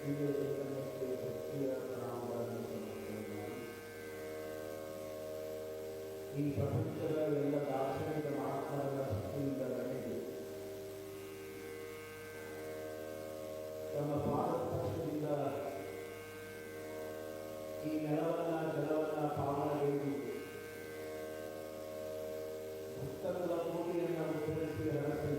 ಹೀಗೆ ಚೈತನ್ಯಕ್ಕೆ ಭಕ್ತಿಯ ಪ್ರಣಾಮಗಳನ್ನು ಸಮರ್ಪಣೆ ಮಾಡಿ ಈ ಪ್ರಪಂಚದ ಎಲ್ಲ ದಾರ್ಶನಿಕ ಮಹಾತ್ಮರ ಭಕ್ತಿಯಿಂದ ನಡೆದು ತಮ್ಮ ಪಾದಸ್ಪರ್ಶದಿಂದ ಈ ನೆಲವನ್ನ ಜಲವನ್ನ ಪಾವನಗೈದು ಭಕ್ತರ ಕೋಟಿಯನ್ನು ಉತ್ತರಿಸಿ ಹರಸಿ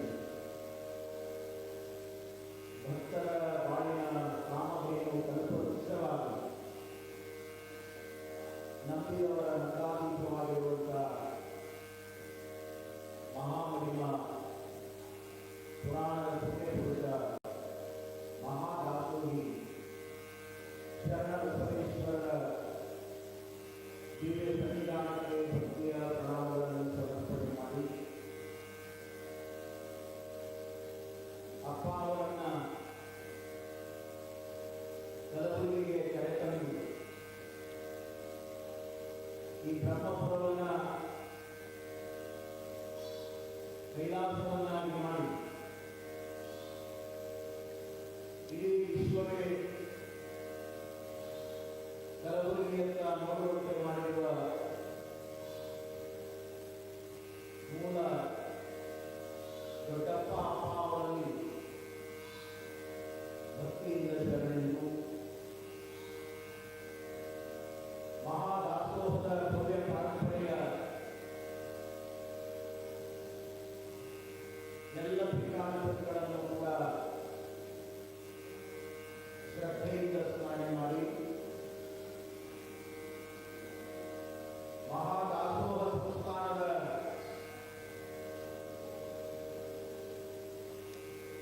ಭಕ್ತರ ಬಾಳಿನ ಕಾಮಧೇನು ಕಲ್ಪವೃಕ್ಷವಾಗಿ ನಂಬಿದವರ ನಗಾದೀಪವಾಗಿರುವಂತಹ ಮಹಾಮಹಿಮ ಪುರಾಣದ ಪುಣ್ಯಪುರುಷ ಮಹಾದಾಸೋಹಿ ಶರಣಬಸವೇಶ್ವರರ ದಿವ್ಯ ಸನ್ನಿಧಾನಕ್ಕೆ ಭಕ್ತಿಯ ಪ್ರಣಾಮಗಳನ್ನು ಸಮರ್ಪಣೆ ಮಾಡಿ ಅಪ್ಪ ಅವರನ್ನ ಕಲಬುರಗಿಗೆ ಕರೆತಂದು ಈ ಬ್ರಹ್ಮಪುರವನ್ನ ಕೈಲಾಸವನ್ನಾಗಿ ಮಾಡಿ ಇಡೀ ವಿಶ್ವವೇ ಕಲಬುರಗಿಯಂತ ನೋಡುವಂತೆ ಮಾಡಿರುವ ಮೂಲ ದೊಡ್ಡಪ್ಪ ಅಪ್ಪ ಅವರಲ್ಲಿ ಭಕ್ತಿಯಿಂದ ಶರಣೆಂದು ಮಹಾದಾಸೋಹದ ಭವ್ಯ ಪರಂಪರೆಯ ಎಲ್ಲ ಪೀಠಾಧಿಪತಿಗಳನ್ನು ಕೂಡ ಶ್ರದ್ಧೆಯಿಂದ ಸ್ಮರಣೆ ಮಾಡಿ ಮಹಾದಾಸೋಹ ಸಂಸ್ಥಾನದ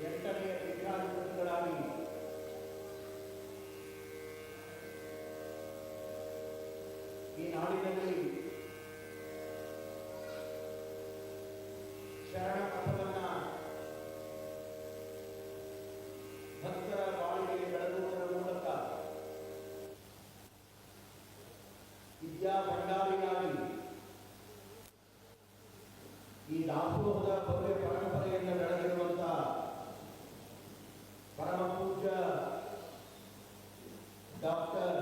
8ನೇ ಪೀಠಾಧಿಪತಿಗಳಾಗಿ ಈ ನಾಡಿನಲ್ಲಿ ಶರಣ ಪಥವನ್ನ ಭಕ್ತರ ಬಾಳಿಗೆ ಬೆಳೆದುವುದರ ಮೂಲಕ ವಿದ್ಯಾ ಭಂಡಾರಿಯಾಗಿ ಈ ದಾಸೋಹದ ಭವ್ಯ ಪರಂಪರೆಯನ್ನು ಬೆಳೆದಿರುವಂತಹ ಪರಮ ಪೂಜ್ಯ ಡಾಕ್ಟರ್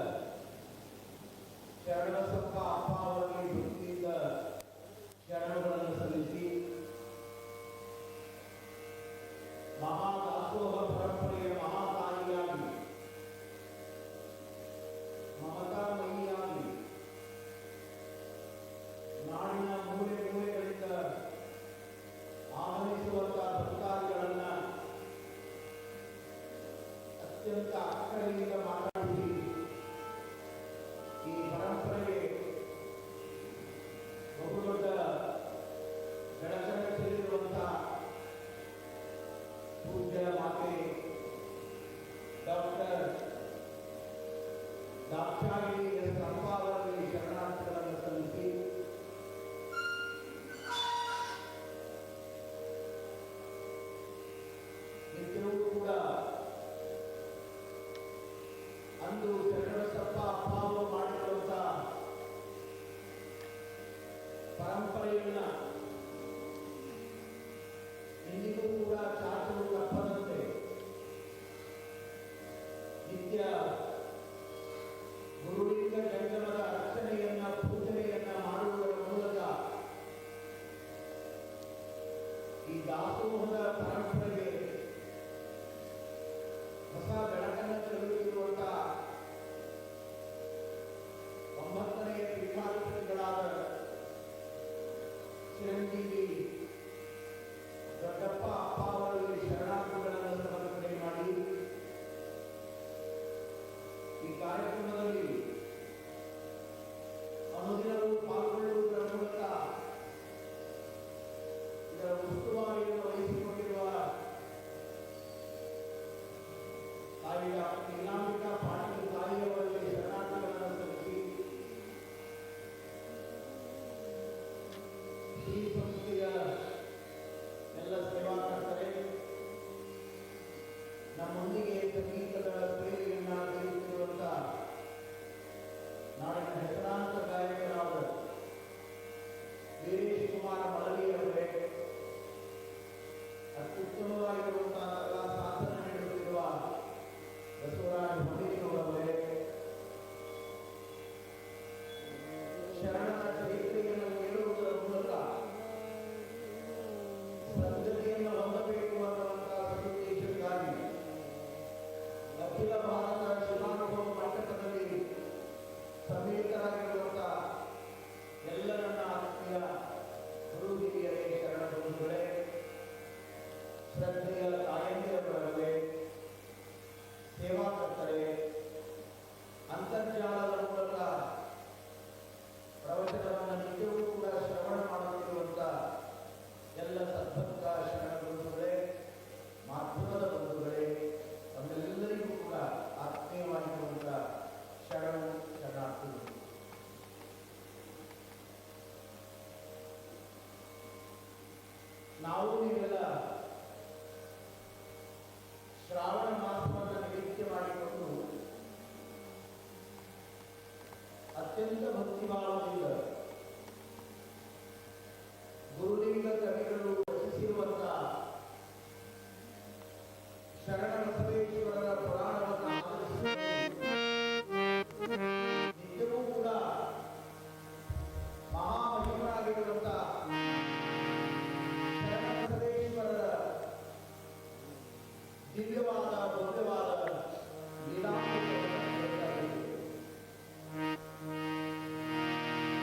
ಶರಣಬಸಪ್ಪ ಅಪ್ಪ ಅವರಿಗೆ ಭಕ್ತಿಯಿಂದ ಶರಣಗಳನ್ನು ಸಲ್ಲಿಸಿ ಮಹಾದಾಸೋಹ ಪರಂಪರೆಯ ಮಹಾತಾಯಿಯಾಗಿ ಮಮತಾಮಯಿಯಾಗಿ ನಾಡಿನ ಮೂಲೆ ಮೂಲೆಗಳಿಂದ ಆಗಮಿಸುವಂತಹ ಭಕ್ತಾದಿಗಳನ್ನ ಅತ್ಯಂತ ಅಕ್ಕರೆಯಿಂದ ಮಾತಾಡಿ ಈ ಪರಂಪರೆಗೆ ಬಹುದೊಡ್ಡ ಬೆಳಕನ್ನು ಚೆಲ್ಲಿರುವಂತಹ ಪೂಜ್ಯ ಮಾತೆ ಡಾಕ್ಟರ್ ದಾಕ್ಷಾಯಿಣಿ ಎಸ್ ಅಪ್ಪ ಅವರಲ್ಲಿ ಶರಣಾರ್ಥಿಗಳನ್ನು ಸಲ್ಲಿಸಿ ನಿತ್ಯವೂ ಕೂಡ ಅಂದು ಶರಣಬಸಪ್ಪ ಅಪ್ಪ ಅವರು ಮಾಡಿರುವಂತಹ ಪರಂಪರೆಯನ್ನ ಇಂದಿಗೂ ಕೂಡ ಚಾಚಲು ತಪ್ಪದಂತೆ ನಿತ್ಯ ಗುರುಲಿಂಗ ಜಂಗಮದ ರಕ್ಷಣೆಯನ್ನ ಪೂಜನೆಯನ್ನ ಮಾಡುವುದರ ಮೂಲಕ ಈ ದಾಸೋಹದ ಪರಂಪರೆಗೆ ಹೊಸ ಬೆಳಕನ್ನು ಚೆಲ್ಲುತ್ತಿರುವಂತಹ 9ನೇ ಪೀಠಾಧಿಪತಿಗಳಾದ ಚಿರಂಜೀವಿ ದೊಡ್ಡಪ್ಪ ಅಪ್ಪ ಅವರಲ್ಲಿ ಶರಣಾರ್ಥಿಗಳನ್ನು ಸಮರ್ಪಣೆ ಮಾಡಿ ಈ ಕಾರ್ಯಕ್ರಮದಲ್ಲಿ ಅನುದಿನವೂ ಪಾಲ್ಗೊಳ್ಳುವುದರ ಮೂಲಕ ಇದರ ಉಸ್ತುವಾರಿಯನ್ನು ವಹಿಸಿಕೊಂಡಿರುವ ತಾಯಿಯ ನೀಲಾಂಬಿಕಾ ಪಾಟೀಲ್ ತಾಯಿಯವರಲ್ಲಿ ಶರಣಾರ್ಥಿಗಳನ್ನು ಸಲ್ಲಿಸಿ ಈ ಸಂಸ್ಥೆಯ ಎಲ್ಲ ಸೇವಾಕರ್ತರೇ, ನಮ್ಮೊಂದಿಗೆ ಸಂಗೀತದ ಸೇವೆಯನ್ನ ನೀಡುತ್ತಿರುವಂತಹ ನಾಡಿನ ಹೆಸರಾಂತ ಗಾಯಕರಾದ ವೀರೇಶ್ ಕುಮಾರ್ ಮಳಲಿ ಅವರೇ, ಅತ್ಯುತ್ತಮವಾಗಿರುವಂತಹ ಕಲಾ ಸಾಧನೆ ನೀಡುತ್ತಿರುವ ಬಸವರಾಜ ಅಖಿಲ ಭಾರತ ಶಿವಾನುಭವ ಮಂಟಪದಲ್ಲಿ ಸಮೇತರಾಗಿರುವಂಥ ಎಲ್ಲ ನನ್ನ ಆತ್ಮೀಯ ಗುರು ಹಿರಿಯರೇ, ಶರಣ ಬಂಧುಗಳೇ, ಶ್ರದ್ಧೆಯ ತಾಯಂದಿರವರೇ, ಸೇವಾಕರ್ತರೇ, ಅಂತರ್ಜಾಲದ ಮೂಲಕ ಪ್ರವಚನವನ್ನು ನಿಜವೂ ಕೂಡ ಶ್ರವಣ ಮಾಡುತ್ತಿರುವಂಥ ಎಲ್ಲ ಸದ್ಭಕ್ತ ಶರಣ ಬಂಧುಗಳೇ, ಮಾಧ್ಯಮದ ಬಂಧುಗಳೇ, ತಮ್ಮೆಲ್ಲರಿಗೂ ಕೂಡ ಆತ್ಮೀಯವಾಗಿರುವಂಥ ಶರಣು ಶರಣಾರ್ಥಿಗಳು. ನಾವು ನೀವೆಲ್ಲ ಶ್ರಾವಣ ಮಾಸವನ್ನು ನಿರೀಕ್ಷೆ ಮಾಡಿಕೊಂಡು ಅತ್ಯಂತ ಭಕ್ತಿಭಾವದಿಂದ ಗುರುಲಿಂಗ ಕವಿಗಳು ರಚಿಸಿರುವಂತಹ ಶರಣ ಬಸವೇಶ್ವರರ ಪುರಾಣವನ್ನು ನಿಜವೂ ಕೂಡ ಮಹಾಮಹಿಮರಾಗಿರುವಂತಹ ಶರಣ ಬಸವೇಶ್ವರರ ದಿವ್ಯವಾದ ಭವ್ಯವಾದ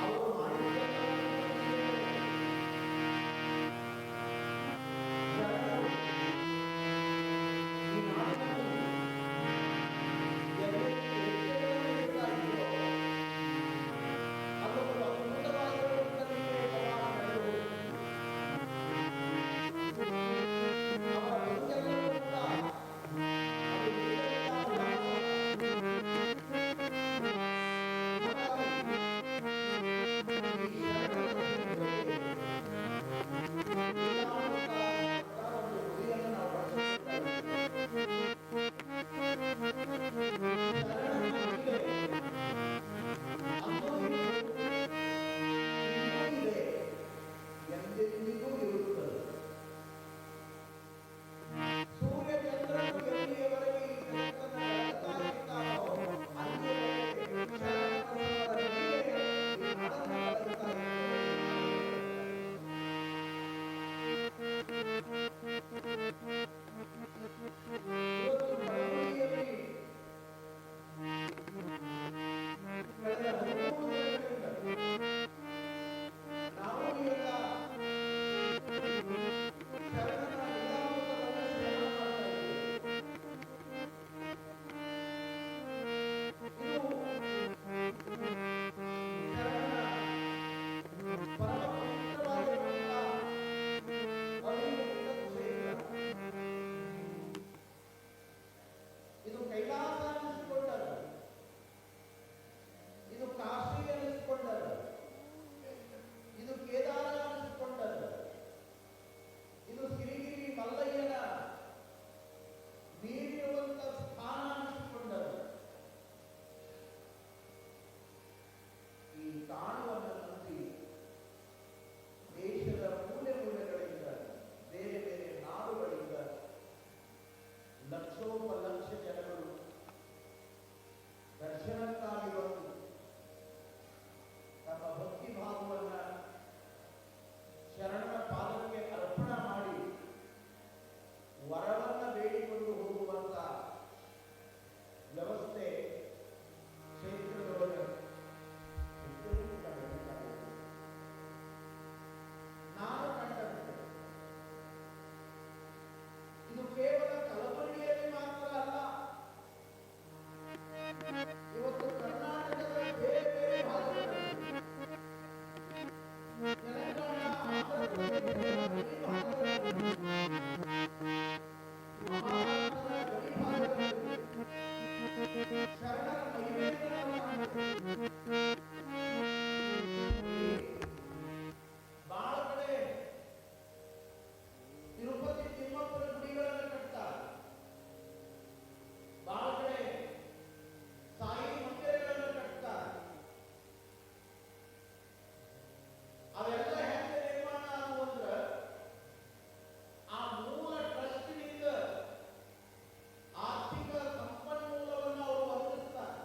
ಅವರು ಮಾಡಿದ ಎಂದೆಂದಿಗೂ ಇರುತ್ತದೆ. ಸೂರ್ಯ ಚಂದ್ರನು ಎಲ್ಲಿಯವರೆಗೆ ಈ ಜಗತ್ತನ್ನು ಬೆಳಗ್ತಾ ಇರ್ತಾರೋ ಅಲ್ಲಿಯವರೆಗೆ ಶರಣರ ಮೇಲೆ ಈ ನಾಡನ್ನು ಬೆಳಗ್ತಾ ಇವತ್ತು ಮಳವಳ್ಳಿಯಲ್ಲಿ ಕಳೆದ 13 ದಿನಗಳಿಂದ ನಾವು ನೀವೆಲ್ಲ ಶರಣರ ಲೀಲಾಮೃತವನ್ನು ಇದು ಕೈಲಾಸ ಅನ್ನಿಸಿಕೊಂಡರು, ಇದು ಕಾಶಿ ಅನ್ನಿಸಿಕೊಂಡರು, ಇದು ಕೇದಾರ ಅನ್ನಿಸಿಕೊಂಡರು, ಇದು ಸಿರಿಗಿರಿ ಮಲ್ಲಯ್ಯನ ನೀಡಿರುವಂತ ಸ್ಥಾನ ಅನ್ನಿಸಿಕೊಂಡರು. ಈ ತಾಣವನ್ನು ನಂಬಿ ದೇಶದ ಮೂಲೆ ಮೂಲೆಗಳಿಂದ, ಬೇರೆ ಬೇರೆ ನಾಡುಗಳಿಂದ ಲಕ್ಷೋಪಲಕ್ಷ ಜನಗಳು ದರ್ಶನಕ್ಕಾಗಿ ಬಂದು ತಮ್ಮ ಭಕ್ತಿ ಭಾವವನ್ನು ಶರಣರ ಪಾದಕ್ಕೆ ಅರ್ಪಣ ಮಾಡಿ ವರವನ್ನು ಬೇಡಿಕೊಂಡು ಹೋಗುವಂತ ವ್ಯವಸ್ಥೆ ಕ್ಷೇತ್ರದೊಳಗೆ ನಾನು ಕಂಡಂತೆ ಇದು ಕೇವಲ ಕಲಬುರಗಿಯಲ್ಲಿ ಮಾತ್ರ ಅಲ್ಲ, ಇವತ್ತು ಕರ್ನಾಟಕದ ಬೇರೆ ಬೇರೆ ಭಾಗಗಳಲ್ಲಿ, ತೆಲಂಗಾಣ, ಆಂಧ್ರ ಪ್ರದೇಶ, ಈ ಭಾಗಗಳಲ್ಲಿ, ಮಹಾರಾಷ್ಟ್ರದ ಗಡಿ ಭಾಗಗಳಲ್ಲಿ ಶರಣರ ಮಹಿಮೆಯನ್ನು ಬಹಳ ಕಡೆ ತಿರುಪತಿ ತಿಮ್ಮಪ್ಪನ ಗುಡಿಗಳನ್ನು ಕಟ್ತಾರೆ, ಬಹಳ ಕಡೆ ಸಾಯಿ ಮಂದಿರಗಳನ್ನು ಕಟ್ತಾರೆ. ಅವೆಲ್ಲ ಹೆಂಗೆ ನಿರ್ಮಾಣ ಆಗುವಂದ್ರೆ ಆ ಮೂಲ ಟ್ರಸ್ಟ್ನಿಂದ ಆರ್ಥಿಕ ಸಂಪನ್ಮೂಲವನ್ನು ಅವರು ಒದಗಿಸ್ತಾರೆ.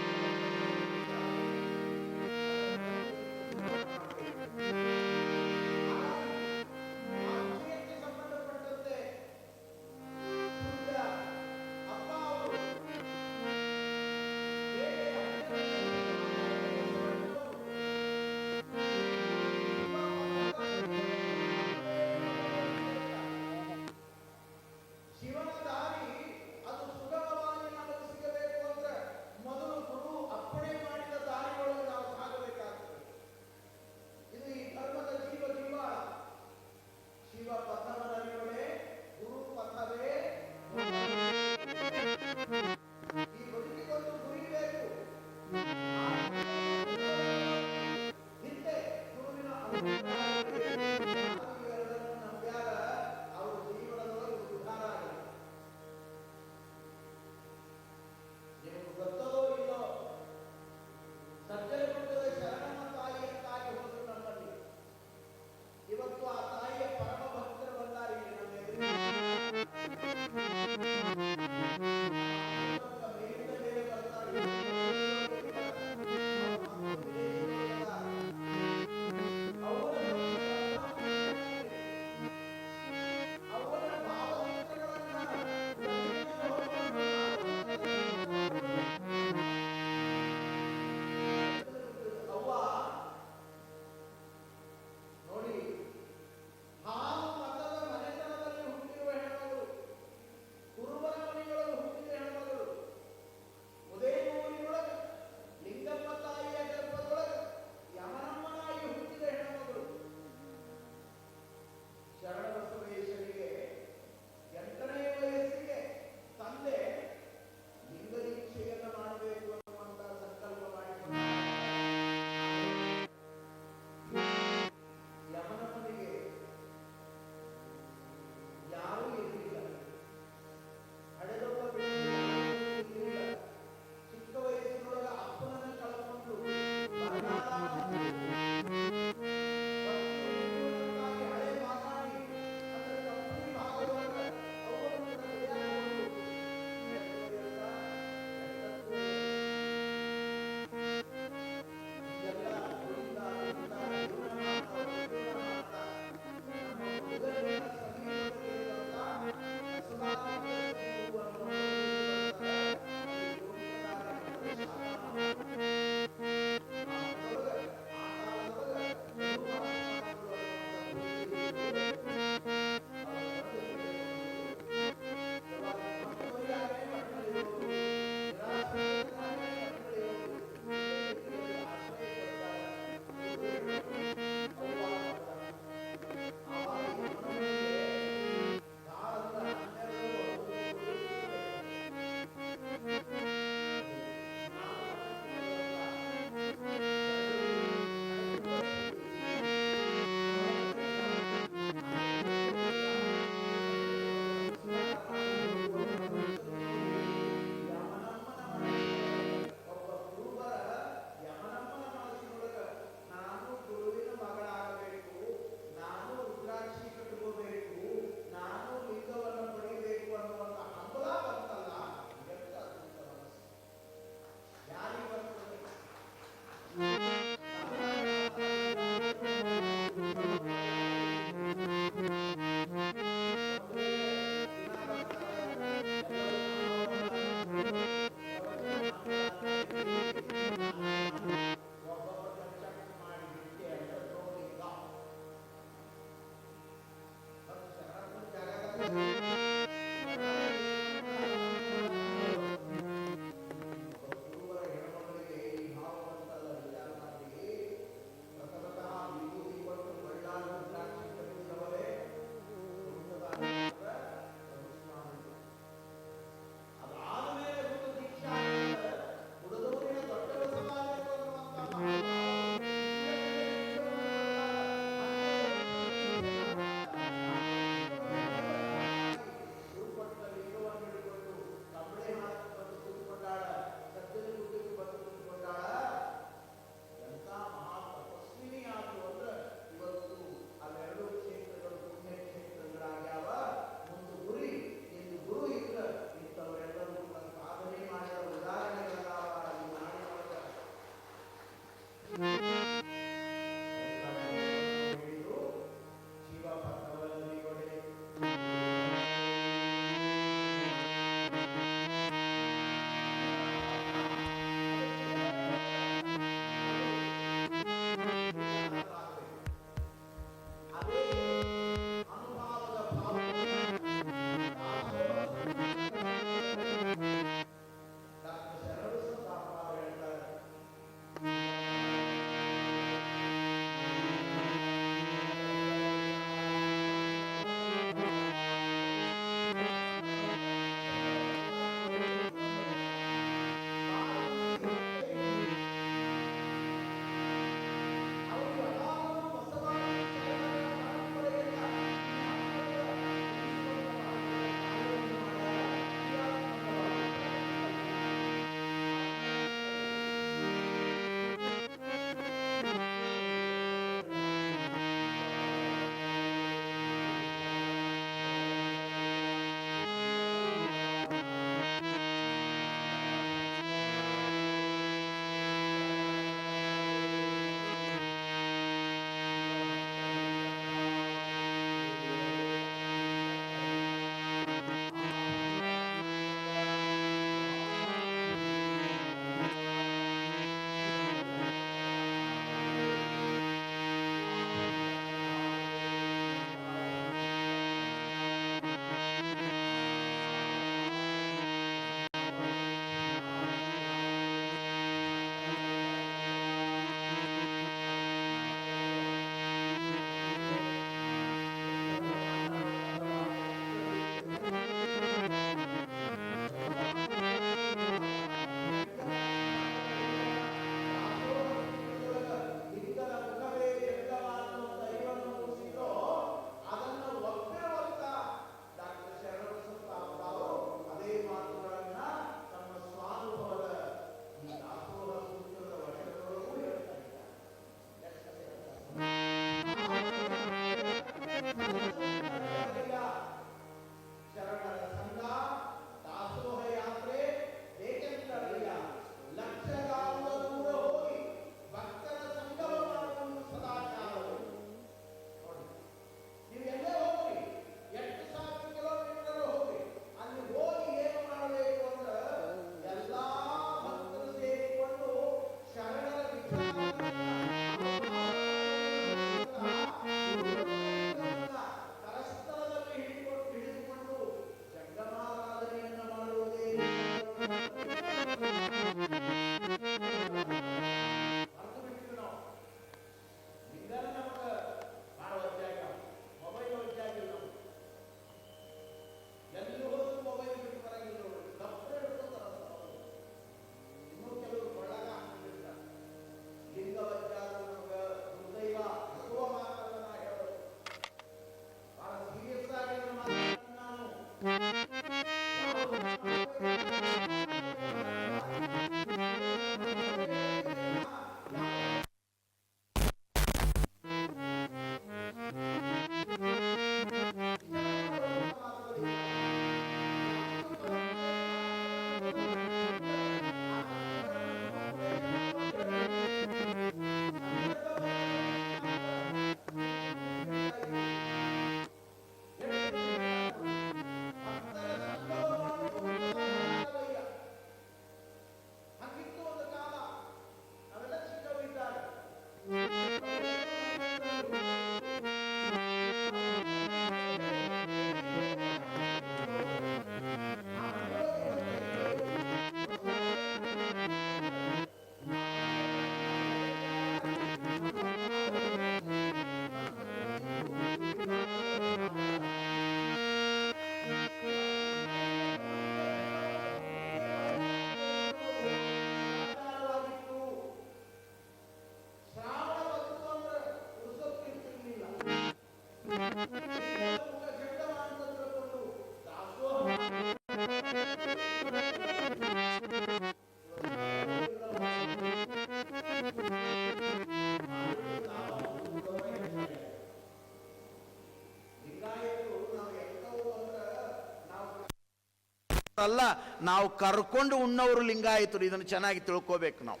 ಅಂತಲ್ಲ, ನಾವು ಕರ್ಕೊಂಡು ಉಣ್ಣವರು ಲಿಂಗಾಯತರು. ಇದನ್ನು ಚೆನ್ನಾಗಿ ತಿಳ್ಕೋಬೇಕು ನಾವು.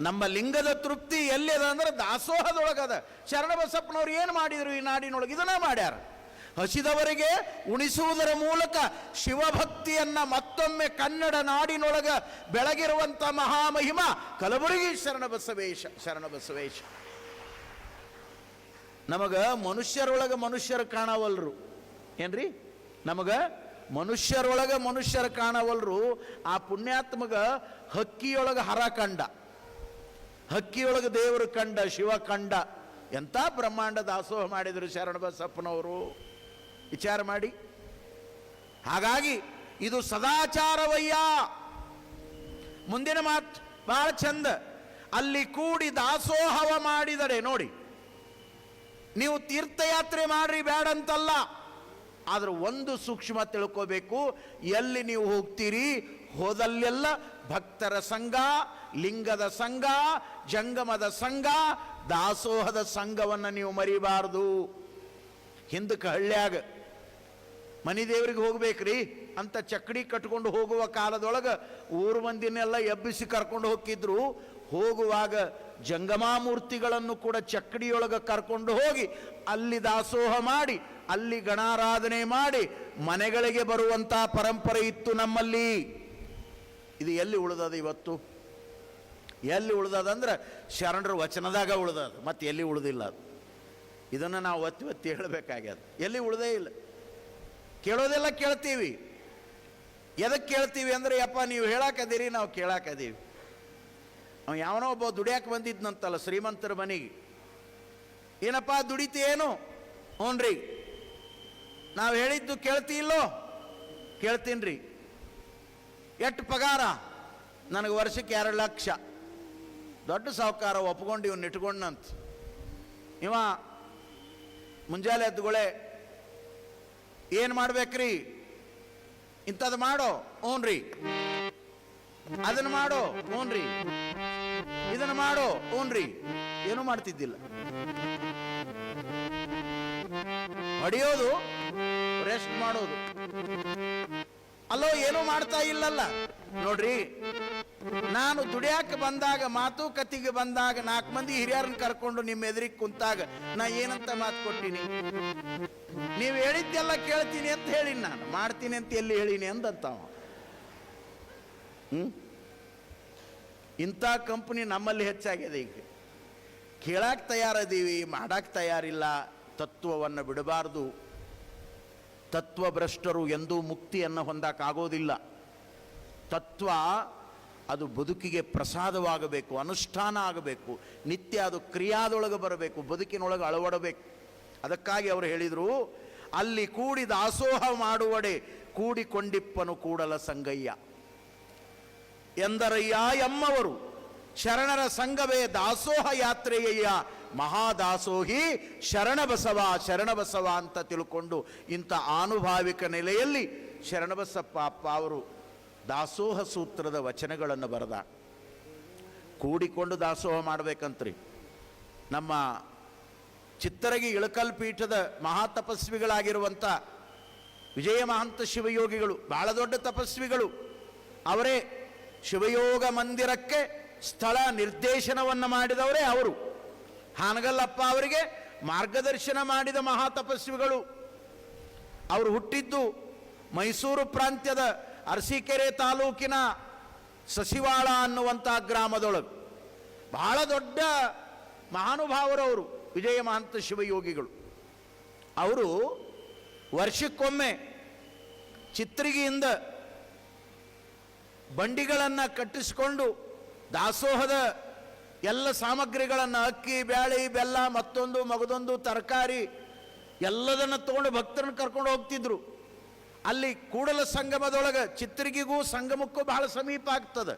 ನಮ್ಮ ಲಿಂಗದ ತೃಪ್ತಿ ಎಲ್ಲಿದೆ ಅಂದ್ರೆ ದಾಸೋಹದೊಳಗದ. ಶರಣಬಸಪ್ಪನವ್ರು ಏನು ಮಾಡಿದರು ಈ ನಾಡಿನೊಳಗೆ? ಇದನ್ನ ಮಾಡ್ಯಾರ. ಹಸಿದವರಿಗೆ ಉಣಿಸುವುದರ ಮೂಲಕ ಶಿವಭಕ್ತಿಯನ್ನ ಮತ್ತೊಮ್ಮೆ ಕನ್ನಡ ನಾಡಿನೊಳಗ ಬೆಳಗಿರುವಂಥ ಮಹಾಮಹಿಮ ಕಲಬುರಗಿ ಶರಣಬಸವೇಶ. ನಮಗ ಮನುಷ್ಯರೊಳಗೆ ಮನುಷ್ಯರು ಕಾಣವಲ್ರು. ಏನ್ರಿ? ನಮಗ ಮನುಷ್ಯರೊಳಗೆ ಮನುಷ್ಯರು ಕಾಣವಲ್ರು. ಆ ಪುಣ್ಯಾತ್ಮಗ ಹಕ್ಕಿಯೊಳಗೆ ಹರ ಕಂಡ, ಹಕ್ಕಿಯೊಳಗೆ ದೇವರು ಕಂಡ, ಶಿವ ಕಂಡ. ಎಂಥ ಬ್ರಹ್ಮಾಂಡ ದಾಸೋಹ ಮಾಡಿದರು ಶರಣಬಸಪ್ಪನವರು, ವಿಚಾರ ಮಾಡಿ. ಹಾಗಾಗಿ ಇದು ಸದಾಚಾರವಯ್ಯ. ಮುಂದಿನ ಮಾತು ಬಹಳ ಚಂದ. ಅಲ್ಲಿ ಕೂಡಿ ದಾಸೋಹವ ಮಾಡಿದರೆ ನೋಡಿ, ನೀವು ತೀರ್ಥಯಾತ್ರೆ ಮಾಡ್ರಿ ಬೇಡಂತಲ್ಲ, ಆದ್ರೆ ಒಂದು ಸೂಕ್ಷ್ಮ ತಿಳ್ಕೋಬೇಕು. ಎಲ್ಲಿ ನೀವು ಹೋಗ್ತೀರಿ ಹೋದಲ್ಲೆಲ್ಲ ಭಕ್ತರ ಸಂಘ, ಲಿಂಗದ ಸಂಘ, ಜಂಗಮದ ಸಂಘ, ದಾಸೋಹದ ಸಂಘವನ್ನು ನೀವು ಮರಿಬಾರದು. ಹಿಂದಕ್ಕೆ ಹಳ್ಳ್ಯಾಗ ಮನಿ ದೇವರಿಗೆ ಹೋಗ್ಬೇಕ್ರಿ ಅಂತ ಚಕ್ಕಡಿ ಕಟ್ಕೊಂಡು ಹೋಗುವ ಕಾಲದೊಳಗೆ ಊರು ಮಂದಿನೆಲ್ಲ ಎಬ್ಬಿಸಿ ಕರ್ಕೊಂಡು ಹೋಗಿದ್ರು. ಹೋಗುವಾಗ ಜಂಗಮಾಮೂರ್ತಿಗಳನ್ನು ಕೂಡ ಚಕ್ಕಡಿಯೊಳಗೆ ಕರ್ಕೊಂಡು ಹೋಗಿ ಅಲ್ಲಿ ದಾಸೋಹ ಮಾಡಿ, ಅಲ್ಲಿ ಗಣಾರಾಧನೆ ಮಾಡಿ ಮನೆಗಳಿಗೆ ಬರುವಂಥ ಪರಂಪರೆ ಇತ್ತು ನಮ್ಮಲ್ಲಿ. ಇದು ಎಲ್ಲಿ ಉಳಿದದ ಇವತ್ತು? ಎಲ್ಲಿ ಉಳಿದದಂದ್ರೆ ಶರಣರ ವಚನದಾಗ ಉಳಿದದ, ಮತ್ತೆ ಎಲ್ಲಿ ಉಳಿದಿಲ್ಲ ಅದು. ಇದನ್ನು ನಾವು ಒತ್ತಿ ಒತ್ತಿ ಹೇಳಬೇಕಾಗ್ಯದ. ಎಲ್ಲಿ ಉಳಿದೇ ಇಲ್ಲ. ಕೇಳೋದೆಲ್ಲ ಕೇಳ್ತೀವಿ. ಎದಕ್ಕೆ ಕೇಳ್ತೀವಿ ಅಂದರೆ, ಯಪ್ಪ ನೀವು ಹೇಳಾಕದೀರಿ, ನಾವು ಕೇಳಾಕದೀವಿ. ಅವ ಯಾವನೋ ಒಬ್ಬ ದುಡಿಯಾಕೆ ಬಂದಿದ್ನಂತಲ್ಲ ಶ್ರೀಮಂತರ ಮನೆಗೆ. ಏನಪ್ಪ ದುಡಿತೇನು? ಹ್ಞೂನ್ರಿ. ನಾವು ಹೇಳಿದ್ದು ಕೇಳ್ತಿ ಇಲ್ಲೋ? ಕೇಳ್ತೀನಿ ರೀ. ಎಷ್ಟು ಪಗಾರ? ನನಗೆ ವರ್ಷಕ್ಕೆ 2 ಲಕ್ಷ. ದೊಡ್ಡ ಸಾಹುಕಾರ ಒಪ್ಕೊಂಡು ಇವನ್ನ ಇಟ್ಕೊಂಡಂತ. ಇವ ಮುಂಜಾನೆ ಎದ್ದುಗಳೇ ಏನು ಮಾಡ್ಬೇಕ್ರಿ? ಇಂಥದ್ದು ಮಾಡೋ. ಹ್ಞೂನ್ರಿ. ಅದನ್ನು ಮಾಡೋ. ಹ್ಞೂನ್ರಿ. ಇದನ್ನು ಮಾಡೋ. ಹ್ಞೂನ್ರಿ. ಏನೂ ಮಾಡ್ತಿದ್ದಿಲ್ಲ. ಹೊಡೆಯೋದು, ರೆಸ್ಟ್ ಮಾಡೋದು. ಅಲ್ಲೋ ಏನೂ ಮಾಡ್ತಾ ಇಲ್ಲಲ್ಲ. ನೋಡ್ರಿ, ನಾನು ದುಡಿಯಾಕೆ ಬಂದಾಗ, ಮಾತುಕತೆಗೆ ಬಂದಾಗ 4 ಮಂದಿ ಹಿರಿಯರನ್ನ ಕರ್ಕೊಂಡು ನಿಮ್ಮ ಎದುರಿಗೆ ಕುಂತಾಗ ನಾ ಏನಂತ ಮಾತು ಕೊಟ್ಟಿನಿ? ನೀವು ಹೇಳಿದ್ದೆಲ್ಲ ಕೇಳ್ತೀನಿ ಅಂತ ಹೇಳಿನಿ, ನಾನು ಮಾಡ್ತೀನಿ ಅಂತ ಎಲ್ಲಿ ಹೇಳಿನಿ ಅಂದಂತಾವ. ಇಂಥ ಕಂಪನಿ ನಮ್ಮಲ್ಲಿ ಹೆಚ್ಚಾಗಿದೆ. ಈಗ ಕೇಳಕ್ಕೆ ತಯಾರದೀವಿ, ಮಾಡಕ್ಕೆ ತಯಾರಿಲ್ಲ. ತತ್ವವನ್ನು ಬಿಡಬಾರ್ದು. ತತ್ವಭ್ರಷ್ಟರು ಎಂದೂ ಮುಕ್ತಿಯನ್ನು ಹೊಂದಕ್ಕಾಗೋದಿಲ್ಲ. ತತ್ವ ಅದು ಬದುಕಿಗೆ ಪ್ರಸಾದವಾಗಬೇಕು, ಅನುಷ್ಠಾನ ಆಗಬೇಕು, ನಿತ್ಯ ಅದು ಕ್ರಿಯಾದೊಳಗೆ ಬರಬೇಕು, ಬದುಕಿನೊಳಗೆ ಅಳವಡಬೇಕು. ಅದಕ್ಕಾಗಿ ಅವರು ಹೇಳಿದರು, ಅಲ್ಲಿ ಕೂಡಿ ದಾಸೋಹ ಮಾಡುವಡೆ ಕೂಡಿಕೊಂಡಿಪ್ಪನು ಕೂಡಲ ಸಂಗಯ್ಯ ಎಂದರಯ್ಯ ಎಮ್ಮವರು. ಶರಣರ ಸಂಘವೇ ದಾಸೋಹ ಯಾತ್ರೆಯಯ್ಯ, ಮಹಾದಾಸೋಹಿ ಶರಣಬಸವ ಅಂತ ತಿಳ್ಕೊಂಡು ಇಂಥ ಆನುಭಾವಿಕ ನೆಲೆಯಲ್ಲಿ ಶರಣಬಸಪ್ಪ ಅಪ್ಪ ಅವರು ದಾಸೋಹ ಸೂತ್ರದ ವಚನಗಳನ್ನು ಬರೆದ. ಕೂಡಿಕೊಂಡು ದಾಸೋಹ ಮಾಡಬೇಕಂತ್ರಿ. ನಮ್ಮ ಚಿತ್ತರಗಿ ಇಳಕಲ್ ಪೀಠದ ಮಹಾತಪಸ್ವಿಗಳಾಗಿರುವಂಥ ವಿಜಯ ಮಹಂತ ಶಿವಯೋಗಿಗಳು, ಬಹಳ ದೊಡ್ಡ ತಪಸ್ವಿಗಳು. ಅವರೇ ಶಿವಯೋಗ ಮಂದಿರಕ್ಕೆ ಸ್ಥಳ ನಿರ್ದೇಶನವನ್ನು ಮಾಡಿದವರೇ ಅವರು. ಹಾನಗಲ್ಲಪ್ಪ ಅವರಿಗೆ ಮಾರ್ಗದರ್ಶನ ಮಾಡಿದ ಮಹಾತಪಸ್ವಿಗಳು. ಅವರು ಹುಟ್ಟಿದ್ದು ಮೈಸೂರು ಪ್ರಾಂತ್ಯದ ಅರಸೀಕೆರೆ ತಾಲೂಕಿನ ಸಸಿವಾಳ ಅನ್ನುವಂಥ ಗ್ರಾಮದೊಳಗೆ. ಬಹಳ ದೊಡ್ಡ ಮಹಾನುಭಾವರವರು ವಿಜಯ ಮಹಂತ ಶಿವಯೋಗಿಗಳು. ಅವರು ವರ್ಷಕ್ಕೊಮ್ಮೆ ಚಿತ್ರಿಗಿಯಿಂದ ಬಂಡಿಗಳನ್ನು ಕಟ್ಟಿಸಿಕೊಂಡು ದಾಸೋಹದ ಎಲ್ಲ ಸಾಮಗ್ರಿಗಳನ್ನು, ಅಕ್ಕಿ, ಬ್ಯಾಳಿ, ಬೆಲ್ಲ, ಮತ್ತೊಂದು ಮಗದೊಂದು ತರಕಾರಿ ಎಲ್ಲದನ್ನು ತಗೊಂಡು ಭಕ್ತರನ್ನು ಕರ್ಕೊಂಡು ಹೋಗ್ತಿದ್ರು. ಅಲ್ಲಿ ಕೂಡಲ ಸಂಗಮದೊಳಗೆ ಚಿತ್ರಿಗಿಗೂ ಸಂಗಮಕ್ಕೂ ಬಹಳ ಸಮೀಪ ಆಗ್ತದೆ,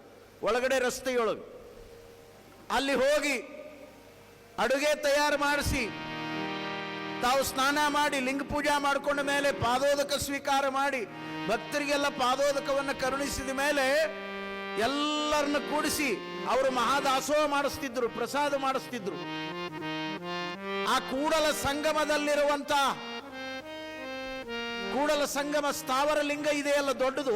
ಒಳಗಡೆ ರಸ್ತೆಯೊಳಗೆ. ಅಲ್ಲಿ ಹೋಗಿ ಅಡುಗೆ ತಯಾರು ಮಾಡಿಸಿ ತಾವು ಸ್ನಾನ ಮಾಡಿ ಲಿಂಗ ಪೂಜಾ ಮಾಡಿಕೊಂಡ ಮೇಲೆ ಪಾದೋದಕ ಸ್ವೀಕಾರ ಮಾಡಿ ಭಕ್ತರಿಗೆಲ್ಲ ಪಾದೋದಕವನ್ನು ಕರುಣಿಸಿದ ಮೇಲೆ ಎಲ್ಲರನ್ನ ಕೂಡಿಸಿ ಅವರು ಮಹಾದಾಸೋಹ ಮಾಡಿಸ್ತಿದ್ರು, ಪ್ರಸಾದ ಮಾಡಿಸ್ತಿದ್ರು. ಆ ಕೂಡಲ ಸಂಗಮದಲ್ಲಿರುವಂತ ಕೂಡಲ ಸಂಗಮ ಸ್ಥಾವರ ಲಿಂಗ ಇದೆಯಲ್ಲ ದೊಡ್ಡದು,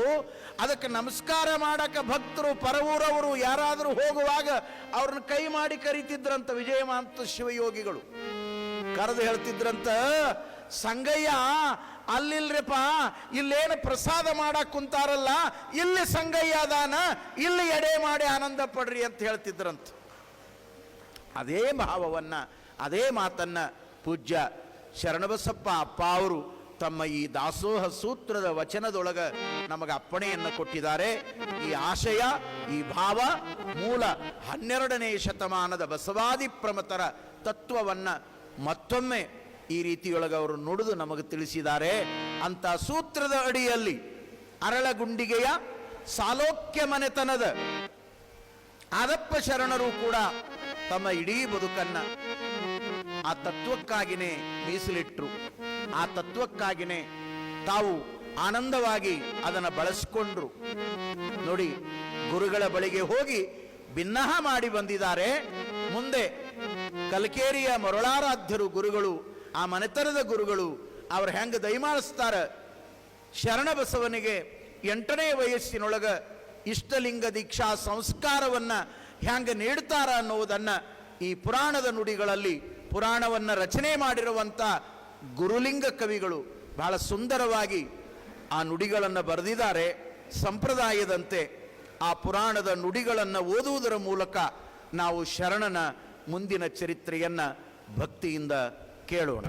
ಅದಕ್ಕೆ ನಮಸ್ಕಾರ ಮಾಡಕ ಭಕ್ತರು ಪರವೂರವರು ಯಾರಾದರೂ ಹೋಗುವಾಗ ಅವ್ರನ್ನ ಕೈ ಮಾಡಿ ಕರೀತಿದ್ರಂತ ವಿಜಯಮಾಂತ ಶಿವಯೋಗಿಗಳು. ಕರೆದು ಹೇಳ್ತಿದ್ರಂತ, ಸಂಗಯ್ಯ ಅಲ್ಲಿಲ್ರಿಪ್ಪ, ಇಲ್ಲೇನು ಪ್ರಸಾದ ಮಾಡಕ್ ಕುಂತಾರಲ್ಲ, ಇಲ್ಲಿ ಸಂಗಯ್ಯ ಅದಾನ, ಇಲ್ಲಿ ಎಡೆ ಮಾಡಿ ಆನಂದ ಪಡ್ರಿ ಅಂತ ಹೇಳ್ತಿದ್ರಂತ. ಅದೇ ಭಾವವನ್ನ, ಅದೇ ಮಾತನ್ನ ಪೂಜ್ಯ ಶರಣಬಸಪ್ಪ ಅಪ್ಪ ಅವರು ತಮ್ಮ ಈ ದಾಸೋಹ ಸೂತ್ರದ ವಚನದೊಳಗ ನಮಗೆ ಅಪ್ಪಣೆಯನ್ನು ಕೊಟ್ಟಿದ್ದಾರೆ. ಈ ಆಶಯ, ಈ ಭಾವ ಮೂಲ 12ನೇ ಶತಮಾನದ ಬಸವಾದಿ ಪ್ರಮತರ ತತ್ವವನ್ನ ಮತ್ತೊಮ್ಮೆ ಈ ರೀತಿಯೊಳಗೆ ಅವರು ನುಡಿದು ನಮಗೆ ತಿಳಿಸಿದ್ದಾರೆ. ಅಂತ ಸೂತ್ರದ ಅಡಿಯಲ್ಲಿ ಅರಳಗುಂಡಿಗೆಯ ಸಾಲೋಕ್ಯ ಮನೆತನದ ಆದಪ್ಪ ಶರಣರು ಕೂಡ ತಮ್ಮ ಇಡೀ ಬದುಕನ್ನ ಆ ತತ್ವಕ್ಕಾಗಿನೇ ಮೀಸಲಿಟ್ರು. ಆ ತತ್ವಕ್ಕಾಗಿನೇ ತಾವು ಆನಂದವಾಗಿ ಅದನ್ನು ಬಳಸಿಕೊಂಡ್ರು. ನೋಡಿ, ಗುರುಗಳ ಬಳಿಗೆ ಹೋಗಿ ಭಿನ್ನಹ ಮಾಡಿ ಬಂದಿದ್ದಾರೆ. ಮುಂದೆ ಕಲಕೇರಿಯ ಮರುಳಾರಾಧ್ಯರು ಗುರುಗಳು, ಆ ಮನೆತನದ ಗುರುಗಳು ಅವ್ರು ಹೆಂಗೆ ದಯಮಾಡಿಸ್ತಾರ, ಶರಣಬಸವನಿಗೆ 8ನೇ ವಯಸ್ಸಿನೊಳಗ ಇಷ್ಟಲಿಂಗ ದೀಕ್ಷಾ ಸಂಸ್ಕಾರವನ್ನ ಹೆಂಗೆ ನೀಡ್ತಾರ ಅನ್ನುವುದನ್ನ ಈ ಪುರಾಣದ ನುಡಿಗಳಲ್ಲಿ, ಪುರಾಣವನ್ನ ರಚನೆ ಮಾಡಿರುವಂಥ ಗುರುಲಿಂಗ ಕವಿಗಳು ಬಹಳ ಸುಂದರವಾಗಿ ಆ ನುಡಿಗಳನ್ನು ಬರೆದಿದ್ದಾರೆ. ಸಂಪ್ರದಾಯದಂತೆ ಆ ಪುರಾಣದ ನುಡಿಗಳನ್ನು ಓದುವುದರ ಮೂಲಕ ನಾವು ಶರಣನ ಮುಂದಿನ ಚರಿತ್ರೆಯನ್ನ ಭಕ್ತಿಯಿಂದ ಕೇಳೋಣ.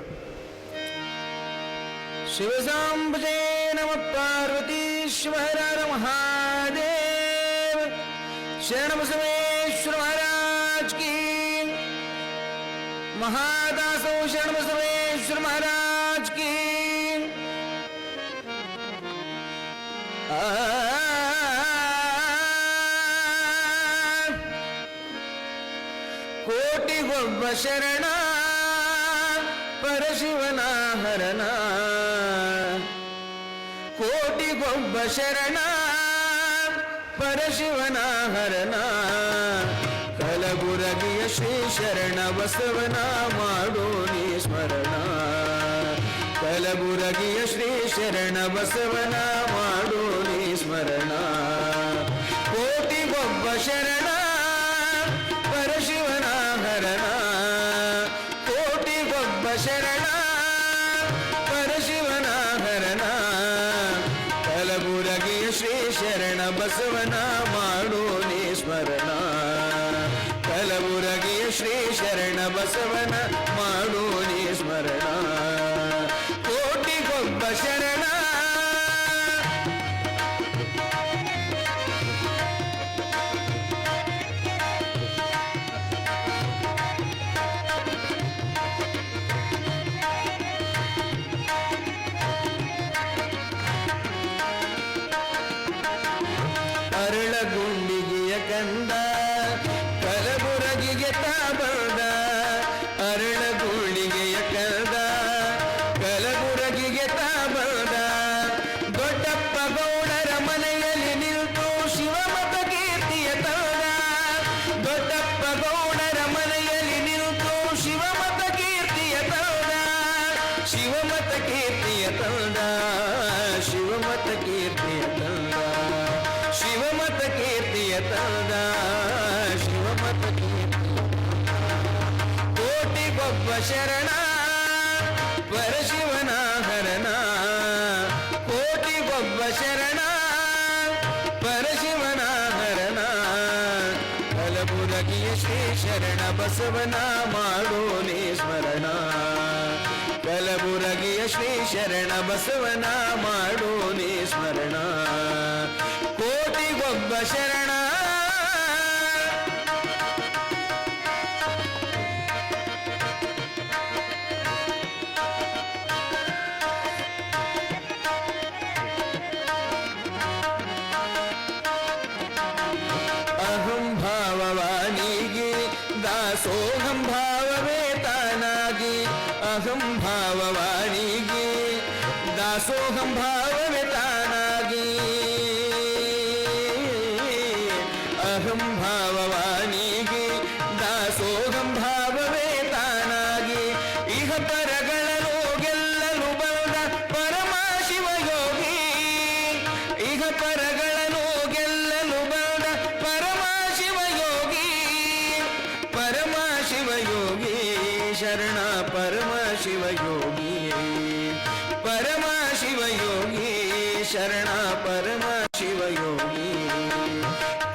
ಶಿವಸಾಂಬಜೇ ನಮಃ ಪಾರ್ವತೀಶ್ವರ ಮಹಾದೇವ. ಶರಣಬಸವೇಶ್ವರ ಮಹಾರಾಜ್ ಕಿ. महादासो शरणबसवेश्वर महाराज की. ಕೋಟಿ ಗೊಬ್ಬ ಶರಣ ಪರಶಿವನ ಹರಣ. ಕೋಟಿ ಗೊಬ್ಬ ಶರಣ ಪರಶಿವನ ಹರಣ. ಕಲಬುರಗಿಯ ಶ್ರೀ ಶರಣ ಬಸವನ ಮಾಡೋ ನೀ ಸ್ಮರಣ. ಕಲಬುರಗಿಯ ಶ್ರೀ ಶರಣ ಬಸವನ ಮಾಡೋ ನೀ ಸ್ಮರಣ. ಕೋಟಿಗೊಬ್ಬ ಶರಣ ಪರಶಿವನ ಹರಣ. ಕೋಟಿಗೊಬ್ಬ ಶರಣ ಪರಶಿವನ ಹರಣ. ಕಲಬುರಗಿಯ ಶ್ರೀ ಶರಣ ಬಸವನ ಮಾಡೋ ನೀ ಸ್ಮರಣ. ಕಲಬುರಗಿಯ ಶ್ರೀ ಶರಣ ಬಸವನ ಮಾಡೋ ನೀ ಸ್ಮರಣ. ಕೋಟಿಗೊಬ್ಬ ಶರಣ. ಅರಳಗುಂಡಿಗೆಯ ಕಂದ ಕಲಬುರಗಿಗೆ ತಾ ಬಂದ. ಅರಳಗುಂಡಿಗೆಯ ಕಂದ ಕಲಬುರಗಿಗೆ ತಾ ಬಂದ. ದೊಡ್ಡಪ್ಪ ಗೌಡರ ಮನೆಯಲ್ಲಿ ನಿಂತು ಶಿವಮತ ಕೀರ್ತಿಯ ತಂದ. ದೊಡ್ಡಪ್ಪ ಗೌಡರ ಮನೆಯಲ್ಲಿ ನಿಂತು ಶಿವಮತ ಕೀರ್ತಿಯ ತಂದ. ಶಿವಮತ ಕೀರ್ತಿಯ ತಂದ. ಶಿವಮತ ಕೀರ್ತಿಯ ತಂದ. ಶಿವಮತ ಕೀರ್ತಿಯ ತಂದ. ಶಿವಮತ ಕೀರ್ತಿಯ. ಕೋಟಿಗೊಬ್ಬ ಶರಣ ಪರಶಿವನ ಹರಣ. ಕೋಟಿಗೊಬ್ಬ ಶರಣ ಪರಶಿವನ ಹರಣ. ಕಲಬುರಗಿಯ ಶ್ರೀ ಶರಣ ಬಸವನ ಮಾಡೋ ನೀ ಸ್ಮರಣ. ಕಲಬುರಗಿಯ ಶ್ರೀ ಶರಣ ಬಸವನ ಮಾಡೋ ನೀ ಸ್ಮರಣ. ಕೋಟಿಗೊಬ್ಬ ಶರಣ. ಅಹಂ ಭಾವವಾನಿಗೆ ದಾಸೋಹಂ ಭಾವವೇ ತಾನಾಗಿ. ಅಹಂ ಭಾವವಾನಿಗೆ ದಾಸೋಹಂ ಭಾವವೇ ತಾನಾಗಿ. ಅಹಂ ಭಾವವಾನಿಗೆ ದಾಸೋಹಂ ಭಾವವೇ ತಾನಾಗಿ. ಇಹ ಪರಗಳನ್ನು ಗೆಲ್ಲಲು ಬಂದ ಪರಮ ಶಿವ ಪರಮ ಶಿವಯೋಗಿ ಪರಮ ಶಿವಯೋಗಿ ಶರಣ ಪರಮ ಶಿವಯೋಗಿ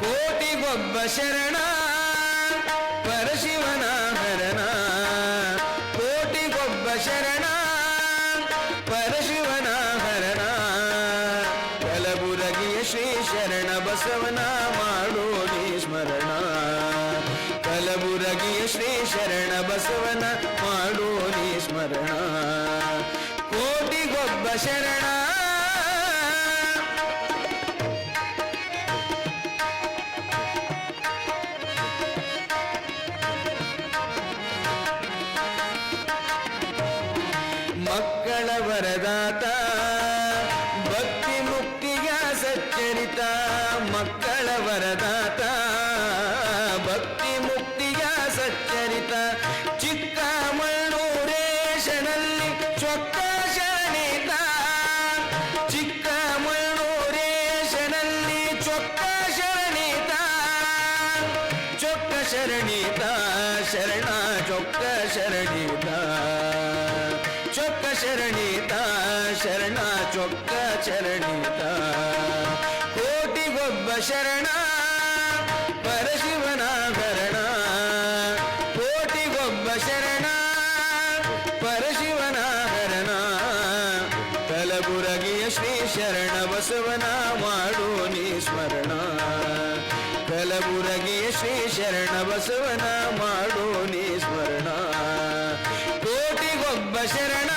ಕೋಟಿಗೊಬ್ಬ ಶರಣ ಪರಶಿವನ ಹರಣ ಕೋಟಿಗೊಬ್ಬ ಶರಣ ಪರಶಿವನ ಹರಣ ಕಲಬುರಗಿಯ ಶ್ರೀ ಶರಣ ಬಸವನ ಮಾಡೋ ನೀ ಸ್ಮರಣ ಕಲಬುರಗಿಯ ಶ್ರೀ ಶರಣ ಬಸವನ ಮಾಡೋ ನೀ ಸ್ಮರಣ ಕೋಟಿಗೊಬ್ಬ ಶರಣ ಮಕ್ಕಳ ವರದಾತ ಭಕ್ತಿ ಮುಕ್ತಿಯ ಸಚ್ಚರಿತ ಮಕ್ಕಳ ವರದಾತ ಭಕ್ತಿ ಮುಕ್ತಿಯ ಸಚ್ಚರಿತ ಚಿಕ್ಕಮಗಳೂರೇಶನಲ್ಲಿ ಚೊಕ್ಕ ಶರಣಿತ ಚಿಕ್ಕಮಗಳೂರೇಶನಲ್ಲಿ ಚೊಕ್ಕ ಶರಣಿತ ಚೊಕ್ಕ ಶರಣಿತ ಶರಣ ಚೊಕ್ಕ ಶರಣಿತ ಚೊಕ್ಕ ಶರಣಿತ ಶರಣ ಚೊಕ್ಕ ಶರಣಿತ ಕೋಟಿಗೊಬ್ಬ ಶರಣ ಪರಶಿವನ ಹರಣ ಕೋಟಿಗೊಬ್ಬ ಶರಣ ಪರಶಿವನ ಹರಣ ಕಲಬುರಗಿಯ ಶ್ರೀ ಶರಣ ಬಸವನ ಮಾಡೋ ನೀ ಸ್ಮರಣ ಕಲಬುರಗಿಯ ಶ್ರೀ ಶರಣ ಬಸವನ ಮಾಡೋ ನೀ ಸ್ಮರಣ ಕೋಟಿಗೊಬ್ಬ ಶರಣ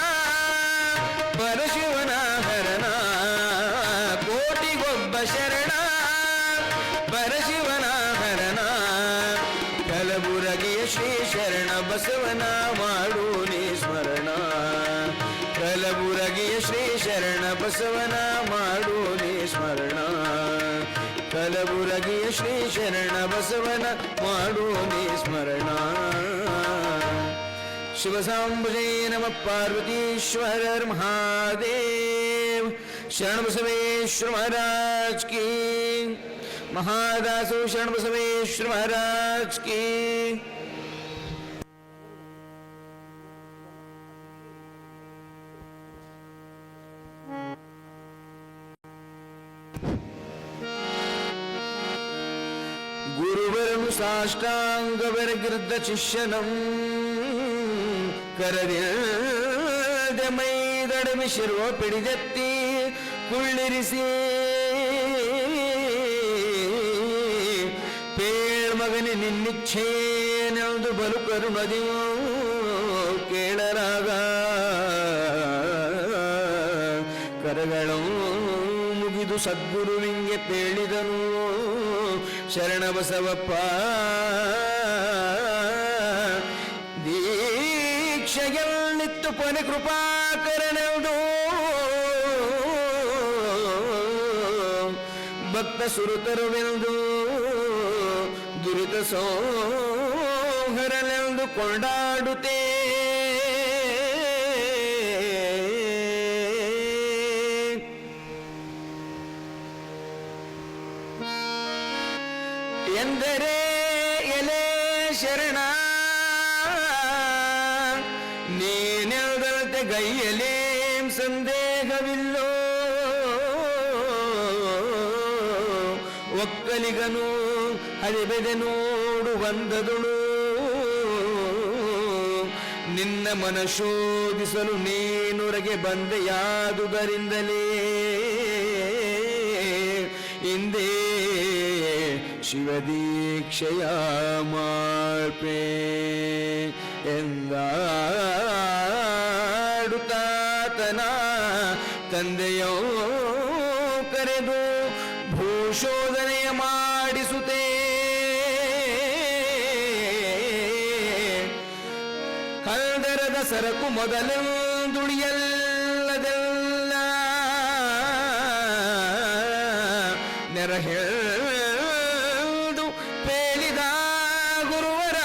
ಪರಶಿವನ ಹರಣ ಕೋಟಿಗೊಬ್ಬ ಶರಣ ಪರಶಿವನ ಹರಣ ಕಲಬುರಗಿಯ ಶ್ರೀ ಶರಣ ಬಸವನ ಮಾಡೋ ನೀ ಸ್ಮರಣ ಕಲಬುರಗಿಯ ಶ್ರೀ ಶರಣ ಬಸವನ ಮಾಡೋ ನೀ ಸ್ಮರಣ ಕಲಬುರಗಿಯ ಶ್ರೀ ಶರಣ ಬಸವನ ಮಾಡೋ ನೀ ಸ್ಮರಣ शिव सांबुजे नमः पार्वतीश्वर महादेव शरण बसवेश्वर महाराज की महादासो शरण बसवेश्वर महाराज की गुरुवरनु साष्टांगवरगिर्द शिष्यनम् ಕರದೆ ಮೈದಡಮಿ ಶಿರುವ ಪಿಡಿದೆತ್ತಿ ಕುಳ್ಳಿರಿಸಿ ಪೇಳ್ಮಗನಿ ನಿನ್ನಿಚ್ಛೇನೆಂದು ಬಲು ಕರುಣದಿಯೋ ಕೇಳರಾಗ ಕರಗಳು ಮುಗಿದು ಸದ್ಗುರುವಿಂಗೆ ಪೇಳಿದನು ಶರಣ ಬಸವಪ್ಪ ದೀಕ್ಷೆಯಲ್ಲಿತ್ತು ಪೊನೆ ಕೃಪಾಕರನೆಂದು ಭಕ್ತ ಸುರತರುವೆಂದು ದುರಿತ ಸೋಹರನೆಂದು ಕೊಂಡಾಡುತ್ತೇ ಎಂದರೆ ಎಲೆ ಶರಣ ನೀನೆಲ್ದಂತೆ ಗೈಯಲೇಂ ಸಂದೇಹವಿಲ್ಲೋ ಒಕ್ಕಲಿಗನು ಹರಿಬೆದೆ ನೋಡು ಬಂದದುಳು ನಿನ್ನ ಮನ ಶೋಧಿಸಲು ನೀನುರಗೆ ಬಂದೆಯಾದುದರಿಂದಲೇ ಇಂದೇ ಶಿವದೀಕ್ಷೆಯ ಮಾಡ್ಪೇ ಎಂದಾಡುತ್ತಾತನ ತಂದೆಯೋ ಕರೆದು ಭೂಶೋಧನೆಯ ಮಾಡಿಸುತ್ತೇ ಕಲ್ದರದ ಸರಕು ಮೊದಲೆಂದುಳಿಯಲ್ಲದೆಲ್ಲ ನೆರಹೆಳ್ದು ಪೇಳಿದ ಗುರುವರ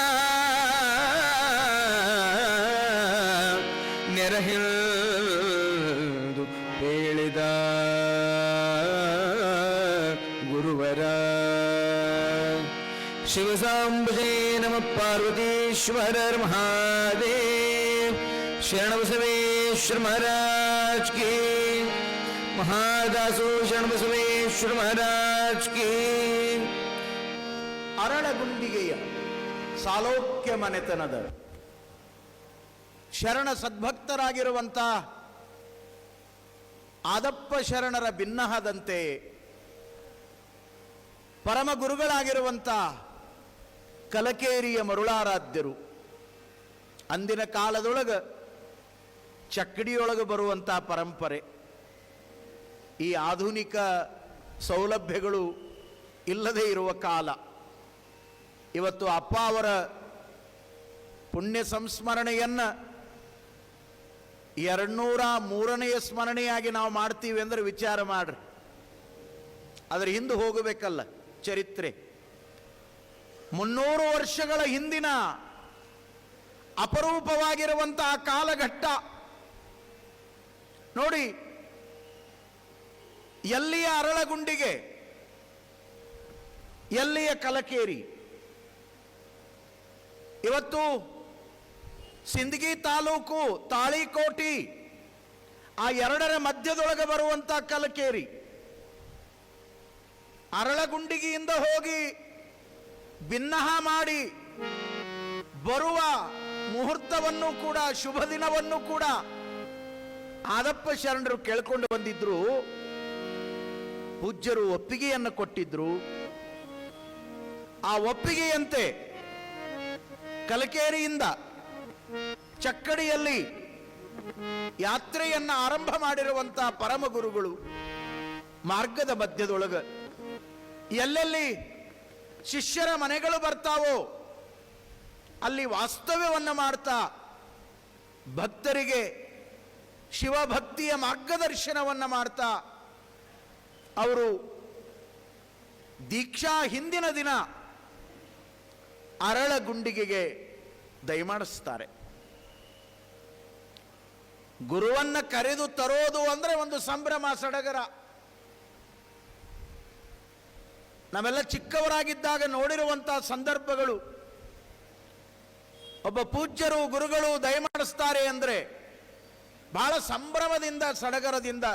ನೆರಹೆಳ್ದು ಪೇಳಿದ ಗುರುವರ ಶಿವಸಾಂಬುಜೇ ನಮಃ ಪಾರ್ವತೀಶ್ವರ ಮಹಾದೇವ್ ಶರಣಬಸವೇಶ್ವರ ಮಹಾರಾಜ್ ಕಿ. ಮಹಾದಾಸೋ ಶರಣಬಸವೇಶ್ವರ ಮಹಾರಾಜ್ ಕಿ. ಅರಳಗುಂಡಿಗೆಯ ಸಾಲೋಕ್ಯ ಮನೆತನದ ಶರಣ ಸದ್ಭಕ್ತರಾಗಿರುವಂಥ ಆದಪ್ಪ ಶರಣರ ಬಿನ್ನಹದಂತೆ ಪರಮ ಗುರುಗಳಾಗಿರುವಂಥ ಕಲಕೇರಿಯ ಮರುಳಾರಾಧ್ಯರು ಅಂದಿನ ಕಾಲದೊಳಗೆ ಚಕ್ಕಡಿಯೊಳಗೆ ಬರುವಂಥ ಪರಂಪರೆ. ಈ ಆಧುನಿಕ ಸೌಲಭ್ಯಗಳು ಇಲ್ಲದೇ ಇರುವ ಕಾಲ. ಇವತ್ತು ಅಪ್ಪ ಅವರ ಪುಣ್ಯ ಸಂಸ್ಮರಣೆಯನ್ನು 203ನೇ ಸ್ಮರಣೆಯಾಗಿ ನಾವು ಮಾಡ್ತೀವಿ ಅಂದರೆ ವಿಚಾರ ಮಾಡ್ರಿ. ಅದರ ಹಿಂದೆ ಹೋಗಬೇಕಲ್ಲ ಚರಿತ್ರೆ. 300 ವರ್ಷಗಳ ಹಿಂದಿನ ಅಪರೂಪವಾಗಿರುವಂತಹ ಕಾಲಘಟ್ಟ ನೋಡಿ. ಎಲ್ಲಿಯ ಅರಳಗುಂಡಿಗೆ, ಎಲ್ಲಿಯ ಕಲಕೇರಿ. ಇವತ್ತು ಸಿಂದಗಿ ತಾಲೂಕು ತಾಳಿಕೋಟಿ ಆ ಎರಡರ ಮಧ್ಯದೊಳಗೆ ಬರುವಂತ ಕಲಕೇರಿ. ಅರಳಗುಂಡಿಗೆಯಿಂದ ಹೋಗಿ ಬಿನ್ನಹ ಮಾಡಿ ಬರುವ ಮುಹೂರ್ತವನ್ನು ಕೂಡ, ಶುಭ ದಿನವನ್ನು ಕೂಡ ಆದಪ್ಪ ಶರಣರು ಕೇಳ್ಕೊಂಡು ಬಂದಿದ್ರು. ಪೂಜ್ಯರು ಒಪ್ಪಿಗೆಯನ್ನು ಕೊಟ್ಟಿದ್ರು. ಆ ಒಪ್ಪಿಗೆಯಂತೆ ಕಲಕೇರಿಯಿಂದ ಚಕ್ಕಡಿಯಲ್ಲಿ ಯಾತ್ರೆಯನ್ನು ಆರಂಭ ಮಾಡಿರುವಂತಹ ಪರಮ ಗುರುಗಳು ಮಾರ್ಗದ ಮಧ್ಯದೊಳಗೆ ಎಲ್ಲೆಲ್ಲಿ ಶಿಷ್ಯರ ಮನೆಗಳು ಬರ್ತಾವೋ ಅಲ್ಲಿ ವಾಸ್ತವ್ಯವನ್ನು ಮಾಡ್ತಾ ಭಕ್ತರಿಗೆ ಶಿವಭಕ್ತಿಯ ಮಾರ್ಗದರ್ಶನವನ್ನು ಮಾಡ್ತಾ ಅವರು ದೀಕ್ಷಾ ಹಿಂದಿನ ದಿನ ಅರಳಗುಂಡಿಗೆಗೆ ದಯಮಾಡಿಸ್ತಾರೆ. ಗುರುವನ್ನ ಕರೆದು ತರೋದು ಅಂದ್ರೆ ಒಂದು ಸಂಭ್ರಮ, ಸಡಗರ. ನಾವೆಲ್ಲ ಚಿಕ್ಕವರಾಗಿದ್ದಾಗ ನೋಡಿರುವಂತಹ ಸಂದರ್ಭಗಳು. ಒಬ್ಬ ಪೂಜ್ಯರು ಗುರುಗಳು ದಯಮಾಡಿಸ್ತಾರೆ ಅಂದ್ರೆ ಬಹಳ ಸಂಭ್ರಮದಿಂದ ಸಡಗರದಿಂದ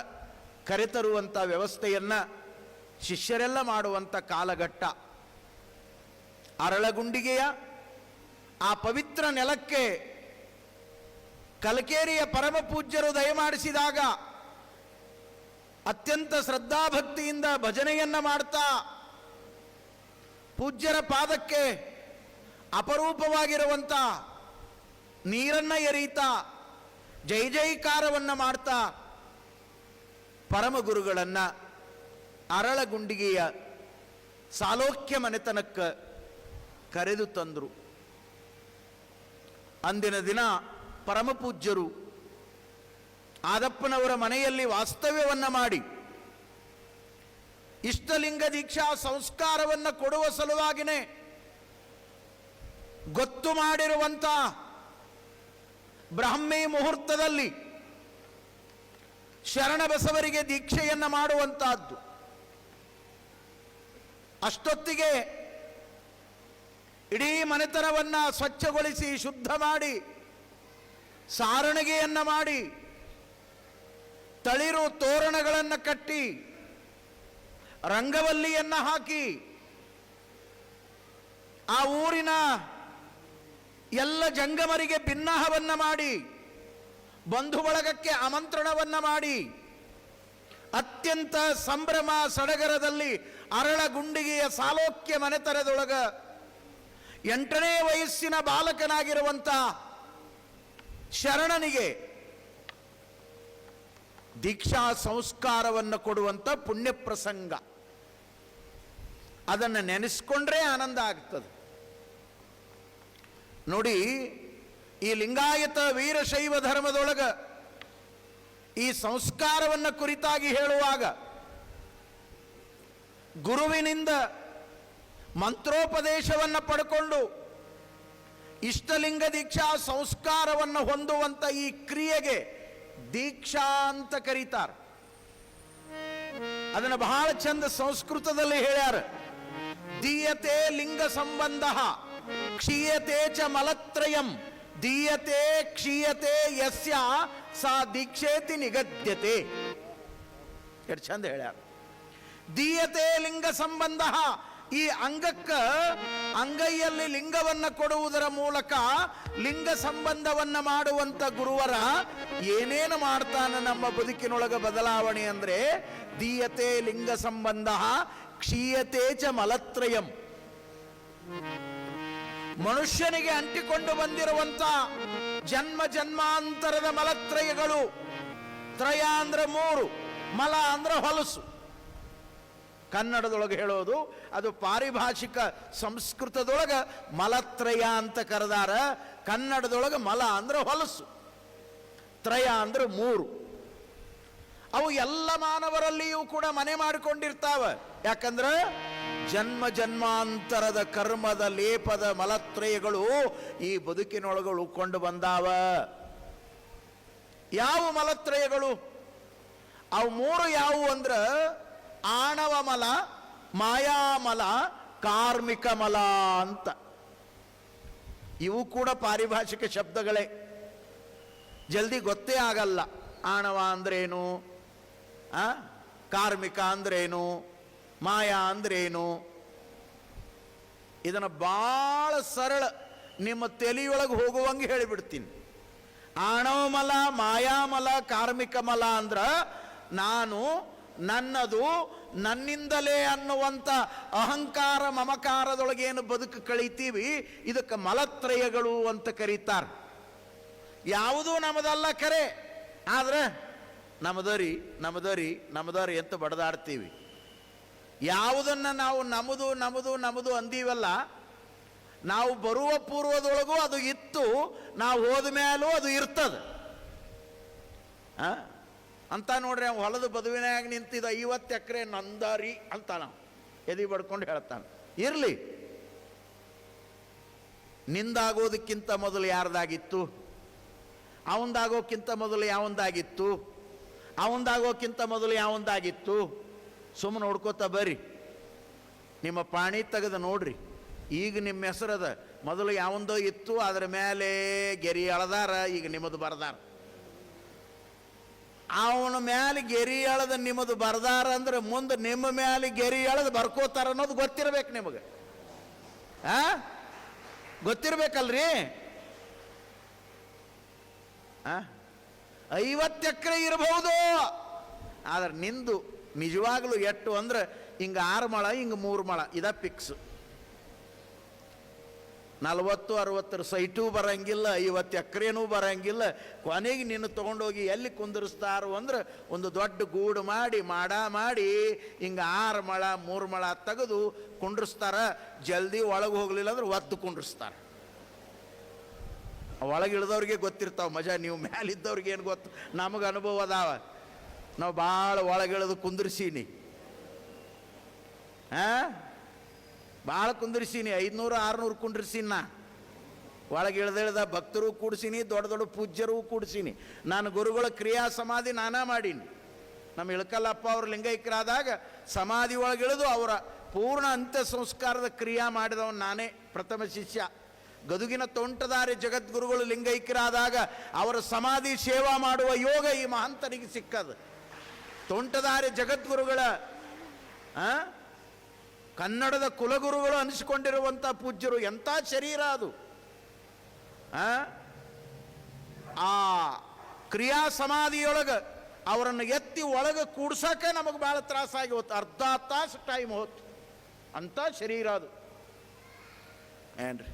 ಕರೆತರುವಂಥ ವ್ಯವಸ್ಥೆಯನ್ನ ಶಿಷ್ಯರೆಲ್ಲ ಮಾಡುವಂಥ ಕಾಲಘಟ್ಟ. ಅರಳಗುಂಡಿಗೆಯ ಆ ಪವಿತ್ರ ನೆಲಕ್ಕೆ ಕಲಕೇರಿಯ ಪರಮ ಪೂಜ್ಯರು ದಯಮಾಡಿಸಿದಾಗ ಅತ್ಯಂತ ಶ್ರದ್ಧಾಭಕ್ತಿಯಿಂದ ಭಜನೆಯನ್ನ ಮಾಡ್ತಾ ಪೂಜ್ಯರ ಪಾದಕ್ಕೆ ಅಪರೂಪವಾಗಿರುವಂಥ ನೀರನ್ನ ಎರೀತಾ ಜೈ ಜೈಕಾರವನ್ನ ಮಾಡ್ತಾ ಪರಮ ಗುರುಗಳನ್ನ ಅರಳಗುಂಡಿಗೆಯ ಸಾಲೋಕ್ಯ ಮನೆತನಕ್ಕೆ ಕರೆದು ತಂದರು. ಅಂದಿನ ದಿನ ಪರಮ ಪೂಜ್ಯರು ಆದಪ್ಪನವರ ಮನೆಯಲ್ಲಿ ವಾಸ್ತವ್ಯವನ್ನ ಮಾಡಿ ಇಷ್ಟಲಿಂಗ ದೀಕ್ಷಾ ಸಂಸ್ಕಾರವನ್ನು ಕೊಡುವ ಸಲುವಾಗಿನೇ ಗೊತ್ತು ಮಾಡಿರುವಂತ ಬ್ರಾಹ್ಮಿ ಮುಹೂರ್ತದಲ್ಲಿ ಶರಣ ಬಸವರಿಗೆ ದೀಕ್ಷೆಯನ್ನ ಮಾಡುವಂತಹದ್ದು. ಅಷ್ಟೊತ್ತಿಗೆ ಇಡೀ ಮನೆತನವನ್ನ ಸ್ವಚ್ಛಗೊಳಿಸಿ ಶುದ್ಧ ಮಾಡಿ ಸಾರಣಿಗೆಯನ್ನ ಮಾಡಿ ತಳಿರು ತೋರಣಗಳನ್ನು ಕಟ್ಟಿ ರಂಗವಲ್ಲಿಯನ್ನ ಹಾಕಿ ಆ ಊರಿನ ಎಲ್ಲ ಜಂಗಮರಿಗೆ ಬಿನ್ನಹವನ್ನ ಮಾಡಿ ಬಂಧು ಬಳಗಕ್ಕೆ ಆಮಂತ್ರಣವನ್ನ ಮಾಡಿ ಅತ್ಯಂತ ಸಂಭ್ರಮ ಸಡಗರದಲ್ಲಿ ಅರಳಗುಂಡಿಗೆಯ ಸಾಲೋಕ್ಯ ಮನೆತನದೊಳಗ 8ನೇ ವಯಸ್ಸಿನ ಬಾಲಕನಾಗಿರುವಂತ ಶರಣನಿಗೆ ದೀಕ್ಷಾ ಸಂಸ್ಕಾರವನ್ನು ಕೊಡುವಂತ ಪುಣ್ಯ ಪ್ರಸಂಗ. ಅದನ್ನು ನೆನೆಸ್ಕೊಂಡ್ರೆ ಆನಂದ ಆಗ್ತದೆ ನೋಡಿ. ಈ ಲಿಂಗಾಯತ ವೀರಶೈವ ಧರ್ಮದೊಳಗ ಈ ಸಂಸ್ಕಾರವನ್ನು ಕುರಿತಾಗಿ ಹೇಳುವಾಗ ಗುರುವಿನಿಂದ ಮಂತ್ರೋಪದೇಶವನ್ನು ಪಡ್ಕೊಂಡು ಇಷ್ಟಲಿಂಗ ದೀಕ್ಷಾ ಸಂಸ್ಕಾರವನ್ನು ಹೊಂದುವಂತ ಈ ಕ್ರಿಯೆಗೆ ದೀಕ್ಷಾ ಅಂತ ಕರೀತಾರೆ. ಅದನ್ನು ಬಹಳ ಚಂದ ಸಂಸ್ಕೃತದಲ್ಲಿ ಹೇಳ್ಯಾರ. ದೀಯತೆ ಲಿಂಗ ಸಂಬಂಧ ಕ್ಷೀಯತೆ ಚ ಮಲತ್ರಯಂ ದೀಯತೆ ಕ್ಷೀಯತೆ ಯಸ್ಯ ಸಾ ದೀಕ್ಷೇತಿ ನಿಗದ್ಯತೆ. ಎಷ್ಟು ಚಂದ ಹೇಳ್ಯಾರ. ದೀಯತೆ ಲಿಂಗ ಸಂಬಂಧ, ಈ ಅಂಗೈಯಲ್ಲಿ ಲಿಂಗವನ್ನ ಕೊಡುವುದರ ಮೂಲಕ ಲಿಂಗ ಸಂಬಂಧವನ್ನ ಮಾಡುವಂತ ಗುರುವರ ಏನೇನು ಮಾಡ್ತಾನೆ ನಮ್ಮ ಬದುಕಿನೊಳಗ ಬದಲಾವಣೆ ಅಂದ್ರೆ ದೀಯತೆ ಲಿಂಗ ಸಂಬಂಧ ಕ್ಷೀಯತೆ ಚ ಮಲತ್ರಯಂ. ಮನುಷ್ಯನಿಗೆ ಅಂಟಿಕೊಂಡು ಬಂದಿರುವಂತ ಜನ್ಮ ಜನ್ಮಾಂತರದ ಮಲತ್ರಯಗಳು. ತ್ರಯ ಅಂದ್ರೆ 3, ಮಲ ಅಂದ್ರೆ ಹೊಲಸು. ಕನ್ನಡದೊಳಗೆ ಹೇಳೋದು ಅದು ಪಾರಿಭಾಷಿಕ ಸಂಸ್ಕೃತದೊಳಗ ಮಲತ್ರಯ ಅಂತ ಕರೆದಾರ. ಕನ್ನಡದೊಳಗೆ ಮಲ ಅಂದ್ರೆ ಹೊಲಸು, ತ್ರಯ ಅಂದ್ರೆ 3. ಅವು ಎಲ್ಲ ಮಾನವರಲ್ಲಿಯೂ ಕೂಡ ಮನೆ ಮಾಡಿಕೊಂಡಿರ್ತಾವ. ಯಾಕಂದ್ರೆ ಜನ್ಮ ಜನ್ಮಾಂತರದ ಕರ್ಮದ ಲೇಪದ ಮಲತ್ರಯಗಳು ಈ ಬದುಕಿನೊಳಗೆ ಉಳ್ಕೊಂಡು ಬಂದಾವ. ಯಾವ ಮಲತ್ರಯಗಳು? ಅವು 3 ಯಾವುವು ಅಂದ್ರ ಆಣವ ಮಲ, ಮಾಯಾಮಲ, ಕಾರ್ಮಿಕ ಮಲ ಅಂತ. ಇವು ಕೂಡ ಪಾರಿಭಾಷಿಕ ಶಬ್ದಗಳೇ, ಜಲ್ದಿ ಗೊತ್ತೇ ಆಗಲ್ಲ. ಆಣವ ಅಂದ್ರೇನು, ಕಾರ್ಮಿಕ ಅಂದ್ರೇನು, ಮಾಯಾ ಅಂದ್ರೇನು. ಇದನ್ನು ಬಹಳ ಸರಳ ನಿಮ್ಮ ತಲೆಯೊಳಗೆ ಹೋಗುವಂಗೆ ಹೇಳಿಬಿಡ್ತೀನಿ. ಆಣವ ಮಲ, ಮಾಯಾಮಲ, ಕಾರ್ಮಿಕ ಮಲ ಅಂದ್ರ ನಾನು, ನನ್ನದು, ನನ್ನಿಂದಲೇ ಅನ್ನುವಂಥ ಅಹಂಕಾರ ಮಮಕಾರದೊಳಗೇನು ಬದುಕು ಕಳೀತೀವಿ, ಇದಕ್ಕೆ ಮಲತ್ರಯಗಳು ಅಂತ ಕರೀತಾರೆ. ಯಾವುದೂ ನಮ್ಮದಲ್ಲ ಖರೆ, ಆದ್ರೆ ನಮ್ಮದರಿ ನಮ್ಮದರಿ ನಮ್ಮದರಿ ಅಂತ ಬಡದಾಡ್ತೀವಿ. ಯಾವುದನ್ನು ನಾವು ನಮ್ಮದು ನಮ್ಮದು ನಮ್ಮದು ಅಂದೀವಲ್ಲ, ನಾವು ಬರುವ ಪೂರ್ವದೊಳಗೂ ಅದು ಇತ್ತು, ನಾವು ಹೋದ ಮೇಲೂ ಅದು ಇರ್ತದೆ ಅಂತ. ನೋಡ್ರಿ, ಅವ ಹೊಲದ ಬದುವಿನಾಗ ನಿಂತಿದ್ದ 50 ಎಕರೆ ನಂದಾರಿ ಅಂತ ನಾವು ಎದಿ ಬಡ್ಕೊಂಡು ಹೇಳ್ತಾನೆ. ಇರಲಿ, ನಿಂದಾಗೋದಕ್ಕಿಂತ ಮೊದಲು ಯಾರ್ದಾಗಿತ್ತು? ಅವಂದಾಗೋಕ್ಕಿಂತ ಮೊದಲು ಯಾವಂದಾಗಿತ್ತು? ಅವಂದಾಗೋಕ್ಕಿಂತ ಮೊದಲು ಯಾವಂದಾಗಿತ್ತು? ಸುಮ್ಮನೆ ನೋಡ್ಕೋತ ಬರ್ರಿ, ನಿಮ್ಮ ಪಾಣಿ ತೆಗೆದು ನೋಡ್ರಿ. ಈಗ ನಿಮ್ಮ ಹೆಸರದ ಮೊದಲು ಯಾವಂದೋ ಇತ್ತು, ಅದರ ಮೇಲೆ ಗೆರಿ ಎಳೆದಾರ, ಈಗ ನಿಮ್ಮದು ಬರ್ದಾರ. ಅವನ ಮೇಲೆ ಗೆರಿ ಎಳೆದ ನಿಮ್ಮದು ಬರ್ದಾರ ಅಂದ್ರೆ ಮುಂದೆ ನಿಮ್ಮ ಮೇಲೆ ಗೆರಿ ಎಳೆದು ಬರ್ಕೋತಾರ ಅನ್ನೋದು ಗೊತ್ತಿರ್ಬೇಕು ನಿಮಗೆ. ಗೊತ್ತಿರ್ಬೇಕಲ್ರಿ. 50 ಎಕರೆ ಇರಬಹುದು, ಆದ್ರೆ ನಿಂದು ನಿಜವಾಗ್ಲೂ ಎಷ್ಟು ಅಂದ್ರೆ ಹಿಂಗೆ 6 ಮಳ, ಹಿಂಗೆ 3 ಮಳ, ಇದ ಫಿಕ್ಸ್. 40-60 ಸೈಟೂ ಬರಂಗಿಲ್ಲ, 50 ಎಕರೆನೂ ಬರಂಗಿಲ್ಲ. ಕೊನೆಗೆ ನಿನ್ನ ತೊಗೊಂಡೋಗಿ ಎಲ್ಲಿ ಕುಂದಿರಿಸ್ತಾರೋ ಅಂದ್ರೆ ಒಂದು ದೊಡ್ಡ ಗೂಡು ಮಾಡಿ ಮಾಡಿ ಹಿಂಗೆ 6 ಮಳ 3 ಮಳ ತೆಗೆದು ಕುಂಡ್ರಿಸ್ತಾರ. ಜಲ್ದಿ ಒಳಗೆ ಹೋಗ್ಲಿಲ್ಲ ಅಂದ್ರೆ ಒದ್ದು ಕುಂಡ್ರಿಸ್ತಾರ. ಒಳಗೆ ಇಳಿದವ್ರಿಗೆ ಗೊತ್ತಿರ್ತಾವ ಮಜಾ. ನೀವು ಮ್ಯಾಲಿದ್ದವ್ರಿಗೆ ಏನು ಗೊತ್ತು, ನಮಗೆ ಅನುಭವ ಅದಾವ. ನಾವು ಭಾಳ ಒಳಗಿಳಿದು ಕುಂದಿರ್ಸೀನಿ, ಭಾಳ ಕುಂದಿರ್ಸೀನಿ. 500-600 ಕುಂದಿರ್ಸೀನಿ. ನಾ ಒಳಗೆ ಇಳ್ದ ಭಕ್ತರು ಕೂಡ್ಸೀನಿ, ದೊಡ್ಡ ದೊಡ್ಡ ಪೂಜ್ಯರು ಕೂಡ್ಸೀನಿ. ನಾನು ಗುರುಗಳ ಕ್ರಿಯಾ ಸಮಾಧಿ ನಾನಾ ಮಾಡೀನಿ. ನಮ್ಮ ಇಳಕಲ್ಲಪ್ಪ ಅವರು ಲಿಂಗೈಕ್ಯರಾದಾಗ ಸಮಾಧಿ ಒಳಗಿಳಿದು ಅವರ ಪೂರ್ಣ ಅಂತ್ಯ ಸಂಸ್ಕಾರದ ಕ್ರಿಯಾ ಮಾಡಿದವನು ನಾನೇ, ಪ್ರಥಮ ಶಿಷ್ಯ. ಗದುಗಿನ ತೋಂಟದಾರ್ಯ ಜಗದ್ಗುರುಗಳು ಲಿಂಗೈಕ್ಯರಾದಾಗ ಅವರ ಸಮಾಧಿ ಸೇವಾ ಮಾಡುವ ಯೋಗ ಈ ಮಹಂತನಿಗೆ ಸಿಕ್ಕದು. ತೋಂಟದಾರ್ಯ ಜಗದ್ಗುರುಗಳ ಕನ್ನಡದ ಕುಲಗುರುಗಳು ಅನಿಸಿಕೊಂಡಿರುವಂಥ ಪೂಜ್ಯರು. ಎಂಥ ಶರೀರ ಅದು! ಆ ಕ್ರಿಯಾ ಸಮಾಧಿಯೊಳಗೆ ಅವರನ್ನು ಎತ್ತಿ ಒಳಗೆ ಕೂಡ್ಸಕ್ಕೆ ನಮಗೆ ಭಾಳ ತ್ರಾಸಾಗಿ ಹೋತು. ಅರ್ಧ ತಾಸು ಟೈಮ್ ಹೋತು. ಅಂಥ ಶರೀರ ಅದು ಏನ್ರಿ.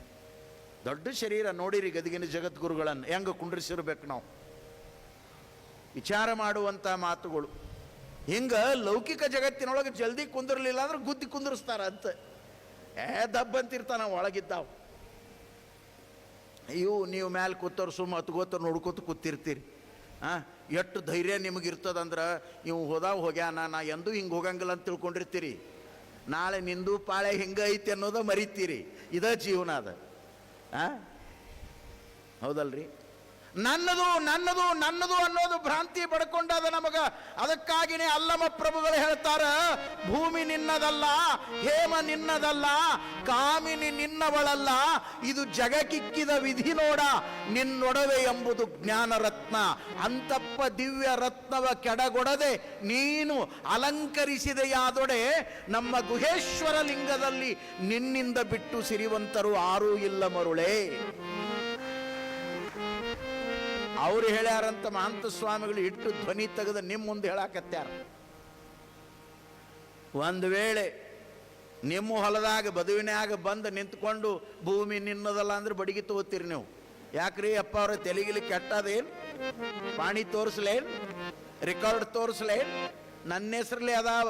ದೊಡ್ಡ ಶರೀರ ನೋಡಿರಿ ಗದಗಿನ ಜಗದ್ಗುರುಗಳನ್ನು ಹೆಂಗೆ ಕುಂಡ್ರಿಸಿರ್ಬೇಕು ನಾವು. ವಿಚಾರ ಮಾಡುವಂಥ ಮಾತುಗಳು. ಹಿಂಗೆ ಲೌಕಿಕ ಜಗತ್ತಿನೊಳಗೆ ಜಲ್ದಿ ಕುಂದಿರ್ಲಿಲ್ಲ ಅಂದ್ರೆ ಗುದ್ದಿ ಕುಂದಿರಿಸ್ತಾರ ಅಂತ. ದಬ್ಬಂತಿರ್ತಾನ ಒಳಗಿದ್ದಾವ. ನೀವು ಮ್ಯಾಲೆ ಕೂತವ್ರು ಸುಮ್ಮ ಹತ್ಕೋತ ನೋಡ್ಕೋತ ಕೂತಿರ್ತೀರಿ. ಎಷ್ಟು ಧೈರ್ಯ ನಿಮಗಿರ್ತದಂದ್ರೆ ಇವು ಹೋಗ್ಯಾನ, ನಾ ಎಂದೂ ಹಿಂಗೆ ಹೋಗಂಗಿಲ್ಲ ಅಂತ ತಿಳ್ಕೊಂಡಿರ್ತೀರಿ. ನಾಳೆ ನಿಂದು ಪಾಳೆ ಹಿಂಗೆ ಐತಿ ಅನ್ನೋದ ಮರಿತೀರಿ. ಇದ ಜೀವನ ಅದ. ಹೌದಲ್ರಿ? ನನ್ನದು ನನ್ನದು ನನ್ನದು ಅನ್ನೋದು ಭ್ರಾಂತಿ ಪಡ್ಕೊಂಡದ ನಮಗ. ಅದಕ್ಕಾಗಿನೇ ಅಲ್ಲಮ ಪ್ರಭುಗಳು ಹೇಳ್ತಾರ, ಭೂಮಿ ನಿನ್ನದಲ್ಲ, ಹೇಮ ನಿನ್ನದಲ್ಲ, ಕಾಮಿನಿ ನಿನ್ನವಳಲ್ಲ, ಇದು ಜಗಕ್ಕಿಕ್ಕಿದ ವಿಧಿ ನೋಡ, ನಿನ್ನೊಡವೆ ಎಂಬುದು ಜ್ಞಾನ ರತ್ನ. ಅಂತಪ್ಪ ದಿವ್ಯ ರತ್ನವ ಕೆಡಗೊಡದೆ ನೀನು ಅಲಂಕರಿಸಿದೆಯಾದೊಡೆ ನಮ್ಮ ಗುಹೇಶ್ವರ ಲಿಂಗದಲ್ಲಿ ನಿನ್ನಿಂದ ಬಿಟ್ಟು ಸಿರಿವಂತರು ಆರೂ ಇಲ್ಲ ಮರುಳೇ. ಅವ್ರು ಹೇಳ್ಯಾರಂತ ಮಹಂತ ಸ್ವಾಮಿಗಳು ಇಟ್ಟು ಧ್ವನಿ ತೆಗೆದು ನಿಮ್ಮ ಮುಂದೆ ಹೇಳಾಕತ್ಯಾರ. ಒಂದು ವೇಳೆ ನಿಮ್ಮ ಹೊಲದಾಗ ಬದುವಿನ್ಯಾಗ ಬಂದು ನಿಂತ್ಕೊಂಡು ಭೂಮಿ ನಿನ್ನದಲ್ಲ ಅಂದ್ರೆ ಬಡಿಗೆ ತಗೋತೀರಿ ನೀವು. ಯಾಕ್ರಿ ಅಪ್ಪ ಅವ್ರ ತೆಲಿಗಿಲಿ ಕೆಟ್ಟದೇನು? ಪಾಣಿ ತೋರಿಸ್ಲೇನ್? ರೆಕಾರ್ಡ್ ತೋರಿಸ್ಲೇನ್? ನನ್ನ ಹೆಸ್ರಲ್ಲಿ ಅದಾವ.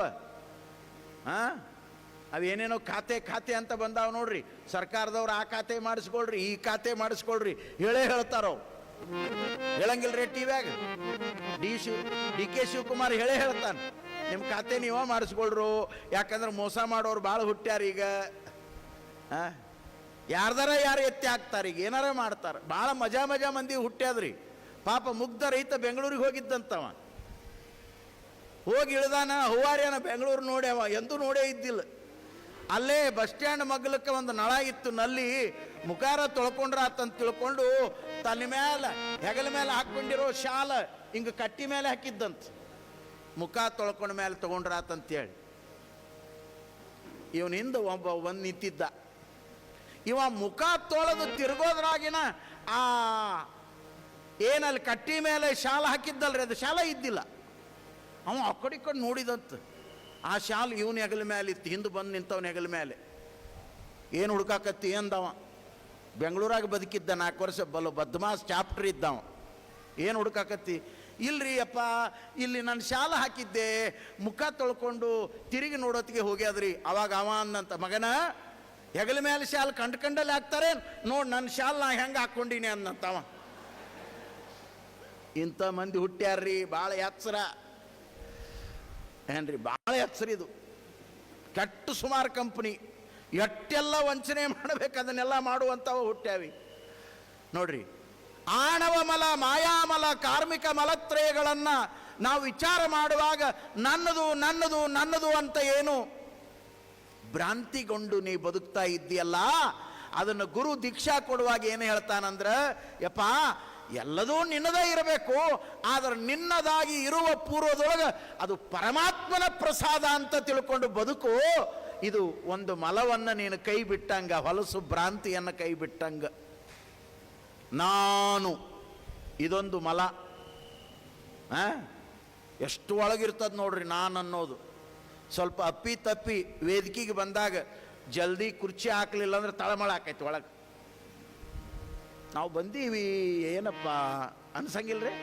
ಅವೇನೇನೋ ಖಾತೆ ಅಂತ ಬಂದಾವ ನೋಡ್ರಿ. ಸರ್ಕಾರದವ್ರು ಆ ಖಾತೆ ಮಾಡಿಸ್ಕೊಳ್ರಿ, ಈ ಖಾತೆ ಮಾಡಿಸ್ಕೊಳ್ರಿ ಹೇಳ್ತಾರೋ. ಹೇಳಂಗಿಲ್ರಿ ಟಿವ್ಯಾಗ ಡಿ ಕೆ ಶಿವಕುಮಾರ್ ಹೇಳ್ತಾನೆ, ನಿಮ್ಮ ಖಾತೆ ನೀವ ಮಾಡಿಸ್ಕೊಳ್ರು, ಯಾಕಂದ್ರೆ ಮೋಸ ಮಾಡೋರು ಭಾಳ ಹುಟ್ಟ್ಯಾರ ಈಗ. ಯಾರು ಎತ್ತಿ ಹಾಕ್ತಾರೆ, ಈಗ ಏನಾರ ಮಾಡ್ತಾರೆ. ಭಾಳ ಮಜಾ ಮಂದಿ ಹುಟ್ಟ್ಯಾದ್ರಿ. ಪಾಪ ಮುಗ್ಧ ರೈತ ಬೆಂಗಳೂರಿಗೆ ಹೋಗಿದ್ದಂತವ, ಹೋಗಿ ಇಳ್ದಾನ. ಹೂವಾರ್ಯನ ಬೆಂಗಳೂರು ನೋಡ್ಯಾವ, ಎಂದೂ ನೋಡೇ ಇದ್ದಿಲ್ಲ. ಅಲ್ಲೇ ಬಸ್ ಸ್ಟ್ಯಾಂಡ್ ಮಗ್ಲಕ್ಕೆ ಒಂದು ನಳ ಇತ್ತು, ನಲ್ಲಿ ಮುಖಾರ ತೊಳ್ಕೊಂಡ್ರ ಆತಂತ ತಿಳ್ಕೊಂಡು ತಲೆ ಮೇಲೆ ಹೆಗಲ ಮೇಲೆ ಹಾಕ್ಕೊಂಡಿರೋ ಶಾಲ ಹಿಂಗೆ ಕಟ್ಟಿ ಮೇಲೆ ಹಾಕಿದ್ದಂತ. ಮುಖ ತೊಳ್ಕೊಂಡ ಮೇಲೆ ತಗೊಂಡ್ರ ಆತಂತೇಳಿ ಇವನಿಂದ ಒಂದು ನಿಂತಿದ್ದ. ಇವ ಮುಖ ತೊಳೆದು ತಿರುಗೋದ್ರಾಗಿನ ಆ ಏನಲ್ಲಿ ಕಟ್ಟಿ ಮೇಲೆ ಶಾಲ ಹಾಕಿದ್ದಲ್ರಿ, ಅದು ಶಾಲ ಇದ್ದಿಲ್ಲ. ಅವ ಆ ಕಡೆ ಈ ಕಡೆ ನೋಡಿದಂತ. ಆ ಶಾಲು ಇವನ ಹೆಗಲ ಮೇಲೆ ಇತ್ತು, ಹಿಂದೆ ಬಂದು ನಿಂತವನ ಹೆಗಲ ಮೇಲೆ. ಏನು ಹುಡ್ಕಾಕತ್ತಿ ಅಂದವ. ಬೆಂಗಳೂರಾಗ ಬದುಕಿದ್ದ 4 ವರ್ಷ ಬದ್ಮಾಸ್ ಚಾಪ್ಟರ್ ಇದ್ದವ. ಏನು ಹುಡ್ಕಾಕತ್ತಿ? ಇಲ್ರಿ ಅಪ್ಪ, ಇಲ್ಲಿ ನಾನು ಶಾಲ ಹಾಕಿದ್ದೆ, ಮುಖ ತೊಳ್ಕೊಂಡು ತಿರುಗಿ ನೋಡೋತ್ತಿಗೆ ಹೋಗ್ಯಾದ್ರಿ. ಅವಾಗ ಅವ ಅಂದಂತ, ಮಗನ ಹೆಗಲ ಮೇಲೆ ಶಾಲ ಕಂಡಲ್ಲಿ ಹಾಕ್ತಾರೆ ನೋಡಿ, ನನ್ನ ಶಾಲ ನಾ ಹೆಂಗೆ ಹಾಕ್ಕೊಂಡಿನಿ ಅಂದಂತವ. ಇಂಥ ಮಂದಿ ಹುಟ್ಟ್ಯಾರ್ರಿ, ಭಾಳ ಎಚ್ಚರ ಏನ್ರಿ, ಭಾಳ ಎಚ್ಚರಿದು. ಕೆಟ್ಟ ಸುಮಾರು ಕಂಪ್ನಿ ಎಟ್ಟೆಲ್ಲ ವಂಚನೆ ಮಾಡಬೇಕು ಅದನ್ನೆಲ್ಲ ಮಾಡುವಂಥವು ಹುಟ್ಟ್ಯಾವಿ ನೋಡ್ರಿ. ಆಣವ ಮಲ, ಮಾಯಾಮಲ, ಕಾರ್ಮಿಕ ಮಲತ್ರಯಗಳನ್ನು ನಾವು ವಿಚಾರ ಮಾಡುವಾಗ ನನ್ನದು ನನ್ನದು ನನ್ನದು ಅಂತ ಏನು ಭ್ರಾಂತಿಗೊಂಡು ನೀ ಬದುಕ್ತಾ ಇದ್ದೀಯಲ್ಲ, ಅದನ್ನು ಗುರು ದೀಕ್ಷಾ ಕೊಡುವಾಗ ಏನು ಹೇಳ್ತಾನಂದ್ರೆ, ಯಪ್ಪ ಎಲ್ಲದೂ ನಿನ್ನದೇ ಇರಬೇಕು, ಆದರೆ ನಿನ್ನದಾಗಿ ಇರುವ ಪೂರ್ವದೊಳಗೆ ಅದು ಪರಮಾತ್ಮನ ಪ್ರಸಾದ ಅಂತ ತಿಳ್ಕೊಂಡು ಬದುಕು. ಇದು ಒಂದು ಮಲವನ್ನು ನೀನು ಕೈ ಬಿಟ್ಟಂಗ, ಹೊಲಸು ಭ್ರಾಂತಿಯನ್ನು ಕೈ ಬಿಟ್ಟಂಗ. ನಾನು ಇದೊಂದು ಮಲ, ಎಷ್ಟು ಒಳಗಿರ್ತದೆ ನೋಡ್ರಿ ನಾನು ಅನ್ನೋದು. ಸ್ವಲ್ಪ ಅಪ್ಪಿ ತಪ್ಪಿ ವೇದಿಕೆಗೆ ಬಂದಾಗ ಜಲ್ದಿ ಕುರ್ಚಿ ಹಾಕಲಿಲ್ಲ ಅಂದ್ರೆ ತಳಮಳ ಆಕೈತಿ ಒಳಗೆ. ನಾವು ಬಂದೀವಿ ಏನಪ್ಪ ಅನ್ಸಂಗಿಲ್ರಿ,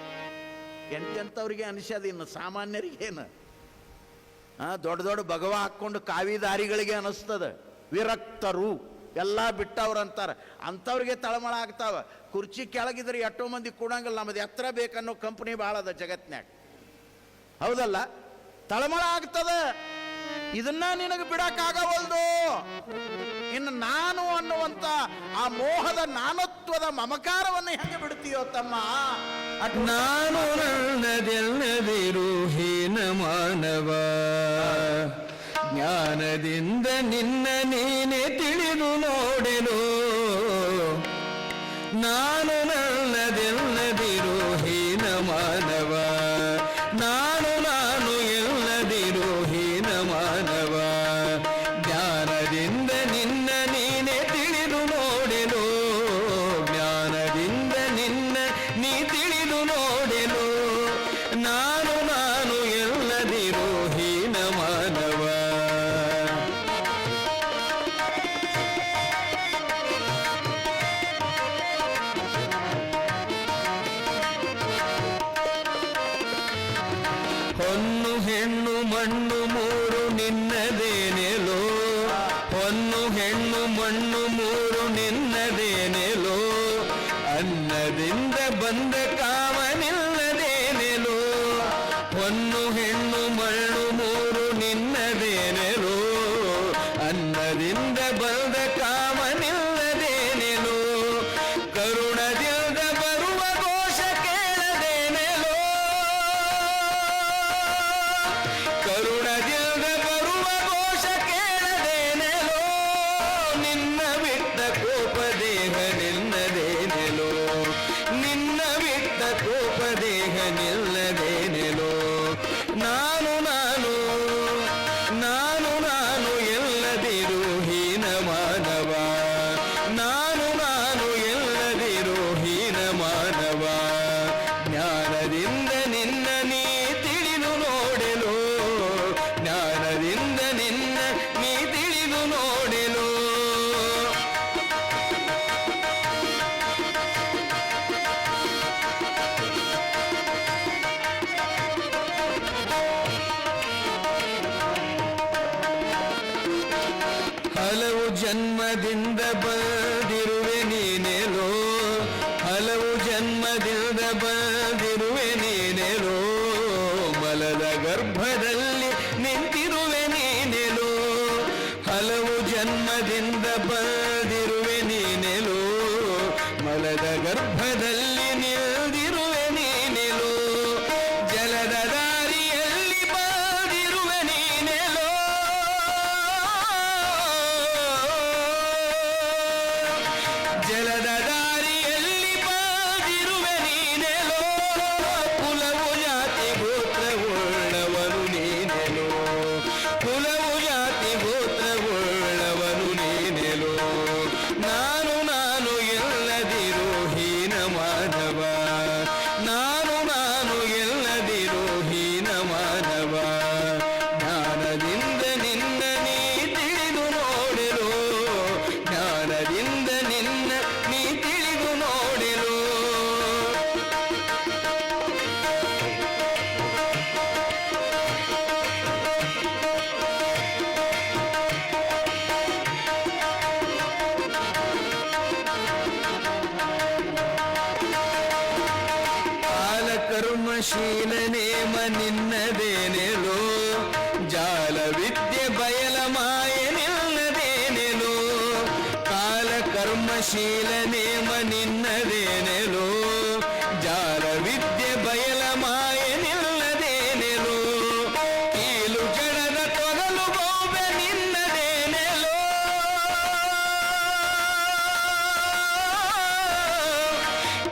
ಎಂತೆಂಥವ್ರಿಗೆ ಅನಿಸ್ಯದ, ಇನ್ನು ಸಾಮಾನ್ಯರಿಗೆ ಏನು ದೊಡ್ಡ ದೊಡ್ಡ ಭಗವ ಹಾಕ್ಕೊಂಡು ಕಾವಿದಾರಿಗಳಿಗೆ ಅನಿಸ್ತದ. ವಿರಕ್ತರು ಎಲ್ಲ ಬಿಟ್ಟವ್ರಂತಾರೆ, ಅಂಥವ್ರಿಗೆ ತಳಮಳ ಆಗ್ತಾವ. ಕುರ್ಚಿ ಕೆಳಗಿದ್ರೆ ಎಷ್ಟೋ ಮಂದಿ ಕೂಡಂಗಿಲ್ಲ, ನಮ್ಮದು ಎತ್ತರ ಬೇಕನ್ನೋ ಕಂಪ್ನಿ ಭಾಳ ಅದ ಜಗತ್ನ್ಯಾಗ, ಹೌದಲ್ಲ? ತಳಮಳ ಆಗ್ತದೆ. ಇದನ್ನ ನಿನಗೆ ಬಿಡಕ್ಕಾಗವಲ್ದು. ಇನ್ನು ನಾನು ಅನ್ನುವಂಥ ಆ ಮೋಹದ ನಾನತ್ವದ ಮಮಕಾರವನ್ನು ಹೆಂಗೆ ಬಿಡ್ತೀಯೋ ತಮ್ಮ? ನಾನು ನನ್ನದೆಲ್ಲದಿರು ಹೀನ ಮಾನವ, ಜ್ಞಾನದಿಂದ ನಿನ್ನ ನೀನೆ ತಿಳಿದು ನೋಡೆನು. ನಾನು ನನ್ನದೆಲ್ಲದಿರು ಹೀನ ಮಾನವ, ನಾನು ಎಲ್ಲದಿರು ಹೀನ ಮಾನವ, ಜ್ಞಾನದಿಂದ ನಿನ್ನ ನೀನೆ ತಿಳಿದು ನೋಡೆನು. ಜ್ಞಾನದಿಂದ ನಿನ್ನ ನೀ ತಿಳಿದು ನೋಡೆನು. ನಾನು ಎಲ್ಲದಿರು ಹೀನ ಮಾನವ. ಹೊನ್ನು ಹೆಣ್ಣು ಮಣ್ಣು ಮೂರು ನಿನ್ನದೇನೆಲೋ, ಹೊನ್ನು ಹೆಣ್ಣು ಮಣ್ಣು ಮೂರು ನಿನ್ನದೇನೆಲೋ, ಅನ್ನದಿಂದ ಬಂದ ಕಾಮನಿಲ್ಲದೇನೆಲೋ. ಹೊನ್ನು ಹೆಣ್ಣು ಮಣ್ಣು ಮೂರು ನಿನ್ನದೇನೆಲೋ, ಅನ್ನದಿಂದ ಬಂದ ಕಾಮನಿಲ್ಲದೇನೆಲೋ. ಕರುಣದಿಂದ ಬರುವ ಘೋಷ ದೇಹ ನಿಲ್ಲದೇನೆಲೋ. ನಾನು ನಾನು ನಾನು ನಾನು ಎಲ್ಲದಿರು ಹೀನ ಮಾನವ. ನಾನು ನಾನು ಎಲ್ಲದಿರು ಹೀನ ಮಾನವ. ಜ್ಞಾನದಿಂದ ನಿನ್ನ ನೀ ತಿಳಿದು ನೋಡೆಲು. ಜ್ಞಾನದಿಂದ ನಿನ್ನ ನೀ ತಿಳಿದು ನೋಡೆಲು. ಹಲವು ಜನ್ಮದಿಂದ ಬಂದಿರುವೆ ನೀನೆಲೋ. ಹಲವು ಜನ್ಮದಿಂದ ಬಂದಿರುವೆ ನೀನೆಲೋ. ಮಲದ ಗರ್ಭದಲ್ಲಿ ನಿಂತಿರುವೆ ನೀನೆಲೋ. ಹಲವು ಜನ್ಮದಿಂದ ಬಂದಿರುವೆ ನೀನೆಲೋ. ಮಲದ ಗರ್ಭದಲ್ಲಿ ನಿಲ್ದಿರುವೆ ನೀನೆಲೋ. ಜಲದ ದಾರಿಯಲ್ಲಿ ಬಂದಿರುವೆ ನೀನೆಲೋ. ಜಲದ ದಾರಿಯಲ್ಲಿ ಬಂದಿರುವೆ ನೀನೆಲೋ. ಕುಲವು ಜಾತಿ ಗೋತ್ರವುಳ್ಳವನು ನೀನೆಲೋ. ಕುಲವು ಜಾತಿ ಗೋತ್ರವುಳ್ಳವನು ನೀನೆಲೋ. ನಾನು ನಾನು ಎಲ್ಲದಿರು ಹೀನ ಮಾನವ. ನಾನು ನಾನು ಎಲ್ಲದಿರು ಹೀನ ಮಾನವ. ಜ್ಞಾನದಿಂದ ನಿನ್ನ ನೀ ತಿಳಿದು ನೋಡೆಲು. ಜ್ಞಾನದಿಂದ ನಿನ್ನ ನೀ ತಿಳಿದು ನೋಡೆಲು. ಕಾಲ ಕರ್ಮಶೀಲ ನೇಮ ನಿನ್ನದೇನೆಲೋ. ಜಾಲ ವಿದ್ಯೆ ಬಯಲ ಮಾಯ ನಿಲ್ಲದೇನೆಲೋ. ಕಾಲ ಕರ್ಮಶೀಲ ನೇಮ ನಿನ್ನದೇನೆಲೋ. ಜಾಲ ವಿದ್ಯೆ ಬಯಲ ಮಾಯ ನಿಲ್ಲದೇನೆಲೋ. ಕೀಲು ಜಡದ ತೊಗಲು ಗೋಬೆ ನಿನ್ನದೇನೆಲೋ.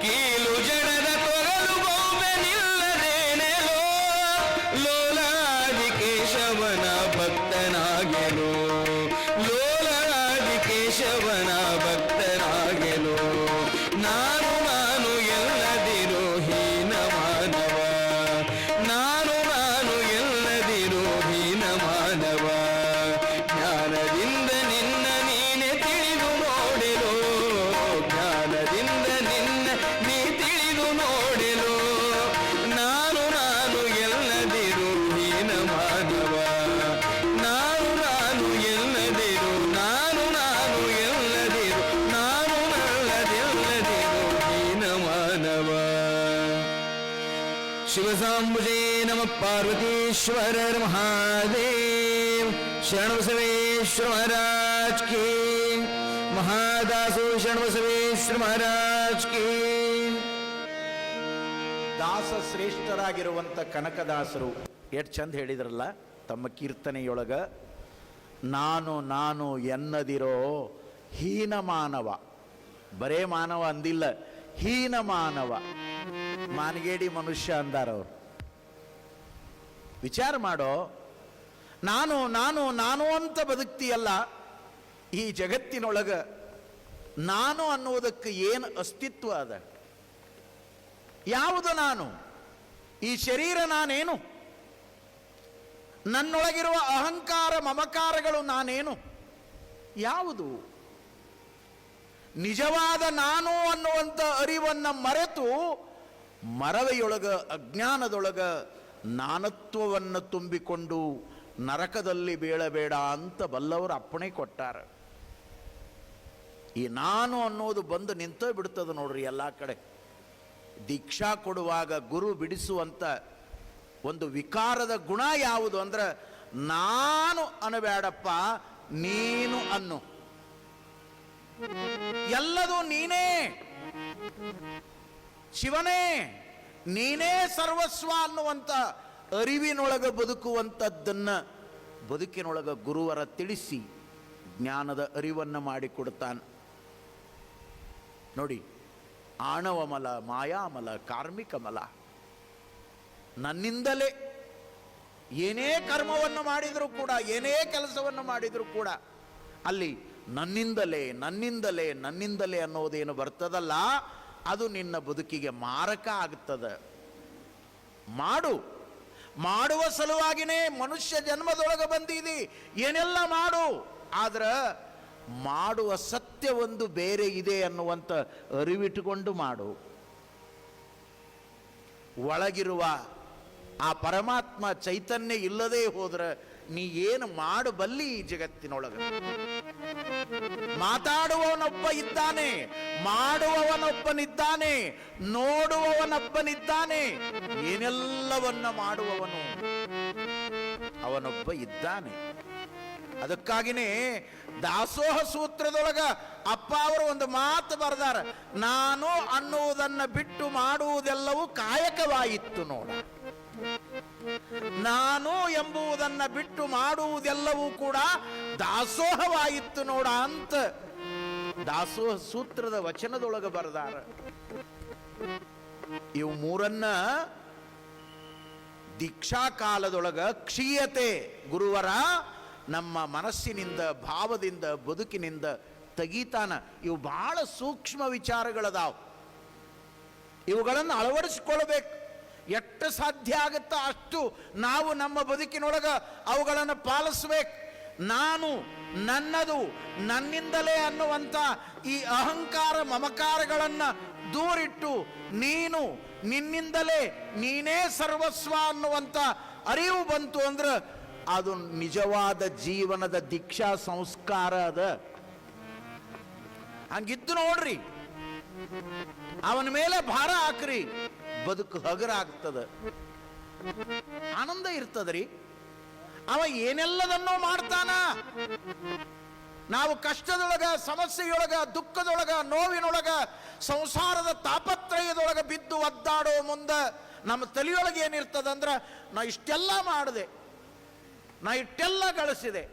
ಕೀಲು ಜಡದ ತೊಗಲು ಗೋಬೆ ನಿಲ್ಲದೇನೆಲೋ. ಲೋಲಾದಿ ಕೇಶವನ ಭಕ್ತನಾಗೆಲೋ. ಲೋಲಾದಿ ಕೇಶವನ ಭಕ್ತನಾಗೆಲೋ. ನಾನು ನಾನು ಎಲ್ಲದಿರು ಹೀನ ಮಾನವ. ನಾನು ನಾನು ಎಲ್ಲದಿರು ಹೀನ ಮಾನವ. ಜ್ಞಾನದಿಂದ ನಿನ್ನ ನೀನೆ ತಿಳಿದು ನೋಡೆಲು. ಜ್ಞಾನದಿಂದ ನಿನ್ನ ನೀ ತಿಳಿದು ನೋಡೆಲು. ನಾನು ನಾನು ಎಲ್ಲದಿರು ಹೀನ ಮಾನವ. ನಾನು ನಾನು ಎಲ್ಲದಿರು. ನಾನು ನಾನು ಎಲ್ಲದಿರು. ನಾನು ನಲ್ಲದೆಲ್ಲದಿರು ಹೀನ ಮಾನವ. ಶಿವಸಾಂಬುಜೇ ನಮಃ ಪಾರ್ವತೀಶ್ವರ ಮಹಾದೇವ್. ಶರಣಬಸವೇಶ್ವರ ಮಹಾರಾಜ್ ಕಿ. ಮಹಾದಾಸೋ ಶರಣಬಸವೇಶ್ವರ ಮಹಾರಾಜ್ ಕಿ. ದಾಸ ಶ್ರೇಷ್ಠರಾಗಿರುವಂಥ ಕನಕದಾಸರು ಎಷ್ಟು ಚಂದ ಹೇಳಿದ್ರಲ್ಲ ತಮ್ಮ ಕೀರ್ತನೆಯೊಳಗ. ನಾನು ನಾನು ಎನ್ನದಿರೋ ಹೀನ ಮಾನವ. ಬರೇ ಮಾನವ ಅಂದಿಲ್ಲ, ಹೀನ ಮಾನವ. ಮಾನಗೇಡಿ ಮನುಷ್ಯ ಅಂದಾರವ್ರು. ವಿಚಾರ ಮಾಡೋ, ನಾನು ನಾನು ನಾನು ಅಂತ ಬದುಕ್ತಿಯಲ್ಲ. ಈ ಜಗತ್ತಿನೊಳಗ ನಾನು ಅನ್ನುವುದಕ್ಕೆ ಏನು ಅಸ್ತಿತ್ವ ಅದ? ಯಾವುದು ನಾನು? ಈ ಶರೀರ ನಾನೇನು? ನನ್ನೊಳಗಿರುವ ಅಹಂಕಾರ ಮಮಕಾರಗಳು ನಾನೇನು? ಯಾವುದು ನಿಜವಾದ ನಾನು ಅನ್ನುವಂಥ ಅರಿವನ್ನು ಮರೆತು ಮರವೆಯೊಳಗ ಅಜ್ಞಾನದೊಳಗ ನಾನತ್ವವನ್ನು ತುಂಬಿಕೊಂಡು ನರಕದಲ್ಲಿ ಬೀಳಬೇಡ ಅಂತ ಬಲ್ಲವರು ಅಪ್ಪಣೆ ಕೊಟ್ಟಾರ. ಈ ನಾನು ಅನ್ನೋದು ಬಂದು ನಿಂತೇ ಬಿಡ್ತದೆ ನೋಡ್ರಿ ಎಲ್ಲ ಕಡೆ. ದೀಕ್ಷಾ ಕೊಡುವಾಗ ಗುರು ಬಿಡಿಸುವಂತ ಒಂದು ವಿಕಾರದ ಗುಣ ಯಾವುದು ಅಂದ್ರೆ, ನಾನು ಅನ್ನಬೇಡಪ್ಪ, ನೀನು ಅನ್ನು. ಎಲ್ಲದೂ ನೀನೇ, ಶಿವನೇ ನೀನೇ ಸರ್ವಸ್ವ ಅನ್ನುವಂಥ ಅರಿವಿನೊಳಗ ಬದುಕುವಂಥದ್ದನ್ನ ಬದುಕಿನೊಳಗ ಗುರುವರ ತಿಳಿಸಿ ಜ್ಞಾನದ ಅರಿವನ್ನು ಮಾಡಿಕೊಡ್ತಾನೆ ನೋಡಿ. ಆಣವಮಲ, ಮಾಯಾಮಲ, ಕಾರ್ಮಿಕ ಮಲ, ನನ್ನಿಂದಲೇ ಏನೇ ಕರ್ಮವನ್ನು ಮಾಡಿದರೂ ಕೂಡ, ಏನೇ ಕೆಲಸವನ್ನು ಮಾಡಿದರೂ ಕೂಡ ಅಲ್ಲಿ ನನ್ನಿಂದಲೇ ನನ್ನಿಂದಲೇ ನನ್ನಿಂದಲೇ ಅನ್ನೋದೇನು ಬರ್ತದಲ್ಲ, ಅದು ನಿನ್ನ ಬದುಕಿಗೆ ಮಾರಕ ಆಗ್ತದೆ. ಮಾಡುವ ಸಲುವಾಗಿನೇ ಮನುಷ್ಯ ಜನ್ಮದೊಳಗೆ ಬಂದಿದಿ, ಏನೆಲ್ಲ ಮಾಡು, ಆದ್ರೆ ಮಾಡುವ ಸತ್ಯ ಒಂದು ಬೇರೆ ಇದೆ ಅನ್ನುವಂಥ ಅರಿವಿಟ್ಟುಕೊಂಡು ಮಾಡು. ಒಳಗಿರುವ ಆ ಪರಮಾತ್ಮ ಚೈತನ್ಯ ಇಲ್ಲದೆ ಹೋದ್ರೆ ನೀ ಏನು ಮಾಡಬಲ್ಲಿ ಈ ಜಗತ್ತಿನೊಳಗೆ? ಮಾತಾಡುವವನೊಬ್ಬ ಇದ್ದಾನೆ, ಮಾಡುವವನೊಬ್ಬನಿದ್ದಾನೆ, ನೋಡುವವನೊಬ್ಬನಿದ್ದಾನೆ, ಏನೆಲ್ಲವನ್ನ ಮಾಡುವವನು ಅವನೊಬ್ಬ ಇದ್ದಾನೆ. ಅದಕ್ಕಾಗಿನೇ ದಾಸೋಹ ಸೂತ್ರದೊಳಗ ಅಪ್ಪ ಅವರು ಒಂದು ಮಾತು ಬರೆದಾರ, ನಾನು ಅನ್ನುವುದನ್ನು ಬಿಟ್ಟು ಮಾಡುವುದೆಲ್ಲವೂ ಕಾಯಕವಾಯಿತು ನೋಡ. ನಾನು ಎಂಬುವುದನ್ನು ಬಿಟ್ಟು ಮಾಡುವುದೆಲ್ಲವೂ ಕೂಡ ದಾಸೋಹವಾಯಿತು ನೋಡ ಅಂತ ದಾಸೋಹ ಸೂತ್ರದ ವಚನದೊಳಗೆ ಬರೆದಾರ. ಇವು ಮೂರನ್ನ ದೀಕ್ಷಾ ಕಾಲದೊಳಗ ಕ್ಷೀಯತೆ ಗುರುವರ ನಮ್ಮ ಮನಸ್ಸಿನಿಂದ, ಭಾವದಿಂದ, ಬದುಕಿನಿಂದ ತೆಗೀತಾನ. ಇವು ಬಹಳ ಸೂಕ್ಷ್ಮ ವಿಚಾರಗಳದಾವ. ಇವುಗಳನ್ನು ಅಳವಡಿಸಿಕೊಳ್ಳಬೇಕು. ಎಷ್ಟು ಸಾಧ್ಯ ಆಗುತ್ತೋ ಅಷ್ಟು ನಾವು ನಮ್ಮ ಬದುಕಿನೊಳಗೆ ಅವುಗಳನ್ನು ಪಾಲಿಸ್ಬೇಕು. ನಾನು, ನನ್ನದು, ನನ್ನಿಂದಲೇ ಅನ್ನುವಂಥ ಈ ಅಹಂಕಾರ ಮಮಕಾರಗಳನ್ನು ದೂರಿಟ್ಟು ನೀನು, ನಿನ್ನಿಂದಲೇ, ನೀನೇ ಸರ್ವಸ್ವ ಅನ್ನುವಂಥ ಅರಿವು ಬಂತು ಅಂದ್ರೆ ಅದು ನಿಜವಾದ ಜೀವನದ ದೀಕ್ಷಾ ಸಂಸ್ಕಾರ ಅದ. ಹಂಗಿದ್ದು ನೋಡ್ರಿ, ಅವನ ಮೇಲೆ ಭಾರ ಹಾಕ್ರಿ, ಬದುಕು ಹಗರ ಆಗ್ತದ, ಆನಂದ ಇರ್ತದ್ರಿ. ಅವ ಏನೆಲ್ಲದನ್ನೋ ಮಾಡ್ತಾನ. ನಾವು ಕಷ್ಟದೊಳಗ, ಸಮಸ್ಯೆಯೊಳಗ, ದುಃಖದೊಳಗ, ನೋವಿನೊಳಗ, ಸಂಸಾರದ ತಾಪತ್ರಯದೊಳಗ ಬಿದ್ದು ಒದ್ದಾಡೋ ಮುಂದೆ ನಮ್ಮ ತಲೆಯೊಳಗೆ ಏನಿರ್ತದಂದ್ರೆ, ನಾ ಇಷ್ಟೆಲ್ಲ ಮಾಡಿದೆ, ನಾ ಇಷ್ಟೆಲ್ಲ ಗಳಿಸಿದೆ,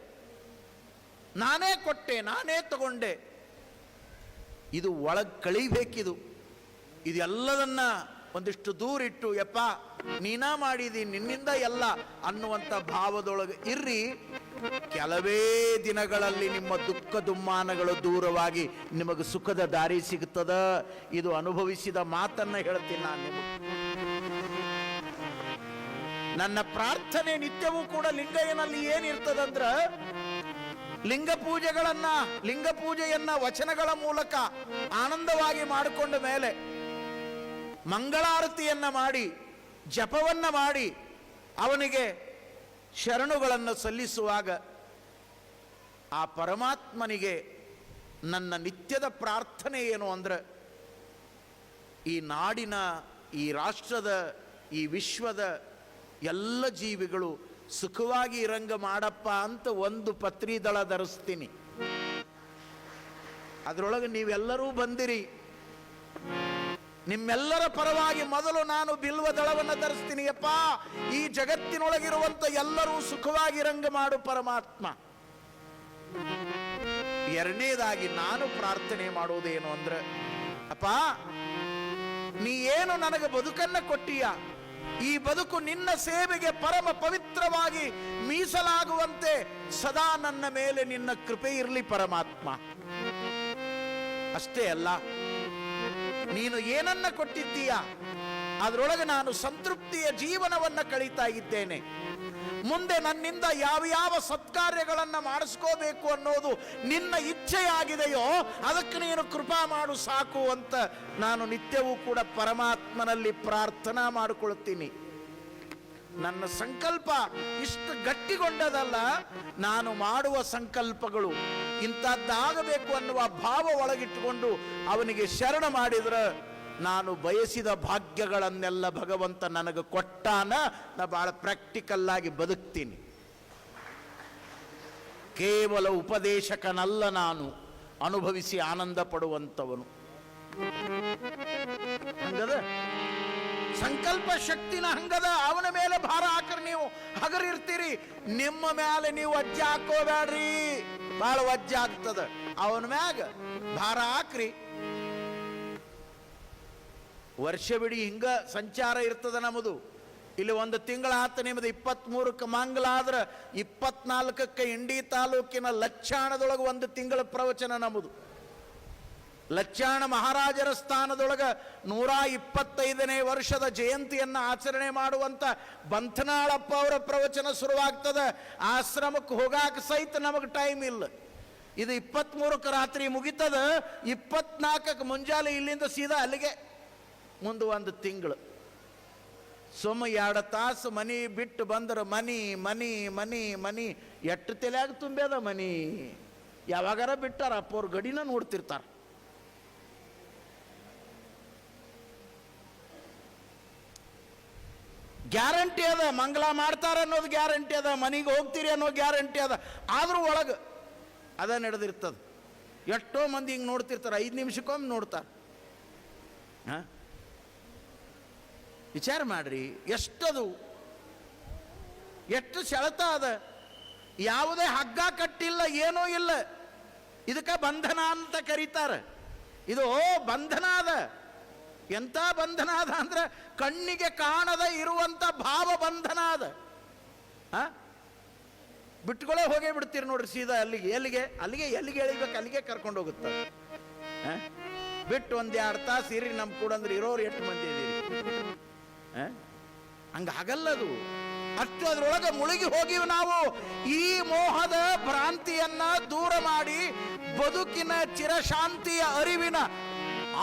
ನಾನೇ ಕೊಟ್ಟೆ, ನಾನೇ ತಗೊಂಡೆ. ಇದು ಒಳಗೆ ಕಳಿಬೇಕಿದು. ಇದೆಲ್ಲದನ್ನ ಒಂದಿಷ್ಟು ದೂರಿಟ್ಟು, ಯಪ್ಪ ನೀನಾ ಮಾಡಿದಿ, ನಿನ್ನಿಂದ ಎಲ್ಲ ಅನ್ನುವಂಥ ಭಾವದೊಳಗೆ ಇರ್ರಿ. ಕೆಲವೇ ದಿನಗಳಲ್ಲಿ ನಿಮ್ಮ ದುಃಖ ದುಮ್ಮಾನಗಳು ದೂರವಾಗಿ ನಿಮಗೆ ಸುಖದ ದಾರಿ ಸಿಗುತ್ತದ. ಇದು ಅನುಭವಿಸಿದ ಮಾತನ್ನ ಹೇಳ್ತೀನಿ ನಾನು ನಿಮಗೆ. ನನ್ನ ಪ್ರಾರ್ಥನೆ ನಿತ್ಯವೂ ಕೂಡ ಲಿಂಗಯ್ಯನಲ್ಲಿ ಏನಿರ್ತದಂದ್ರ, ಲಿಂಗ ಪೂಜೆಯನ್ನ ವಚನಗಳ ಮೂಲಕ ಆನಂದವಾಗಿ ಮಾಡಿಕೊಂಡ ಮೇಲೆ ಮಂಗಳಾರತಿಯನ್ನ ಮಾಡಿ, ಜಪವನ್ನ ಮಾಡಿ, ಅವನಿಗೆ ಶರಣುಗಳನ್ನು ಸಲ್ಲಿಸುವಾಗ ಆ ಪರಮಾತ್ಮನಿಗೆ ನನ್ನ ನಿತ್ಯದ ಪ್ರಾರ್ಥನೆ ಏನು ಅಂದ್ರೆ, ಈ ನಾಡಿನ, ಈ ರಾಷ್ಟ್ರದ, ಈ ವಿಶ್ವದ ಎಲ್ಲ ಜೀವಿಗಳು ಸುಖವಾಗಿ ಇರಂಗ ಮಾಡಪ್ಪ ಅಂತ ಒಂದು ಪತ್ರಿ ದಳ ಧರಿಸ್ತೀನಿ. ಅದರೊಳಗೆ ನೀವೆಲ್ಲರೂ ಬಂದಿರಿ. ನಿಮ್ಮೆಲ್ಲರ ಪರವಾಗಿ ಮೊದಲು ನಾನು ಬಿಲ್ವ ದಳವನ್ನು ಧರಿಸ್ತೀನಿ. ಯಪ್ಪ, ಈ ಜಗತ್ತಿನೊಳಗಿರುವಂತ ಎಲ್ಲರೂ ಸುಖವಾಗಿ ರಂಗ ಮಾಡು ಪರಮಾತ್ಮ. ಎರಡನೇದಾಗಿ ನಾನು ಪ್ರಾರ್ಥನೆ ಮಾಡುವುದೇನು ಅಂದ್ರೆ, ಅಪ್ಪ ನೀ ಏನು ನನಗೆ ಬದುಕನ್ನ ಕೊಟ್ಟೀಯ, ಈ ಬದುಕು ನಿನ್ನ ಸೇವೆಗೆ ಪರಮ ಪವಿತ್ರವಾಗಿ ಮೀಸಲಾಗುವಂತೆ ಸದಾ ನನ್ನ ಮೇಲೆ ನಿನ್ನ ಕೃಪೆ ಇರಲಿ ಪರಮಾತ್ಮ. ಅಷ್ಟೇ ಅಲ್ಲ, ನೀನು ಏನನ್ನ ಕೊಟ್ಟಿದ್ದೀಯ ಅದರೊಳಗೆ ನಾನು ಸಂತೃಪ್ತಿಯ ಜೀವನವನ್ನ ಕಳೀತಾ ಇದ್ದೇನೆ. ಮುಂದೆ ನನ್ನಿಂದ ಯಾವ ಸತ್ಕಾರ್ಯಗಳನ್ನ ಮಾಡಿಸ್ಕೋಬೇಕು ಅನ್ನೋದು ನಿನ್ನ ಇಚ್ಛೆಯಾಗಿದೆಯೋ ಅದಕ್ಕೆ ನೀನು ಕೃಪಾ ಮಾಡು ಸಾಕು ಅಂತ ನಾನು ನಿತ್ಯವೂ ಕೂಡ ಪರಮಾತ್ಮನಲ್ಲಿ ಪ್ರಾರ್ಥನಾ ಮಾಡಿಕೊಳ್ತೀನಿ. ನನ್ನ ಸಂಕಲ್ಪ ಇಷ್ಟು ಗಟ್ಟಿಗೊಂಡದಲ್ಲ, ನಾನು ಮಾಡುವ ಸಂಕಲ್ಪಗಳು ಇಂಥದ್ದಾಗಬೇಕು ಅನ್ನುವ ಭಾವ ಒಳಗಿಟ್ಟುಕೊಂಡು ಅವನಿಗೆ ಶರಣ ಮಾಡಿದ್ರೆ ನಾನು ಬಯಸಿದ ಭಾಗ್ಯಗಳನ್ನೆಲ್ಲ ಭಗವಂತ ನನಗೆ ಕೊಟ್ಟಾನ. ನಾ ಬಹಳ ಪ್ರಾಕ್ಟಿಕಲ್ ಆಗಿ ಬದುಕ್ತೀನಿ. ಕೇವಲ ಉಪದೇಶಕನಲ್ಲ ನಾನು, ಅನುಭವಿಸಿ ಆನಂದ ಪಡುವಂಥವನು. ಹಂಗದ ಸಂಕಲ್ಪ ಶಕ್ತಿನ ಹಂಗದ. ಅವನ ಮೇಲೆ ಭಾರ ಹಾಕ್ರಿ, ನೀವು ಹಗರಿರ್ತೀರಿ. ನಿಮ್ಮ ಮೇಲೆ ನೀವು ಅಜ್ಜೆ ಹಾಕೋಬೇಡ್ರಿ, ಬಹಳ ವಜ್ಜೆ ಆಗ್ತದ. ಅವನ ಮ್ಯಾಗ ಭಾರ ಹಾಕ್ರಿ. ವರ್ಷವಿಡೀ ಹಿಂಗ ಸಂಚಾರ ಇರ್ತದ ನಮ್ಮದು. ಇಲ್ಲಿ ಒಂದು ತಿಂಗಳ ಆತ ನಿಮ್ಮದು 23ಕ್ಕೆ ಮಂಗಲ ಆದ್ರೆ 24ಕ್ಕೆ ಇಂಡಿ ತಾಲೂಕಿನ ಲಚ್ಚಾಣದೊಳಗೆ ಒಂದು ತಿಂಗಳ ಪ್ರವಚನ ನಮ್ಮದು. ಲಚ್ಚಾಣ ಮಹಾರಾಜರ ಸ್ಥಾನದೊಳಗೆ 125ನೇ ವರ್ಷದ ಜಯಂತಿಯನ್ನು ಆಚರಣೆ ಮಾಡುವಂಥ ಬಂಥನಾಳಪ್ಪ ಅವರ ಪ್ರವಚನ ಶುರುವಾಗ್ತದೆ. ಆಶ್ರಮಕ್ಕೆ ಹೋಗಾಕ ಸಹಿತ ನಮಗೆ ಟೈಮ್ ಇಲ್ಲ. ಇದು 23ಕ್ಕೆ ರಾತ್ರಿ ಮುಗಿತದ, 24ಕ್ಕೆ ಮುಂಜಾನೆ ಇಲ್ಲಿಂದ ಸೀದಾ ಅಲ್ಲಿಗೆ ಮುಂದೆ ಒಂದು ತಿಂಗಳು. ಸುಮ್ಮ 2 ತಾಸು ಮನಿ ಬಿಟ್ಟು ಬಂದ್ರೆ ಮನಿ ಮನಿ ಮನಿ ಮನಿ ಎಷ್ಟು ತಲೆಯಾಗ ತುಂಬ್ಯದ ಮನಿ. ಯಾವಾಗಾರ ಬಿಟ್ಟಾರ ಅಪ್ಪವ್ರ ಗಡಿನ ನೋಡ್ತಿರ್ತಾರ. ಗ್ಯಾರಂಟಿ ಅದ, ಮಂಗಲ ಮಾಡ್ತಾರ ಅನ್ನೋದು ಗ್ಯಾರಂಟಿ ಅದ, ಮನೆಗೆ ಹೋಗ್ತೀರಿ ಅನ್ನೋ ಗ್ಯಾರಂಟಿ ಅದ. ಆದರೂ ಒಳಗೆ ಅದ ನಡೆದಿರ್ತದೆ. ಎಷ್ಟೋ ಮಂದಿ ಹಿಂಗೆ ನೋಡ್ತಿರ್ತಾರೆ, 5 ನಿಮಿಷಕ್ಕೊಮ್ಮೆ ನೋಡ್ತಾರೆ. ಹಾಂ, ವಿಚಾರ ಮಾಡ್ರಿ, ಎಷ್ಟದು, ಎಷ್ಟು ಸೆಳೆತ ಅದ. ಯಾವುದೇ ಹಗ್ಗ ಕಟ್ಟಿಲ್ಲ, ಏನೂ ಇಲ್ಲ. ಇದಕ್ಕೆ ಬಂಧನ ಅಂತ ಕರೀತಾರೆ. ಇದು ಬಂಧನ ಅದ. ಎಂಥ ಬಂಧನ ಅದ ಅಂದ್ರೆ ಕಣ್ಣಿಗೆ ಕಾಣದ ಇರುವಂಥ ಭಾವ ಬಂಧನ ಅದ. ಬಿಟ್ಕೊಳ್ಳೇ ಹೋಗೇ ಬಿಡ್ತೀರಿ ನೋಡ್ರಿ ಸೀದಾ ಅಲ್ಲಿಗೆ. ಅಲ್ಲಿಗೆ ಎಳಿಬೇಕು, ಅಲ್ಲಿಗೆ ಕರ್ಕೊಂಡು ಹೋಗುತ್ತೆ. ಬಿಟ್ಟು 1-2 ತಾಸು ಇರಿ ನಮ್ಮ ಕೂಡ ಅಂದ್ರೆ ಇರೋರು ಎಷ್ಟು ಮಂದಿ ಇದೀರಿ? ಹಂಗಾಗಲ್ಲದು. ಅಷ್ಟು ಅದರೊಳಗೆ ಮುಳುಗಿ ಹೋಗಿವಿ ನಾವು. ಈ ಮೋಹದ ಭ್ರಾಂತಿಯನ್ನ ದೂರ ಮಾಡಿ ಬದುಕಿನ ಚಿರಶಾಂತಿಯ ಅರಿವಿನ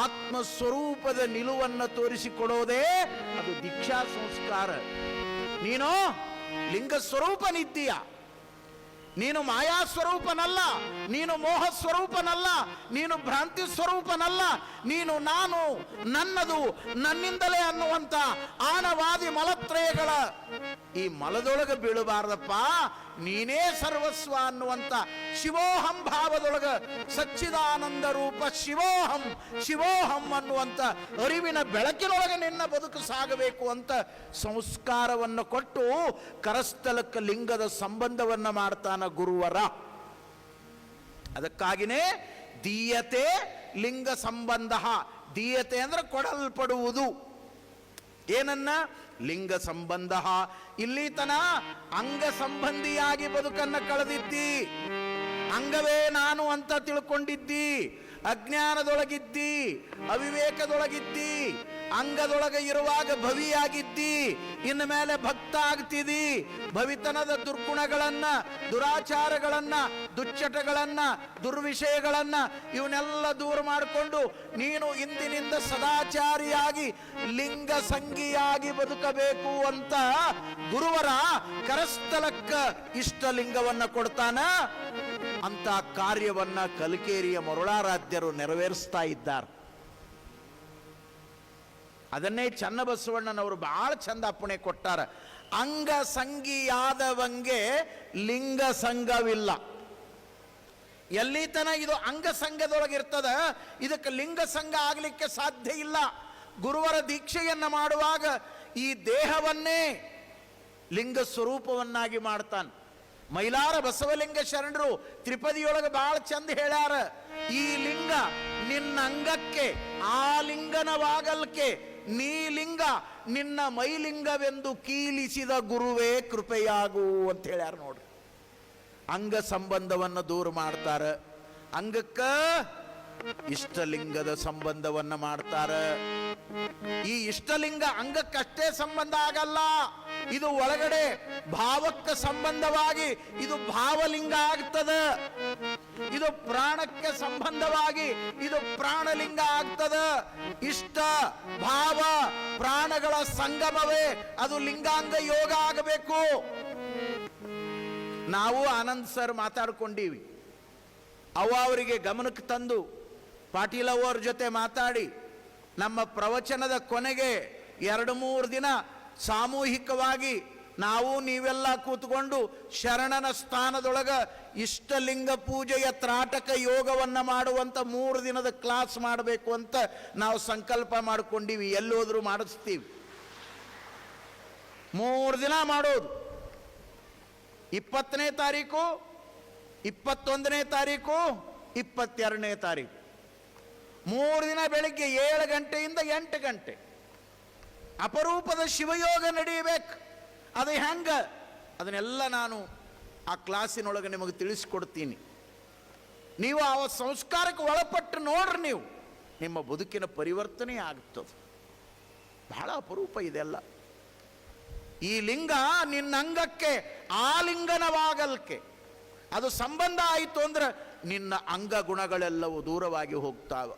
ಆತ್ಮಸ್ವರೂಪದ ನಿಲುವನ್ನು ತೋರಿಸಿಕೊಡೋದೇ ಅದು ದೀಕ್ಷಾ ಸಂಸ್ಕಾರ. ನೀನು ಲಿಂಗ ಸ್ವರೂಪನಿದ್ದೀಯ, ನೀನು ಮಾಯಾ ಸ್ವರೂಪನಲ್ಲ, ನೀನು ಮೋಹ ಸ್ವರೂಪನಲ್ಲ, ನೀನು ಭ್ರಾಂತಿ ಸ್ವರೂಪನಲ್ಲ. ನೀನು ನಾನು, ನನ್ನದು, ನನ್ನಿಂದಲೇ ಅನ್ನುವಂಥ ಆನವಾದಿ ಮಲತ್ರಯಗಳ ಈ ಮಲದೊಳಗೆ ಬೀಳಬಾರ್ದಪ್ಪ. ನೀನೇ ಸರ್ವಸ್ವ ಅನ್ನುವಂಥ ಶಿವೋಹಂ ಭಾವದೊಳಗ ಸಚ್ಚಿದಾನಂದ ರೂಪ ಶಿವೋಹಂ ಶಿವೋಹಂ ಅನ್ನುವಂಥ ಅರಿವಿನ ಬೆಳಕಿನೊಳಗೆ ನಿನ್ನ ಬದುಕು ಸಾಗಬೇಕು ಅಂತ ಸಂಸ್ಕಾರವನ್ನು ಕೊಟ್ಟು ಕರಸ್ಥಲಕ್ಕೆ ಲಿಂಗದ ಸಂಬಂಧವನ್ನು ಮಾಡ್ತಾನ ಗುರುವರ. ಅದಕ್ಕಾಗಿನೇ ದೀಯತೆ ಲಿಂಗ ಸಂಬಂಧ. ದೀಯತೆ ಅಂದ್ರೆ ಕೊಡಲ್ಪಡುವುದು. ಏನನ್ನ? ಲಿಂಗ ಸಂಬಂಧ. ಇಲ್ಲಿ ತನ ಅಂಗ ಸಂಬಂಧಿಯಾಗಿ ಬದುಕನ್ನು ಕಳೆದಿದ್ದಿ, ಅಂಗವೇ ನಾನು ಅಂತ ತಿಳ್ಕೊಂಡಿದ್ದಿ, ಅಜ್ಞಾನದೊಳಗಿದ್ದಿ, ಅವಿವೇಕದೊಳಗಿದ್ದಿ, ಅಂಗದೊಳಗೆ ಇರುವಾಗ ಭವಿಯಾಗಿದ್ದಿ, ಇನ್ನು ಮೇಲೆ ಭಕ್ತ ಆಗ್ತಿದ್ದಿ. ಭವಿತನದ ದುರ್ಗುಣಗಳನ್ನ, ದುರಾಚಾರಗಳನ್ನ, ದುಶ್ಚಟಗಳನ್ನ, ದುರ್ವಿಷಯಗಳನ್ನ ಇವನ್ನೆಲ್ಲ ದೂರ ಮಾಡಿಕೊಂಡು ನೀನು ಇಂದಿನಿಂದ ಸದಾಚಾರಿಯಾಗಿ ಲಿಂಗ ಸಂಗಿಯಾಗಿ ಬದುಕಬೇಕು ಅಂತ ಗುರುವರ ಕರಸ್ಥಲಕ್ಕ ಇಷ್ಟಲಿಂಗವನ್ನ ಕೊಡ್ತಾನ. ಅಂತ ಕಾರ್ಯವನ್ನ ಕಲಿಕೇರಿಯ ಮರುಳಾರಾಧ್ಯರು ನೆರವೇರಿಸ್ತಾ ಇದ್ದಾರೆ. ಅದನ್ನೇ ಚನ್ನಬಸವಣ್ಣನವರು ಬಹಳ ಚಂದ ಅಪ್ಪಣೆ ಕೊಟ್ಟಾರ. ಅಂಗ ಸಂಗಿಯಾದವಂಗೆ ಲಿಂಗ ಸಂಘವಿಲ್ಲ. ಎಲ್ಲಿ ತನ ಇದು ಅಂಗ ಸಂಘದೊಳಗಿರ್ತದ, ಇದಕ್ಕೆ ಲಿಂಗ ಸಂಘ ಆಗಲಿಕ್ಕೆ ಸಾಧ್ಯ ಇಲ್ಲ. ಗುರುವರ ದೀಕ್ಷೆಯನ್ನ ಮಾಡುವಾಗ ಈ ದೇಹವನ್ನೇ ಲಿಂಗ ಸ್ವರೂಪವನ್ನಾಗಿ ಮಾಡ್ತಾನೆ. ಮೈಲಾರ ಬಸವಲಿಂಗ ಶರಣರು ತ್ರಿಪದಿಯೊಳಗೆ ಬಹಳ ಚಂದ ಹೇಳ್ಯಾರ, ಈ ಲಿಂಗ ನಿನ್ನ ಅಂಗಕ್ಕೆ ಆಲಿಂಗನವಾಗಲ್ಕೆ, ನೀ ಲಿಂಗ ನಿನ್ನ ಮೈಲಿಂಗವೆಂದು ಕೀಲಿಸಿದ ಗುರುವೇ ಕೃಪೆಯಾಗು ಅಂತ ಹೇಳ್ಯಾರ ನೋಡ್ರಿ. ಅಂಗ ಸಂಬಂಧವನ್ನು ದೂರ ಮಾಡ್ತಾರ, ಅಂಗಕ್ಕ ಇಷ್ಟಲಿಂಗದ ಸಂಬಂಧವನ್ನ ಮಾಡ್ತಾರ. ಈ ಇಷ್ಟಲಿಂಗ ಅಂಗಕ್ಕಷ್ಟೇ ಸಂಬಂಧ ಆಗಲ್ಲ, ಇದು ಒಳಗಡೆ ಭಾವಕ್ಕೆ ಸಂಬಂಧವಾಗಿ ಇದು ಭಾವಲಿಂಗ ಆಗ್ತದ. ಇದು ಪ್ರಾಣಕ್ಕೆ ಸಂಬಂಧವಾಗಿ ಇದು ಪ್ರಾಣಲಿಂಗ ಆಗ್ತದ. ಇಷ್ಟ ಭಾವ ಪ್ರಾಣಗಳ ಸಂಗಮವೇ ಅದು ಲಿಂಗಾಂಗ ಯೋಗ ಆಗಬೇಕು. ನಾವು ಆನಂದ್ ಸರ್ ಮಾತಾಡ್ಕೊಂಡೀವಿ, ಅವರಿಗೆ ಗಮನಕ್ಕೆ ತಂದು ಪಾಟೀಲ್ ಅವರ ಜೊತೆ ಮಾತಾಡಿ ನಮ್ಮ ಪ್ರವಚನದ ಕೊನೆಗೆ 2-3 ದಿನ ಸಾಮೂಹಿಕವಾಗಿ ನಾವು ನೀವೆಲ್ಲ ಕೂತ್ಕೊಂಡು ಶರಣನ ಸ್ಥಾನದೊಳಗ ಇಷ್ಟಲಿಂಗ ಪೂಜೆಯ ತ್ರಾಟಕ ಯೋಗವನ್ನ ಮಾಡುವಂತ 3 ದಿನದ ಕ್ಲಾಸ್ ಮಾಡಬೇಕು ಅಂತ ನಾವು ಸಂಕಲ್ಪ ಮಾಡ್ಕೊಂಡಿವಿ. ಎಲ್ಲೋದ್ರೂ ಮಾಡಿಸ್ತೀವಿ. 3 ದಿನ ಮಾಡೋದು. 20ನೇ ತಾರೀಕು, 21ನೇ ತಾರೀಕು, 22ನೇ ತಾರೀಕು 3 ದಿನ ಬೆಳಿಗ್ಗೆ 7 ಗಂಟೆಯಿಂದ 8 ಗಂಟೆ. ಅಪರೂಪದ ಶಿವಯೋಗ ನಡೆಯಬೇಕು. ಅದು ಹೆಂಗ, ಅದನ್ನೆಲ್ಲ ನಾನು ಆ ಕ್ಲಾಸಿನೊಳಗೆ ನಿಮಗೆ ತಿಳಿಸ್ಕೊಡ್ತೀನಿ. ನೀವು ಆ ಸಂಸ್ಕಾರಕ್ಕೆ ಒಳಪಟ್ಟು ನೋಡ್ರಿ, ನೀವು ನಿಮ್ಮ ಬದುಕಿನ ಪರಿವರ್ತನೆ ಆಗ್ತದೆ. ಬಹಳ ಅಪರೂಪ ಇದೆಲ್ಲ. ಈ ಲಿಂಗ ನಿನ್ನ ಅಂಗಕ್ಕೆ ಆಲಿಂಗನವಾಗಲ್ಕೆ ಅದು ಸಂಬಂಧ ಆಯಿತು ಅಂದ್ರೆ ನಿನ್ನ ಅಂಗ ಗುಣಗಳೆಲ್ಲವೂ ದೂರವಾಗಿ ಹೋಗ್ತಾವ.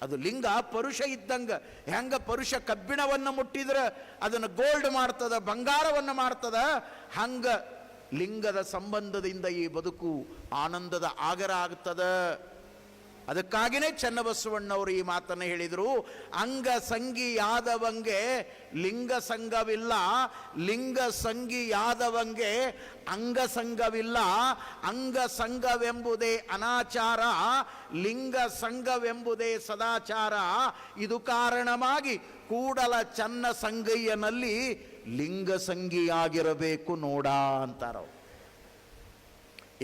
ಅದು ಲಿಂಗ ಪರುಷ ಇದ್ದಂಗ. ಹೆಂಗ ಪರುಷ ಕಬ್ಬಿಣವನ್ನು ಮುಟ್ಟಿದ್ರೆ ಅದನ್ನು ಗೋಲ್ಡ್ ಮಾಡ್ತದ, ಬಂಗಾರವನ್ನು ಮಾಡ್ತದ, ಹಂಗ ಲಿಂಗದ ಸಂಬಂಧದಿಂದ ಈ ಬದುಕು ಆನಂದದ ಆಗರ ಆಗ್ತದ. ಅದಕ್ಕಾಗಿಯೇ ಚನ್ನಬಸವಣ್ಣವರು ಈ ಮಾತನ್ನು ಹೇಳಿದರು, ಅಂಗ ಸಂಗಿಯಾದವಂಗೆ ಲಿಂಗ ಸಂಘವಿಲ್ಲ, ಲಿಂಗ ಸಂಗಿಯಾದವಂಗೆ ಅಂಗ ಸಂಘವಿಲ್ಲ, ಅಂಗ ಸಂಘವೆಂಬುದೇ ಅನಾಚಾರ, ಲಿಂಗ ಸಂಘವೆಂಬುದೇ ಸದಾಚಾರ, ಇದು ಕಾರಣವಾಗಿ ಕೂಡಲ ಚನ್ನ ಸಂಗಯ್ಯನಲ್ಲಿ ಲಿಂಗ ಸಂಗಿಯಾಗಿರಬೇಕು ನೋಡ ಅಂತಾರವು.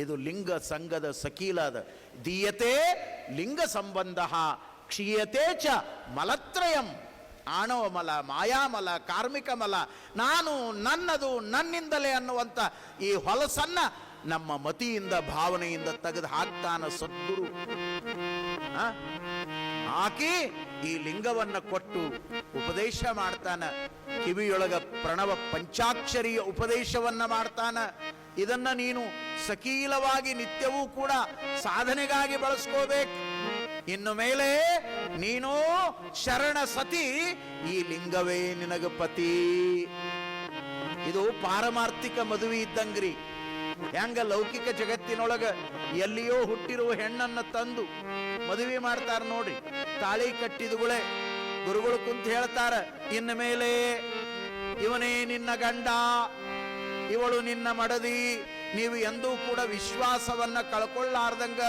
ಇದು ಲಿಂಗ ಸಂಘದ ಸಕೀಲಾದ. ದೀಯತೆ ಲಿಂಗ ಸಂಬಂಧ ಕ್ಷೀಯತೆ ಚ ಮಲತ್ರಯಂ. ಆಣವ ಮಲ, ಮಾಯಾಮಲ, ಕಾರ್ಮಿಕ ಮಲ, ನಾನು ನನ್ನದು ನನ್ನಿಂದಲೇ ಅನ್ನುವಂಥ ಈ ಹೊಲಸನ್ನ ನಮ್ಮ ಮತಿಯಿಂದ ಭಾವನೆಯಿಂದ ತೆಗೆದು ಹಾಕ್ತಾನ ಸದ್ಗುರು. ಹಾಕಿ ಈ ಲಿಂಗವನ್ನ ಕೊಟ್ಟು ಉಪದೇಶ ಮಾಡ್ತಾನ. ಕಿವಿಯೊಳಗ ಪ್ರಣವ ಪಂಚಾಕ್ಷರಿಯ ಉಪದೇಶವನ್ನ ಮಾಡ್ತಾನ. ಇದನ್ನ ನೀನು ಸಕೀಲವಾಗಿ ನಿತ್ಯವೂ ಕೂಡ ಸಾಧನೆಗಾಗಿ ಬಳಸ್ಕೋಬೇಕು. ಇನ್ನು ಮೇಲೆ ನೀನು ಶರಣ ಸತಿ, ಈ ಲಿಂಗವೇ ನಿನಗ ಪತಿ. ಇದು ಪಾರಮಾರ್ಥಿಕ ಮದುವೆ ಇದ್ದಂಗ್ರಿ. ಹೆಂಗ ಲೌಕಿಕ ಜಗತ್ತಿನೊಳಗ ಎಲ್ಲಿಯೋ ಹುಟ್ಟಿರುವ ಹೆಣ್ಣನ್ನ ತಂದು ಮದುವೆ ಮಾಡ್ತಾರ ನೋಡ್ರಿ. ತಾಳಿ ಕಟ್ಟಿದಗುಳೆ ಗುರುಗಳು ಕುಂತ ಹೇಳ್ತಾರ, ಇನ್ನು ಮೇಲೆ ಇವನೇ ನಿನ್ನ ಗಂಡ, ಇವಳು ನಿನ್ನ ಮಡದಿ. ನೀವು ಎಂದೂ ಕೂಡ ವಿಶ್ವಾಸವನ್ನ ಕಳ್ಕೊಳ್ಳಾರ್ದಂಗ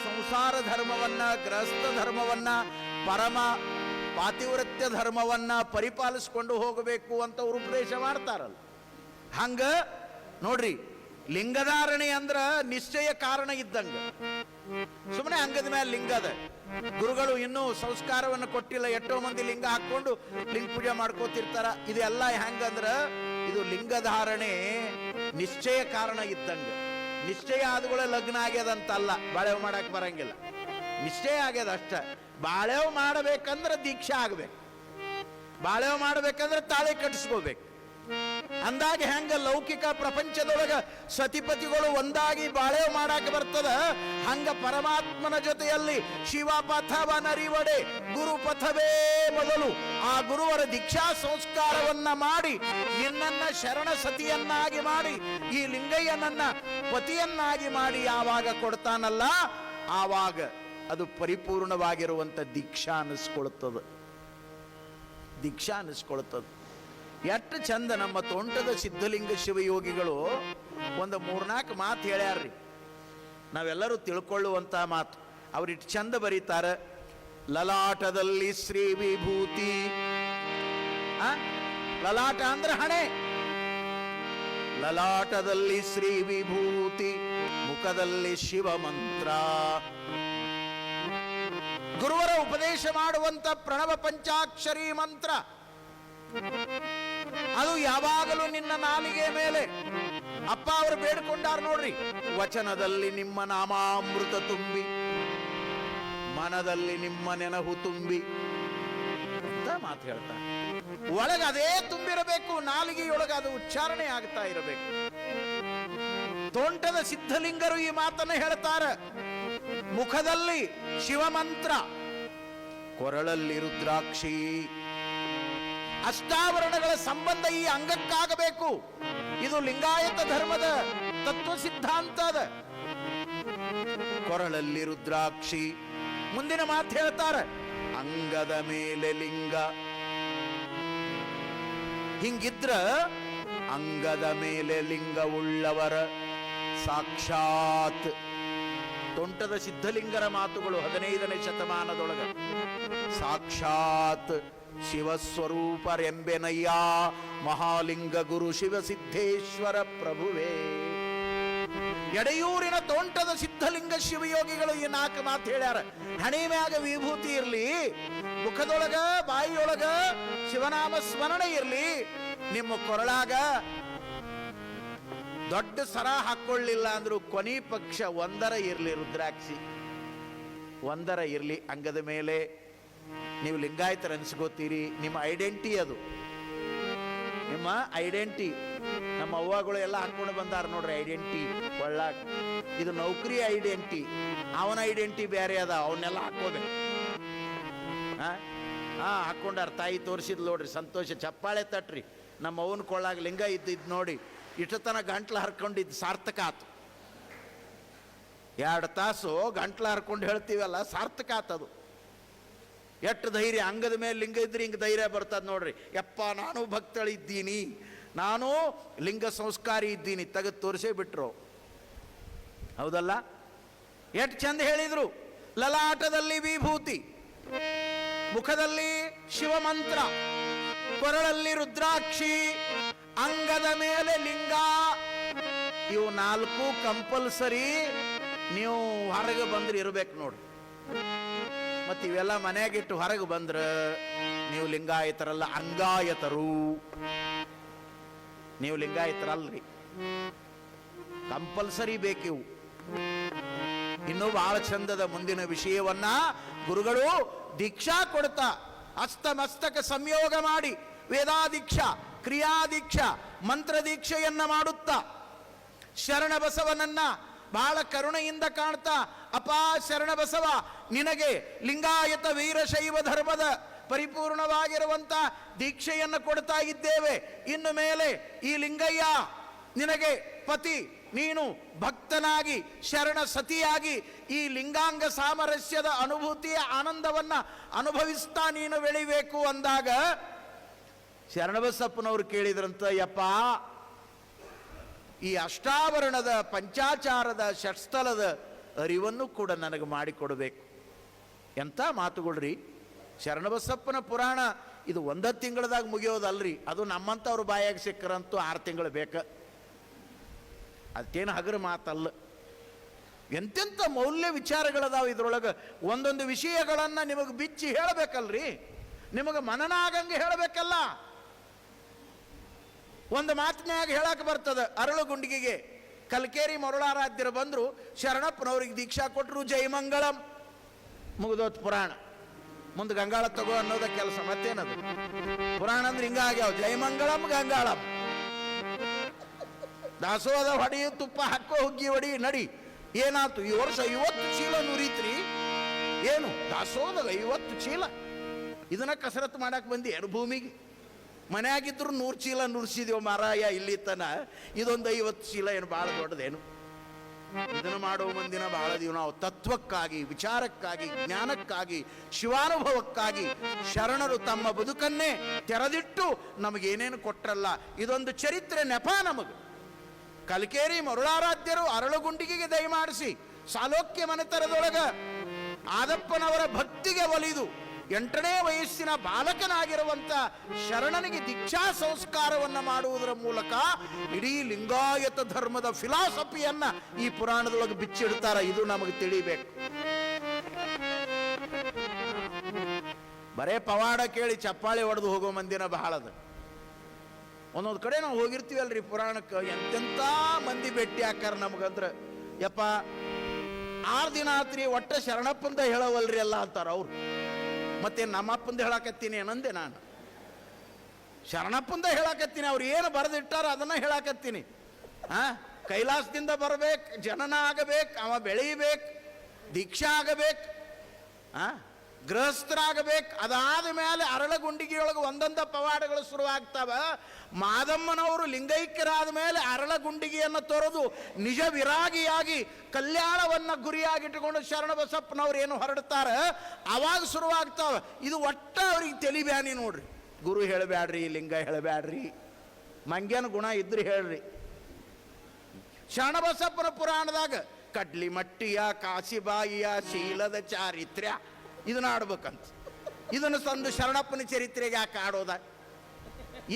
ಸಂಸಾರ ಧರ್ಮವನ್ನ, ಗೃಹಸ್ಥ ಧರ್ಮವನ್ನ, ಪರಮ ಪಾತಿವ್ರತ್ಯ ಧರ್ಮವನ್ನ ಪರಿಪಾಲಿಸಿಕೊಂಡು ಹೋಗಬೇಕು ಅಂತ ಅವರು ಉಪದೇಶ ಮಾಡ್ತಾರಲ್ಲ. ಹಂಗ ನೋಡ್ರಿ, ಲಿಂಗಧಾರಣೆ ಅಂದ್ರ ನಿಶ್ಚಯ ಕಾರಣ ಇದ್ದಂಗ. ಸುಮ್ಮನೆ ಅಂಗದ ಮೇಲೆ ಲಿಂಗದ. ಗುರುಗಳು ಇನ್ನೂ ಸಂಸ್ಕಾರವನ್ನು ಕೊಟ್ಟಿಲ್ಲ, ಎಷ್ಟೋ ಮಂದಿ ಲಿಂಗ ಹಾಕೊಂಡು ಲಿಂಗ ಪೂಜೆ ಮಾಡ್ಕೋತಿರ್ತಾರ. ಇದೆಲ್ಲ ಹೆಂಗಂದ್ರ ಇದು ಲಿಂಗಧಾರಣೆ ನಿಶ್ಚಯ ಕಾರಣ ಇದ್ದಂಗ. ನಿಶ್ಚಯ ಆದಗಳೇ ಲಗ್ನ ಆಗ್ಯದಂತಲ್ಲ, ಬಾಳೆವ್ ಮಾಡಕ್ ಬರಂಗಿಲ್ಲ. ನಿಶ್ಚಯ ಆಗ್ಯದ ಅಷ್ಟ. ಬಾಳೆವ್ ಮಾಡಬೇಕಂದ್ರೆ ದೀಕ್ಷಾ ಆಗ್ಬೇಕು, ಬಾಳೆವ್ ಮಾಡಬೇಕಂದ್ರೆ ತಾಳಿ ಕಟ್ಟಿಸ್ಕೋಬೇಕು. ಅಂದಾಗ ಹೆಂಗ ಲೌಕಿಕ ಪ್ರಪಂಚದೊಳಗ ಸತಿಪತಿಗಳು ಒಂದಾಗಿ ಬಾಳೆವ್ ಮಾಡಾಕ ಬರ್ತದ, ಹಂಗ ಪರಮಾತ್ಮನ ಜೊತೆಯಲ್ಲಿ ಶಿವ ಪಥವನರಿವಡೆ ಗುರು ಪಥವೇ ಮೊದಲು. ಆ ಗುರುವರ ದೀಕ್ಷಾ ಸಂಸ್ಕಾರವನ್ನ ಮಾಡಿ ನಿನ್ನನ್ನ ಶರಣ ಸತಿಯನ್ನಾಗಿ ಮಾಡಿ ಈ ಲಿಂಗಯ್ಯನನ್ನ ಪತಿಯನ್ನಾಗಿ ಮಾಡಿ ಯಾವಾಗ ಕೊಡ್ತಾನಲ್ಲ, ಆವಾಗ ಅದು ಪರಿಪೂರ್ಣವಾಗಿರುವಂತ ದೀಕ್ಷಾ ಅನ್ನಿಸ್ಕೊಳ್ತದ. ದೀಕ್ಷಾ ಅನ್ನಿಸ್ಕೊಳ್ತದ. ಎಷ್ಟು ಚಂದ ನಮ್ಮ ತೋಂಟದ ಸಿದ್ಧಲಿಂಗ ಶಿವಯೋಗಿಗಳು ಒಂದು 3-4 ಮಾತು ಹೇಳ್ಯಾರ್ರಿ. ನಾವೆಲ್ಲರೂ ತಿಳ್ಕೊಳ್ಳುವಂತ ಮಾತು. ಅವ್ರಿಟ್ಟು ಚಂದ ಬರೀತಾರ, ಲಲಾಟದಲ್ಲಿ ಶ್ರೀ ವಿಭೂತಿ. ಲಲಾಟ ಅಂದ್ರೆ ಹಣೆ. ಲಲಾಟದಲ್ಲಿ ಶ್ರೀ ವಿಭೂತಿ, ಮುಖದಲ್ಲಿ ಶಿವ ಮಂತ್ರ. ಗುರುವರ ಉಪದೇಶ ಮಾಡುವಂತ ಪ್ರಣವ ಪಂಚಾಕ್ಷರಿ ಮಂತ್ರ ಅದು ಯಾವಾಗಲೂ ನಿನ್ನ ನಾಲಿಗೆ ಮೇಲೆ. ಅಪ್ಪ ಅವರು ಬೇಡ್ಕೊಂಡಾರ ನೋಡ್ರಿ, ವಚನದಲ್ಲಿ ನಿಮ್ಮ ನಾಮಾಮೃತ ತುಂಬಿ, ಮನದಲ್ಲಿ ನಿಮ್ಮ ನೆನಹು ತುಂಬಿ ಅಂತ ಮಾತು ಹೇಳ್ತಾರೆ. ಒಳಗ ಅದೇ ತುಂಬಿರಬೇಕು, ನಾಲಿಗೆಯೊಳಗ ಅದು ಉಚ್ಚಾರಣೆ ಆಗ್ತಾ ಇರಬೇಕು. ತೋಂಟದ ಸಿದ್ಧಲಿಂಗರು ಈ ಮಾತನ್ನು ಹೇಳ್ತಾರೆ. ಮುಖದಲ್ಲಿ ಶಿವಮಂತ್ರ, ಕೊರಳಲ್ಲಿ ರುದ್ರಾಕ್ಷಿ. ಅಷ್ಟಾವರಣಗಳ ಸಂಬಂಧ ಈ ಅಂಗಕ್ಕಾಗಬೇಕು. ಇದು ಲಿಂಗಾಯತ ಧರ್ಮದ ತತ್ವ ಸಿದ್ಧಾಂತದ. ಕೊರಳಲ್ಲಿ ರುದ್ರಾಕ್ಷಿ. ಮುಂದಿನ ಮಾತು ಹೇಳ್ತಾರೆ, ಅಂಗದ ಮೇಲೆ ಲಿಂಗ. ಹಿಂಗಿದ್ರ ಅಂಗದ ಮೇಲೆ ಲಿಂಗ ಉಳ್ಳವರ ಸಾಕ್ಷಾತ್. ತೋಂಟದ ಸಿದ್ಧಲಿಂಗರ ಮಾತುಗಳು 15ನೇ ಶತಮಾನದೊಳಗ. ಸಾಕ್ಷಾತ್ ಶಿವಸ್ವರೂಪರೆಂಬೆನಯ್ಯ ಮಹಾಲಿಂಗ ಗುರು ಶಿವಸಿದ್ದೇಶ್ವರ ಪ್ರಭುವೇ. ಎಡೆಯೂರಿನ ತೋಂಟದ ಸಿದ್ಧಲಿಂಗ ಶಿವಯೋಗಿಗಳು ಈ 4 ಮಾತು ಹೇಳ್ಯಾರ. ಹಣೆ ಮ್ಯಾಗ ವಿಭೂತಿ ಇರ್ಲಿ, ಮುಖದೊಳಗ ಬಾಯಿಯೊಳಗ ಶಿವನಾಮ ಸ್ಮರಣೆ ಇರ್ಲಿ, ನಿಮ್ಮ ಕೊರಳಾಗ ದೊಡ್ಡ ಸರ ಹಾಕೊಳ್ಳಿಲ್ಲ ಅಂದ್ರೂ ಕೊನಿ ಪಕ್ಷ ಒಂದರ ಇರ್ಲಿ, ರುದ್ರಾಕ್ಷಿ ಒಂದರ ಇರ್ಲಿ. ಅಂಗದ ಮೇಲೆ ನೀವು ಲಿಂಗಾಯತರ ಅನ್ಸ್ಕೋತೀರಿ. ನಿಮ್ಮ ಐಡೆಂಟಿ ಅದು, ನಿಮ್ಮ ಐಡೆಂಟಿ. ನಮ್ಮ ಅವ್ವಗಳು ಎಲ್ಲ ಹಾಕೊಂಡು ಬಂದಾರ ನೋಡ್ರಿ ಐಡೆಂಟಿ ಒಳ್ಳಾಗ. ಇದು ನೌಕರಿ ಐಡೆಂಟಿ, ಅವನ ಐಡೆಂಟಿ ಬೇರೆ ಅದ, ಅವನ್ನೆಲ್ಲ ಹಾಕೋಬೇಕು. ಹಾಕೊಂಡಾರ. ತಾಯಿ ತೋರಿಸಿದ್ ನೋಡ್ರಿ, ಸಂತೋಷ ಚಪ್ಪಾಳೆ ತಟ್ರಿ. ನಮ್ಮ ಅವನ ಕೊಳ್ಳಾಗ ಲಿಂಗ ಇದ್ದಿದ್ದು ನೋಡಿ ಇಷ್ಟತನ ಗಂಟ್ಲು ಹರ್ಕೊಂಡಿದ್ದು ಸಾರ್ಥಕ ಆತು. 2 ತಾಸು ಗಂಟ್ಲು ಹರ್ಕೊಂಡು ಹೇಳ್ತೀವಲ್ಲ, ಸಾರ್ಥಕ ಆತದು. ಎಷ್ಟು ಧೈರ್ಯ, ಅಂಗದ ಮೇಲೆ ಲಿಂಗ ಇದ್ರೆ ಹಿಂಗೆ ಧೈರ್ಯ ಬರ್ತದೆ ನೋಡ್ರಿ. ಯಪ್ಪ ನಾನು ಭಕ್ತಳಿದ್ದೀನಿ, ನಾನು ಲಿಂಗ ಸಂಸ್ಕಾರಿ ಇದ್ದೀನಿ, ತೆಗೆದು ತೋರಿಸೇ ಬಿಟ್ರು. ಹೌದಲ್ಲ? ಎಷ್ಟು ಚಂದ ಹೇಳಿದ್ರು. ಲಲಾಟದಲ್ಲಿ ವಿಭೂತಿ, ಮುಖದಲ್ಲಿ ಶಿವಮಂತ್ರ, ಕೊರಳಲ್ಲಿ ರುದ್ರಾಕ್ಷಿ, ಅಂಗದ ಮೇಲೆ ಲಿಂಗ. ಇವು 4 ಕಂಪಲ್ಸರಿ. ನೀವು ಹೊರಗೆ ಬಂದ್ರೆ ಇರ್ಬೇಕು ನೋಡ್ರಿ. ಮತ್ತೆ ಇವೆಲ್ಲ ಮನೆಯಾಗಿಟ್ಟು ಹೊರಗೆ ಬಂದ್ರ ನೀವು ಲಿಂಗಾಯತರಲ್ಲ, ಅಂಗಾಯತರು. ನೀವು ಲಿಂಗಾಯತರಲ್ರಿ, ಕಂಪಲ್ಸರಿ ಬೇಕಿವು. ಇನ್ನೂ ಬಹಳ ಚಂದದ ಮುಂದಿನ ವಿಷಯವನ್ನ ಗುರುಗಳು ದೀಕ್ಷಾ ಕೊಡ್ತಾ ಹಸ್ತಮಸ್ತಕ ಸಂಯೋಗ ಮಾಡಿ ವೇದಾದೀಕ್ಷಾ, ಕ್ರಿಯಾದೀಕ್ಷಾ, ಮಂತ್ರದೀಕ್ಷೆಯನ್ನ ಮಾಡುತ್ತಾ ಶರಣ ಬಸವನನ್ನ ಬಹಳ ಕರುಣೆಯಿಂದ ಕಾಣ್ತಾ, ಅಪಾ ಶರಣ ಬಸವ, ನಿನಗೆ ಲಿಂಗಾಯತ ವೀರಶೈವ ಧರ್ಮದ ಪರಿಪೂರ್ಣವಾಗಿರುವಂತ ದೀಕ್ಷೆಯನ್ನು ಕೊಡ್ತಾ ಇದ್ದೇವೆ. ಇನ್ನು ಮೇಲೆ ಈ ಲಿಂಗಯ್ಯ ನಿನಗೆ ಪತಿ, ನೀನು ಭಕ್ತನಾಗಿ ಶರಣ ಸತಿಯಾಗಿ ಈ ಲಿಂಗಾಂಗ ಸಾಮರಸ್ಯದ ಅನುಭೂತಿಯ ಆನಂದವನ್ನ ಅನುಭವಿಸ್ತಾ ನೀನು ಬೆಳಿಬೇಕು ಅಂದಾಗ ಶರಣಬಸಪ್ಪನವರು ಕೇಳಿದ್ರಂತ, ಯಪ್ಪ ಈ ಅಷ್ಟಾವರಣದ ಪಂಚಾಚಾರದ ಷಟ್ಸ್ಥಲದ ಅರಿವನ್ನು ಕೂಡ ನನಗೆ ಮಾಡಿಕೊಡಬೇಕು. ಎಂಥ ಮಾತುಗಳ್ರಿ. ಶರಣಬಸಪ್ಪನ ಪುರಾಣ ಇದು 1 ತಿಂಗಳದಾಗ ಮುಗಿಯೋದಲ್ರಿ, ಅದು ನಮ್ಮಂಥವ್ರ ಬಾಯಾಗ ಸಿಕ್ಕರಂತೂ 6 ತಿಂಗಳು ಬೇಕು. ಅದಕ್ಕೇನು ಹಗರ ಮಾತಲ್ಲ. ಎಂತೆಂಥ ಮೌಲ್ಯ ವಿಚಾರಗಳದಾವ ಇದ್ರೊಳಗೆ. ಒಂದೊಂದು ವಿಷಯಗಳನ್ನು ನಿಮಗೆ ಬಿಚ್ಚಿ ಹೇಳಬೇಕಲ್ರಿ, ನಿಮಗೆ ಮನನ ಆಗಂಗೆ ಹೇಳಬೇಕಲ್ಲ. ಒಂದು ಮಾತಿನಾಗ ಹೇಳಕ್ ಬರ್ತದ. ಅರಳುಗುಂಡಿಗೆಗೆ ಕಲ್ಕೇರಿ ಮರುಳಾರಾಧ್ಯರು ಬಂದರು, ಶರಣಪ್ಪನವ್ರಿಗೆ ದೀಕ್ಷಾ ಕೊಟ್ಟರು, ಜಯಮಂಗಳಂ ಮುಗಿದೋತ್ ಪುರಾಣ. ಮುಂದೆ ಗಂಗಾಳ ತಗೋ ಅನ್ನೋದ ಕೆಲಸ. ಮತ್ತೇನದು ಪುರಾಣ ಅಂದ್ರೆ ಹಿಂಗ ಆಗ್ಯಾವ, ಜಯಮಂಗಳಂ ಗಂಗಾಳಂ. ದಾಸೋದ ಹೊಡಿ, ತುಪ್ಪ ಹಾಕೋ, ಹುಗ್ಗಿ ಹೊಡಿ, ನಡಿ. ಏನಾಯ್ತು ಈ ವರ್ಷ 50 ಚೀಲ ನುರಿತ್ರಿ. ಏನು ದಾಸೋದ 50 ಚೀಲ? ಇದನ್ನ ಕಸರತ್ತು ಮಾಡಕ್ ಬಂದಿ ಏನು ಭೂಮಿಗೆ? ಮನೆಯಾಗಿದ್ರು 100 ಚೀಲ ನುರ್ಸಿದೀವ ಮಾರಾಯ ಇಲ್ಲಿ ತನ. ಇದೊಂದು 50 ಚೀಲ ಏನು ಭಾಳ ದೊಡ್ಡದೇನು? ಇದನ್ನು ಮಾಡುವ ಮಂದಿನ ಬಹಳ ದೀವ. ನಾವು ತತ್ವಕ್ಕಾಗಿ, ವಿಚಾರಕ್ಕಾಗಿ, ಜ್ಞಾನಕ್ಕಾಗಿ, ಶಿವಾನುಭವಕ್ಕಾಗಿ ಶರಣರು ತಮ್ಮ ಬದುಕನ್ನೇ ತೆರೆದಿಟ್ಟು ನಮಗೇನೇನು ಕೊಟ್ರಲ್ಲ. ಇದೊಂದು ಚರಿತ್ರೆ ನೆಪ ನಮಗೆ. ಕಲ್ಕೇರಿ ಮರುಳಾರಾಧ್ಯರು ಅರಳುಗುಂಡಿಗೆಗೆ ದಯಮಾಡಿಸಿ ಸಾಲೋಕ್ಯ ಮನೆತರದೊಳಗ ಆದಪ್ಪನವರ ಭಕ್ತಿಗೆ ಒಲಿದು 8ನೇ ವಯಸ್ಸಿನ ಬಾಲಕನಾಗಿರುವಂತ ಶರಣನಿಗೆ ದೀಕ್ಷಾ ಸಂಸ್ಕಾರವನ್ನ ಮಾಡುವುದರ ಮೂಲಕ ಇಡೀ ಲಿಂಗಾಯತ ಧರ್ಮದ ಫಿಲಾಸಫಿಯನ್ನ ಈ ಪುರಾಣದೊಳಗೆ ಬಿಚ್ಚಿಡ್ತಾರ. ಇದು ನಮಗೆ ತಿಳಿಬೇಕು. ಬರೇ ಪವಾಡ ಕೇಳಿ ಚಪ್ಪಾಳೆ ಹೊಡೆದು ಹೋಗೋ ಮಂದಿನ ಬಹಳದ. ಒಂದೊಂದು ಕಡೆ ನಾವು ಹೋಗಿರ್ತೀವಲ್ರಿ ಪುರಾಣಕ್ಕೆ, ಎಂತೆಂಥ ಮಂದಿ ಭೇಟಿ ಹಾಕಾರ ನಮಗಂದ್ರೆ, ಯಪ್ಪ 6 ದಿನ ಆತ್ರಿ ಒಟ್ಟ ಶರಣಪ್ಪಂದ ಹೇಳವಲ್ರಿ ಅಲ್ಲ ಅಂತಾರ ಅವ್ರು. ಮತ್ತೆ ನಮ್ಮಪ್ಪಂದ ಹೇಳಾಕತ್ತೀನಿ ಏನಂದೆ ನಾನು. ಶರಣಪ್ಪಂದ ಹೇಳಾಕತ್ತೀನಿ, ಅವ್ರು ಏನು ಬರೆದಿಟ್ಟಾರ ಅದನ್ನ ಹೇಳಾಕತ್ತೀನಿ. ಕೈಲಾಸದಿಂದ ಬರಬೇಕು, ಜನನ ಆಗಬೇಕು, ಅವ ಬೆಳೀಬೇಕು, ದೀಕ್ಷಾ ಆಗಬೇಕು, ಗೃಹಸ್ಥರಾಗಬೇಕು. ಅದಾದ ಮೇಲೆ ಅರಳಗುಂಡಿಗೆಯೊಳಗೆ ಒಂದೊಂದ ಪವಾಡಗಳು ಶುರುವಾಗ್ತಾವ. ಮಾದಮ್ಮನವರು ಲಿಂಗೈಕ್ಯರಾದ ಮೇಲೆ ಅರಳಗುಂಡಿಗೆಯನ್ನು ತೊರೆದು ನಿಜ ವಿರಾಗಿಯಾಗಿ ಕಲ್ಯಾಣವನ್ನ ಗುರಿಯಾಗಿಟ್ಟುಕೊಂಡು ಶರಣಬಸಪ್ಪನವ್ರು ಏನು ಹೊರಡ್ತಾರ ಅವಾಗ ಶುರುವಾಗ್ತಾವ. ಇದು ಒಟ್ಟ ಅವ್ರಿಗೆ ತಿಳಿಬ್ಯಾನಿ ನೋಡ್ರಿ. ಗುರು ಹೇಳಬ್ಯಾಡ್ರಿ, ಲಿಂಗ ಹೇಳಬ್ಯಾಡ್ರಿ, ಮಂಗ್ಯನ ಗುಣ ಇದ್ರಿ ಹೇಳ್ರಿ. ಶರಣಬಸಪ್ಪನ ಪುರಾಣದಾಗ ಕಡ್ಲಿ ಮಟ್ಟಿಯ, ಕಾಸಿಬಾಯಿಯ, ಶೀಲದ ಚಾರಿತ್ರ್ಯ ಇದನ್ನ ಆಡ್ಬೇಕಂತ. ಇದನ್ನು ತಂದು ಶರಣಪ್ಪನ ಚರಿತ್ರೆಗೆ ಯಾಕೆ ಆಡೋದ?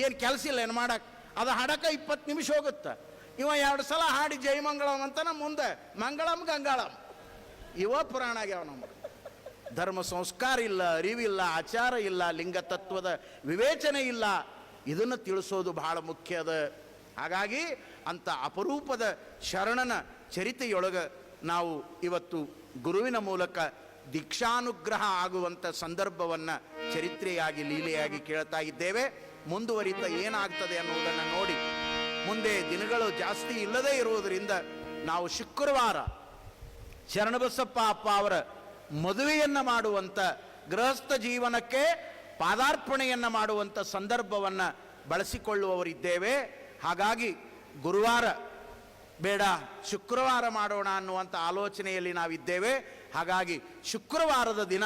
ಏನು ಕೆಲಸ ಇಲ್ಲ ಏನು ಮಾಡಕ್? ಅದು ಹಾಡಕ 20 ನಿಮಿಷ ಹೋಗುತ್ತ. ಇವ 2 ಸಲ ಹಾಡಿ ಜೈಮಂಗಳಂ ಅಂತಾನ, ಮುಂದೆ ಮಂಗಳಂ ಗಂಗಾಳಂ. ಇವ ಪುರಾಣ ಆಗ್ಯಾವ ನಮ್ಗೆ. ಧರ್ಮ ಸಂಸ್ಕಾರ ಇಲ್ಲ, ಅರಿವಿಲ್ಲ, ಆಚಾರ ಇಲ್ಲ, ಲಿಂಗ ತತ್ವದ ವಿವೇಚನೆ ಇಲ್ಲ. ಇದನ್ನು ತಿಳಿಸೋದು ಬಹಳ ಮುಖ್ಯ ಅದ. ಹಾಗಾಗಿ ಅಂಥ ಅಪರೂಪದ ಶರಣನ ಚರಿತೆಯೊಳಗೆ ನಾವು ಇವತ್ತು ಗುರುವಿನ ಮೂಲಕ ದೀಕ್ಷಾನುಗ್ರಹ ಆಗುವಂಥ ಸಂದರ್ಭವನ್ನು ಚರಿತ್ರೆಯಾಗಿ ಲೀಲೆಯಾಗಿ ಕೇಳ್ತಾ ಇದ್ದೇವೆ. ಮುಂದುವರಿತ ಏನಾಗ್ತದೆ ಅನ್ನೋದನ್ನು ನೋಡಿ, ಮುಂದೆ ದಿನಗಳು ಜಾಸ್ತಿ ಇಲ್ಲದೇ ಇರುವುದರಿಂದ ನಾವು ಶುಕ್ರವಾರ ಶರಣಬಸಪ್ಪ ಅಪ್ಪ ಅವರ ಮದುವೆಯನ್ನು ಮಾಡುವಂಥ, ಗೃಹಸ್ಥ ಜೀವನಕ್ಕೆ ಪಾದಾರ್ಪಣೆಯನ್ನು ಮಾಡುವಂಥ ಸಂದರ್ಭವನ್ನು ಬಳಸಿಕೊಳ್ಳುವವರಿದ್ದೇವೆ. ಹಾಗಾಗಿ ಗುರುವಾರ ಬೇಡ, ಶುಕ್ರವಾರ ಮಾಡೋಣ ಅನ್ನುವಂಥ ಆಲೋಚನೆಯಲ್ಲಿ ನಾವಿದ್ದೇವೆ. ಹಾಗಾಗಿ ಶುಕ್ರವಾರದ ದಿನ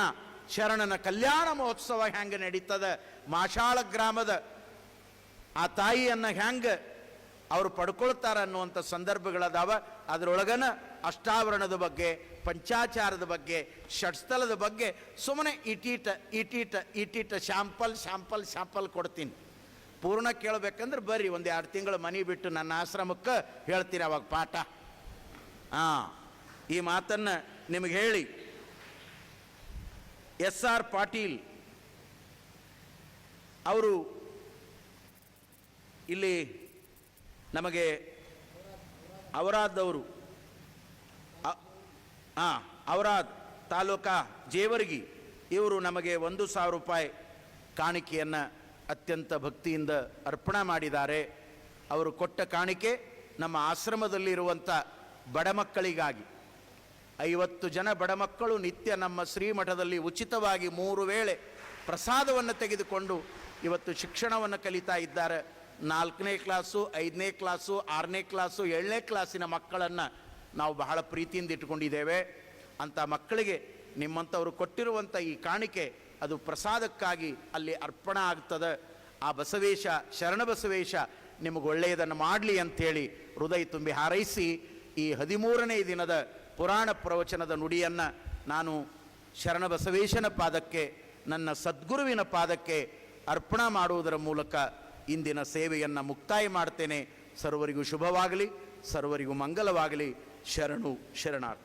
ಶರಣನ ಕಲ್ಯಾಣ ಮಹೋತ್ಸವ ಹೆಂಗೆ ನಡೀತದೆ, ಮಾಷಾಳ ಗ್ರಾಮದ ಆ ತಾಯಿಯನ್ನು ಹೆಂಗೆ ಅವರು ಪಡ್ಕೊಳ್ತಾರೆ ಅನ್ನುವಂಥ ಸಂದರ್ಭಗಳದಾವ. ಅದರೊಳಗನ ಅಷ್ಟಾವರಣದ ಬಗ್ಗೆ, ಪಂಚಾಚಾರದ ಬಗ್ಗೆ, ಷಟ್ಸ್ಥಲದ ಬಗ್ಗೆ ಸುಮ್ಮನೆ ಇಟೀಟ ಶಾಂಪಲ್ ಕೊಡ್ತೀನಿ. ಪೂರ್ಣ ಕೇಳಬೇಕಂದ್ರೆ ಬರ್ರಿ, 1-2 ತಿಂಗಳು ಮನೆ ಬಿಟ್ಟು ನನ್ನ ಆಶ್ರಮಕ್ಕೆ ಹೇಳ್ತೀನಿ ಅವಾಗ ಪಾಠ. ಈ ಮಾತನ್ನು ನಿಮಗೆ ಹೇಳಿ, SR ಪಾಟೀಲ್ ಅವರು ಇಲ್ಲಿ ನಮಗೆ ಔರಾದವರು, ಔರಾದ್ ತಾಲೂಕಾ ಜೇವರ್ಗಿ, ಇವರು ನಮಗೆ 1,000 ರೂಪಾಯಿ ಕಾಣಿಕೆಯನ್ನು ಅತ್ಯಂತ ಭಕ್ತಿಯಿಂದ ಅರ್ಪಣೆ ಮಾಡಿದ್ದಾರೆ. ಅವರು ಕೊಟ್ಟ ಕಾಣಿಕೆ ನಮ್ಮ ಆಶ್ರಮದಲ್ಲಿರುವಂಥ ಬಡ ಮಕ್ಕಳಿಗಾಗಿ. 50 ಜನ ಬಡ ಮಕ್ಕಳು ನಿತ್ಯ ನಮ್ಮ ಶ್ರೀಮಠದಲ್ಲಿ ಉಚಿತವಾಗಿ 3 ವೇಳೆ ಪ್ರಸಾದವನ್ನು ತೆಗೆದುಕೊಂಡು ಇವತ್ತು ಶಿಕ್ಷಣವನ್ನು ಕಲಿತಾ ಇದ್ದಾರೆ. 4ನೇ ಕ್ಲಾಸು, 5ನೇ ಕ್ಲಾಸು, 6ನೇ ಕ್ಲಾಸು, 7ನೇ ಕ್ಲಾಸಿನ ಮಕ್ಕಳನ್ನು ನಾವು ಬಹಳ ಪ್ರೀತಿಯಿಂದ ಇಟ್ಕೊಂಡಿದ್ದೇವೆ. ಅಂಥ ಮಕ್ಕಳಿಗೆ ನಿಮ್ಮಂಥವರು ಕೊಟ್ಟಿರುವಂಥ ಈ ಕಾಣಿಕೆ ಅದು ಪ್ರಸಾದಕ್ಕಾಗಿ ಅಲ್ಲಿ ಅರ್ಪಣೆ ಆಗ್ತದೆ. ಆ ಬಸವೇಶ, ಶರಣ ಬಸವೇಶ ನಿಮಗೆ ಒಳ್ಳೆಯದನ್ನು ಮಾಡಲಿ ಅಂಥೇಳಿ ಹೃದಯ ತುಂಬಿ ಹಾರೈಸಿ, ಈ 13ನೇ ದಿನದ ಪುರಾಣ ಪ್ರವಚನದ ನುಡಿಯನ್ನು ನಾನು ಶರಣ ಬಸವೇಶನ ಪಾದಕ್ಕೆ, ನನ್ನ ಸದ್ಗುರುವಿನ ಪಾದಕ್ಕೆ ಅರ್ಪಣೆ ಮಾಡುವುದರ ಮೂಲಕ ಇಂದಿನ ಸೇವೆಯನ್ನು ಮುಕ್ತಾಯ ಮಾಡ್ತೇನೆ. ಸರ್ವರಿಗೂ ಶುಭವಾಗಲಿ, ಸರ್ವರಿಗೂ ಮಂಗಲವಾಗಲಿ. ಶರಣು ಶರಣಾರ್ಥಿ.